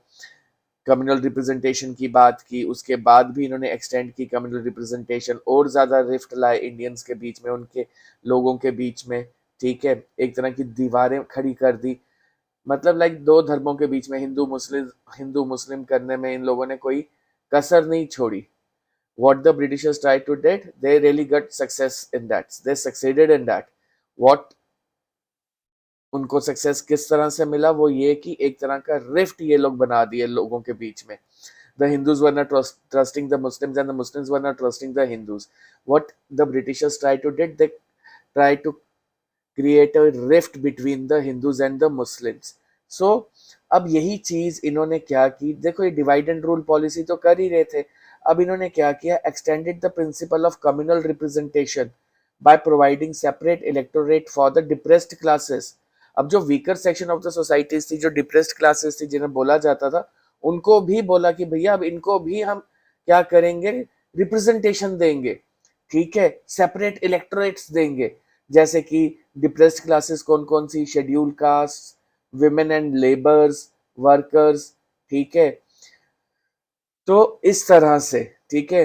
कम्युनल रिप्रेजेंटेशन की बात की, उसके बाद भी इन्होंने एक्सटेंड की कम्युनल रिप्रेजेंटेशन, और ज्यादा रिफ्ट लाए इंडियंस के बीच में, उनके लोगों के बीच में, ठीक है। एक तरह की दीवारें खड़ी कर दी। मतलब लाइक दो धर्मों के बीच में हिंदू मुस्लिम करने में इन लोगों ने कोई कसर नहीं छोड़ी। What the Britishers tried to did, they really got success in that. They succeeded in that. What उनको सक्सेस किस तरह से मिला? वो ये कि एक तरह का रिफ्ट ये लोग बना दिए लोगों के बीच में। The Hindus were not trusting the Muslims and the Muslims were not trusting the Hindus. What the Britishers tried to did, they tried to create a rift between the Hindus and the Muslims. So अब यही चीज इन्होंने क्या की? देखो, ये divide and rule policy तो कर ही रहे थे, अब इन्होंने क्या किया? Extended the principle of communal representation by providing separate electorate for the depressed classes. अब जो weaker section of the societies थी, जो डिप्रेस्ड क्लासेस थी, जिन्हें बोला जाता था, उनको भी बोला कि भैया अब इनको भी हम क्या करेंगे, रिप्रेजेंटेशन देंगे, ठीक है, सेपरेट इलेक्टोरेट्स देंगे, जैसे कि डिप्रेस्ड क्लासेस कौन कौन सी, schedule caste, women and labours, workers, ठीक है। तो इस तरह से, ठीक है,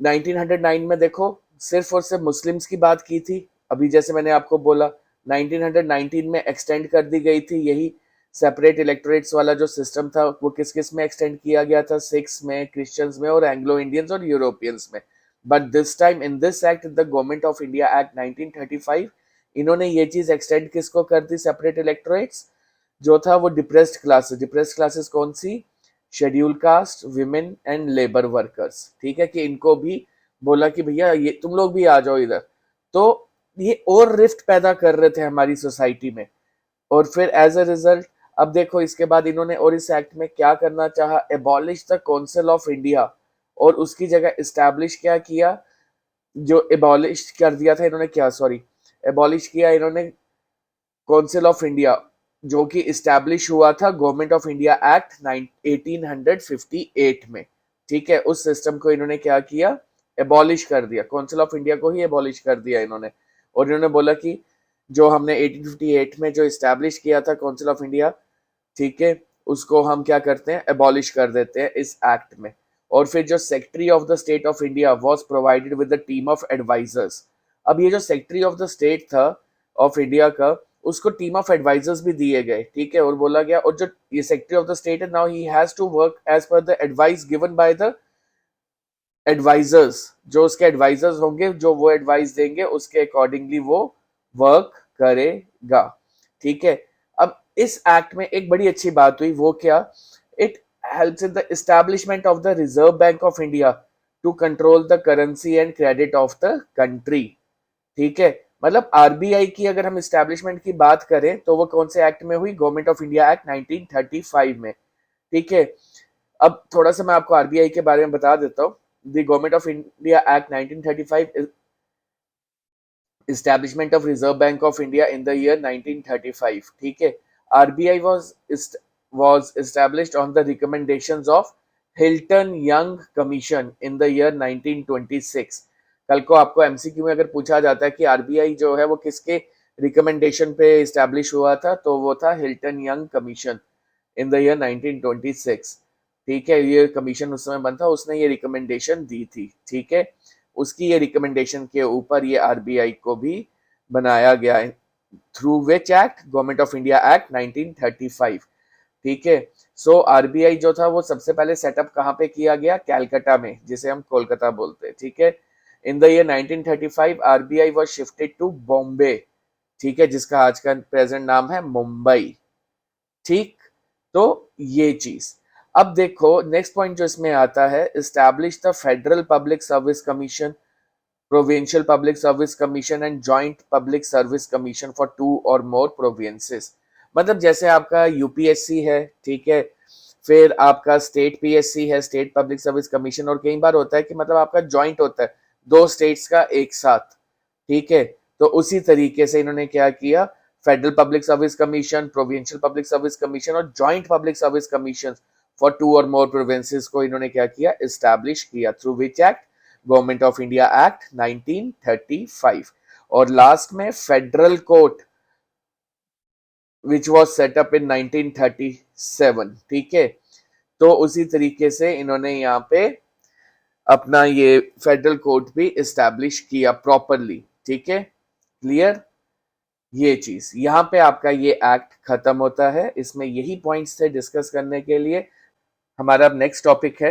1909 में देखो सिर्फ और सिर्फ मुस्लिम्स की बात की थी। अभी जैसे मैंने आपको बोला 1919 में एक्सटेंड कर दी गई थी यही सेपरेट इलेक्टोरेट्स वाला जो सिस्टम था, वो किस किस में एक्सटेंड किया गया था, सिख्स में, क्रिश्चियंस में और एंग्लो इंडियंस और यूरोपियंस में। But this time in this act, the government of India act 1935, इन्होंने ये चीज एक्सटेंड किसको कर दी, सेपरेट इलेक्टोरेट्स, जो था वो डिप्रेस्ड क्लासेस। डिप्रेस्ड क्लासेस कौन सी, schedule caste, women and labour workers, ठीक है, कि इनको भी बोला कि भैया ये तुम लोग भी आ जाओ इधर। तो ये और रिफ्ट पैदा कर रहे थे हमारी सोसाइटी में। और फिर एज अ रिजल्ट अब देखो इसके बाद इन्होंने और इस एक्ट में क्या करना चाहा, abolish the council of India, और उसकी जगह इस्टेब्लिश क्या किया, जो एबॉलिश कर दिया था इन्होंने, क्या सॉरी, एबॉलिश किया इन्होंने काउंसिल ऑफ इंडिया, जो कि इस्टेब्लिश हुआ था गवर्नमेंट ऑफ इंडिया एक्ट 1858 में, ठीक है। उस सिस्टम को इन्होंने क्या किया, एबॉलिश कर दिया, काउंसिल ऑफ इंडिया को ही एबॉलिश कर दिया इन्होंने। और इन्होंने बोला कि जो हमने 1858 में जो इस्टेब्लिश किया था काउंसिल ऑफ इंडिया, ठीक है, उसको हम क्या करते हैं, एबॉलिश कर देते हैं इस एक्ट में। और फिर जो secretary of the state of India was provided with the team of advisers. अब ये जो सेक्रेटरी ऑफ द स्टेट था ऑफ इंडिया का, उसको टीम ऑफ एडवाइजर्स भी दिए गए, ठीक है। और बोला गया, और जो ये सेक्रेटरी ऑफ द स्टेट है, now he has to work as per the advice given by the advisers. जो उसके एडवाइजर्स होंगे, जो वो एडवाइस देंगे, उसके अकॉर्डिंगली वो वर्क करेगा, ठीक है। अब इस एक्ट में एक बड़ी अच्छी बात हुई, वो क्या, it helps in the establishment of the reserve bank of India to control the currency and credit of the country, ठीक है। मतलब आरबीआई की अगर हम एस्टैब्लिशमेंट की बात करें तो वो कौन से एक्ट में हुई, गवर्नमेंट ऑफ इंडिया एक्ट 1935 में, ठीक है। अब थोड़ा सा मैं आपको आरबीआई के बारे में बता देता हूँ। The government of India act 1935, establishment of Reserve Bank of India in the year 1935, ठीक है। RBI was established on the recommendations of Hilton Young Commission in the year 1926। कल को आपको एमसीक्यू में अगर पूछा जाता है कि आरबीआई जो है वो किसके रिकमेंडेशन पे इस्टेब्लिश हुआ था, तो वो था Hilton young commission in the year 1926, ठीक है। ये कमीशन उस समय बना था, उसने ये रिकमेंडेशन दी थी, ठीक है। उसकी ये रिकमेंडेशन के ऊपर ये आरबीआई को भी बनाया गया है, through which act, government of India act 1935, ठीक है। सो आरबीआई जो था वो सबसे पहले सेटअप कहाँ पे किया गया, कैलकाटा में, जिसे हम कोलकाता बोलते हैं, ठीक है। In the year 1935 RBI was shifted to Bombay, ठीक है, जिसका आज का प्रेजेंट नाम है मुंबई, ठीक। तो ये चीज, अब देखो नेक्स्ट पॉइंट जो इसमें आता है, establish the federal public service commission, provincial public service commission and joint public service commission for 2 और मोर प्रोविंसेस। मतलब जैसे आपका यूपीएससी है, ठीक है, फिर आपका स्टेट पीएससी है, स्टेट पब्लिक सर्विस कमीशन, और कई बार होता है कि मतलब आपका जॉइंट होता है दो स्टेट्स का एक साथ, ठीक है। तो उसी तरीके से इन्होंने क्या किया, federal public service commission, provincial public service commission और joint public service commission for 2 और मोर प्रोविंसेस को इन्होंने क्या किया, एस्टैब्लिश किया, through which act, government of India act 1935। और लास्ट में federal court which was set up in 1937, ठीक है। तो उसी तरीके से इन्होंने यहाँ पे अपना ये फेडरल कोर्ट भी एस्टैब्लिश किया प्रॉपरली, ठीक है, क्लियर। ये चीज यहाँ पे आपका ये एक्ट खत्म होता है। इसमें यही पॉइंट्स थे डिस्कस करने के लिए। हमारा अब नेक्स्ट टॉपिक है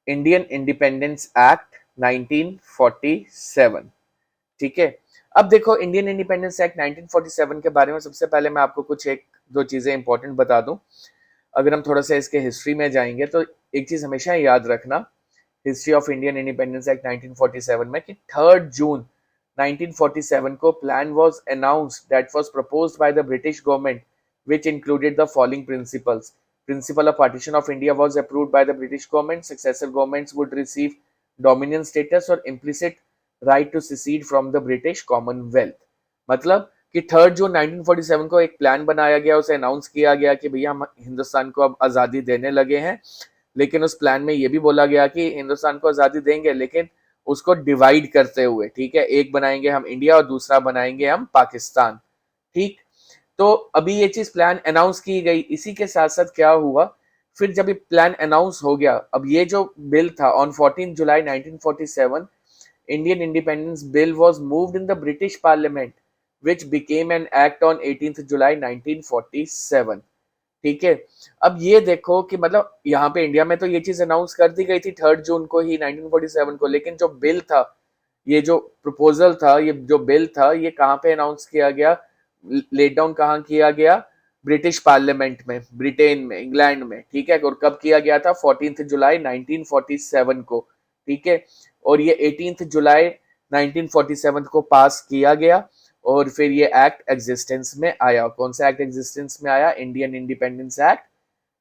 इंडियन इंडिपेंडेंस एक्ट 1947, ठीक है। अब देखो इंडियन इंडिपेंडेंस एक्ट 1947 के बारे में सबसे पहले मैं आपको कुछ एक दो चीजें इंपॉर्टेंट बता दूं। अगर हम थोड़ा सा इसके हिस्ट्री में जाएंगे तो एक चीज हमेशा याद रखना, history of Indian independence act 1947 में, कि 3 जून 1947 को plan was announced that was proposed by the British government which included the following principles. Principle of partition of India was approved by the British government. Successive governments would receive dominion status or implicit right to secede from the British Commonwealth. मतलब कि 3 जून 1947 को एक plan बनाया गया, उसे announce किया गया कि भैया हम हिंदुस्तान को अब आज़ादी देने लगे हैं, लेकिन उस प्लान में ये भी बोला गया कि हिंदुस्तान को आज़ादी देंगे, लेकिन उसको डिवाइड करते हुए, ठीक है, एक बनाएंगे हम इंडिया और दूसरा बनाएंगे हम पाकिस्तान। ठीक, तो अभी ये चीज प्लान अनाउंस की गई। इसी के साथ साथ क्या हुआ, फिर जब ये प्लान अनाउंस हो गया, अब ये जो बिल था on 14 July 1947, Indian independence bill was moved in the British parliament which became an act on 18 जुलाई 1947। ठीक है, अब ये देखो कि मतलब यहाँ पे इंडिया में तो ये चीज अनाउंस कर दी गई थी 3 जून को ही 1947 को, लेकिन जो बिल था, ये जो प्रपोजल था, ये जो बिल था, ये कहाँ पे अनाउंस किया गया, लेट डाउन कहाँ किया गया, ब्रिटिश पार्लियामेंट में, ब्रिटेन में, इंग्लैंड में। ठीक है, और कब किया गया था, 14 जुलाई 1947 को। ठीक है, और ये 18 जुलाई 1947 को पास किया गया, और फिर ये एक्ट एग्जिस्टेंस में आया। कौन सा एक्ट एग्जिस्टेंस में आया, इंडियन इंडिपेंडेंस एक्ट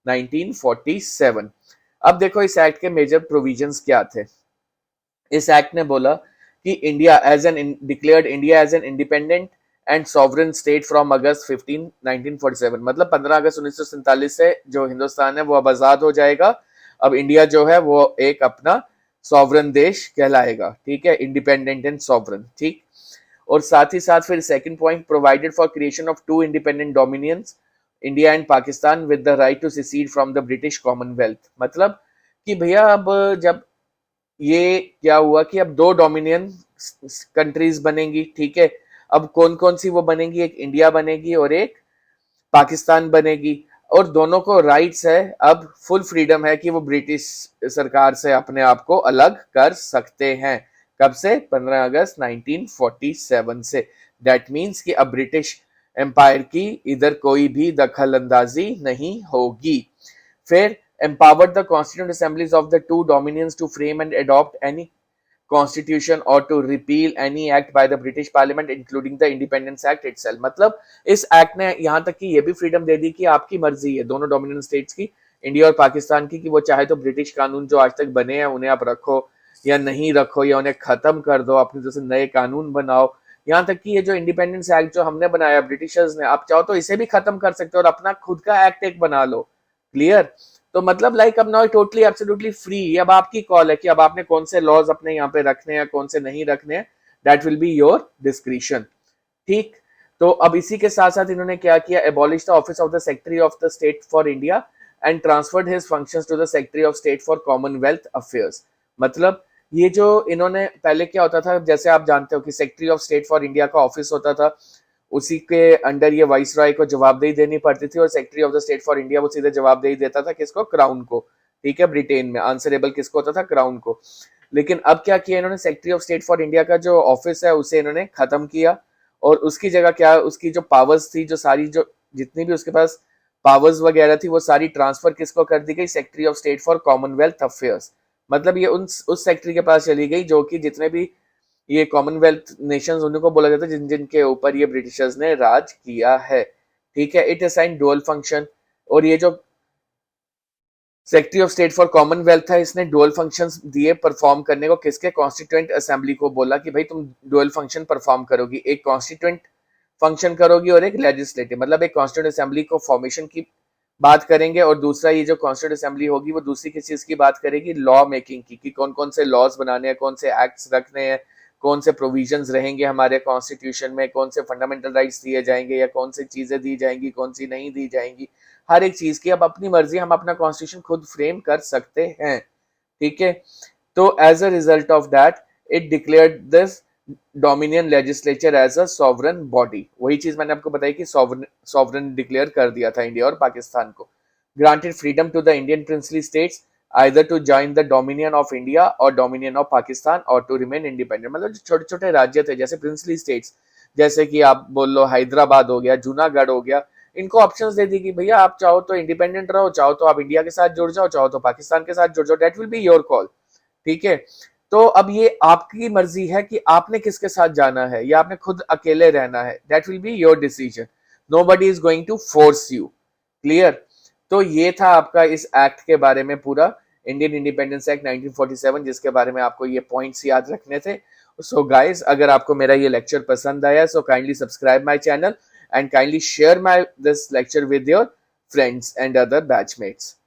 1947। अब देखो इस एक्ट के मेजर प्रोविजंस क्या थे। इस एक्ट ने बोला कि India as an declared India as an independent and sovereign state from August 15 1947, मतलब 15 अगस्त 1947 से जो हिंदुस्तान है वो अब आजाद हो जाएगा। अब इंडिया जो है वो एक अपना सॉवरेन देश कहलाएगा। ठीक है, इंडिपेंडेंट एंड सॉवरेन। ठीक, और साथ ही साथ फिर second point, provided for creation of two independent dominions, India and Pakistan, with the right to secede from the British commonwealth. मतलब कि भैया अब जब ये क्या हुआ कि अब दो डोमिनियन कंट्रीज बनेंगी। ठीक है, अब कौन कौन सी वो बनेंगी, एक इंडिया बनेगी और एक पाकिस्तान बनेगी, और दोनों को राइट्स है, अब फुल फ्रीडम है कि वो ब्रिटिश सरकार से अपने आप को अलग कर सकते हैं। कब से, 15 अगस्त 1947 से। दैट मीन्स कि अब ब्रिटिश एम्पायर की इधर कोई भी दखल अंदाजी नहीं होगी। फिर empowered the constituent assemblies of the two dominions to frame and adopt any constitution or to repeal any act by the British Parliament including the Independence Act itself। मतलब इस एक्ट ने यहाँ तक कि ये भी फ्रीडम दे दी कि आपकी मर्जी है दोनों डोमिनियन स्टेट्स की, इंडिया और पाकिस्तान की, कि वो चाहे तो ब्रिटिश कानून जो आज तक बने हैं उन्हें आप रखो या नहीं रखो, या उन्हें खत्म कर दो, अपनी तरफ से नए कानून बनाओ। यहाँ तक कि ये जो इंडिपेंडेंस एक्ट जो हमने बनाया ब्रिटिशर्स ने, आप चाहो तो इसे भी खत्म कर सकते हो और अपना खुद का एक्ट एक बना लो। क्लियर, तो मतलब लाइक अब नाउ टोटली एब्सोल्युटली फ्री। अब आपकी कॉल है कि अब आपने कौन से लॉज अपने यहाँ पे रखने हैं, कौन से नहीं रखने हैं, that will be your discretion. ठीक, तो अब इसी के साथ साथ इन्होंने क्या किया, abolish the office of the secretary of the state for India and transferred his functions to the secretary of state for commonwealth affairs. मतलब ये जो इन्होंने पहले क्या होता था, जैसे आप जानते हो कि secretary of state for India का ऑफिस होता था, उसी के अंडर ये वाइस रॉय को जवाबदेही देनी पड़ती थी, और secretary of the state for India वो सीधे जवाबदेही देता था किसको, क्राउन को। ठीक है, ब्रिटेन में आंसरेबल किसको होता था, क्राउन को। लेकिन अब क्या किया इन्होंने, secretary of state for India का जो ऑफिस है उसे इन्होंने खत्म किया, और उसकी जगह क्या, उसकी जो पावर्स थी, जो सारी जो जितनी भी उसके पास पावर्स वगैरह थी, वो सारी ट्रांसफर किसको कर दी गई, secretary of state for commonwealth affairs. मतलब ये उस सेक्रेटरी के पास चली गई जो कि जितने भी ये कॉमनवेल्थ नेशंस उन्हीं को बोला जाता है जिनके ऊपर ये ब्रिटिशर्स ने राज किया है। ठीक है, इट असाइन डुअल फंक्शन, और ये जो secretary of state for Commonwealth है इसने डुअल फंक्शंस दिए परफॉर्म करने को, किसके, कॉन्स्टिट्यूएंट असेंबली को बोला कि भाई तुम डुअल फंक्शन परफॉर्म करोगी, एक कॉन्स्टिट्यूएंट फंक्शन करोगी और एक लेजिस्लेटिव। मतलब एक कॉन्स्टिट्यूएंट असेंबली को फॉर्मेशन की बात करेंगे, और दूसरा ये जो कॉन्स्टिट्यूएंट असेंबली होगी वो दूसरी किस चीज की बात करेगी, लॉ मेकिंग की, कि कौन कौन से लॉज बनाने हैं, कौन से एक्ट्स रखने हैं, कौन से प्रोविजंस रहेंगे हमारे कॉन्स्टिट्यूशन में, कौन से फंडामेंटल राइट्स दिए जाएंगे, या कौन सी चीजें दी जाएंगी, कौन सी नहीं दी जाएंगी, हर एक चीज की अब अपनी मर्जी, हम अपना कॉन्स्टिट्यूशन खुद फ्रेम कर सकते हैं। ठीक है, तो as a result of that it declared this dominion legislature as a sovereign body. वही चीज मैंने आपको बताई कि सॉवरन डिक्लेयर कर दिया था इंडिया और पाकिस्तान को। Granted freedom to the Indian princely states either to join the dominion of India or dominion of Pakistan or to remain independent। मतलब जो छोटे छोटे राज्य थे जैसे प्रिंसली स्टेट्स, जैसे कि आप बोल लो हैदराबाद हो गया, जूनागढ़ हो गया, इनको ऑप्शंस दे दी कि भैया आप चाहो तो इंडिपेंडेंट रहो, चाहो तो आप इंडिया के साथ जुड़ जाओ, चाहो तो पाकिस्तान के साथ जुड़ जाओ, that will be your call. ठीक है, तो अब ये आपकी मर्जी है कि आपने किसके साथ जाना है, या आपने खुद अकेले रहना है, that will be your decision, nobody is going to force you. Clear, तो ये था आपका इस एक्ट के बारे में पूरा, इंडियन इंडिपेंडेंस एक्ट 1947, जिसके बारे में आपको ये पॉइंट्स याद रखने थे। सो गाइस, अगर आपको मेरा ये लेक्चर पसंद आया so kindly subscribe my channel and kindly share my this lecture with your friends and other batchmates.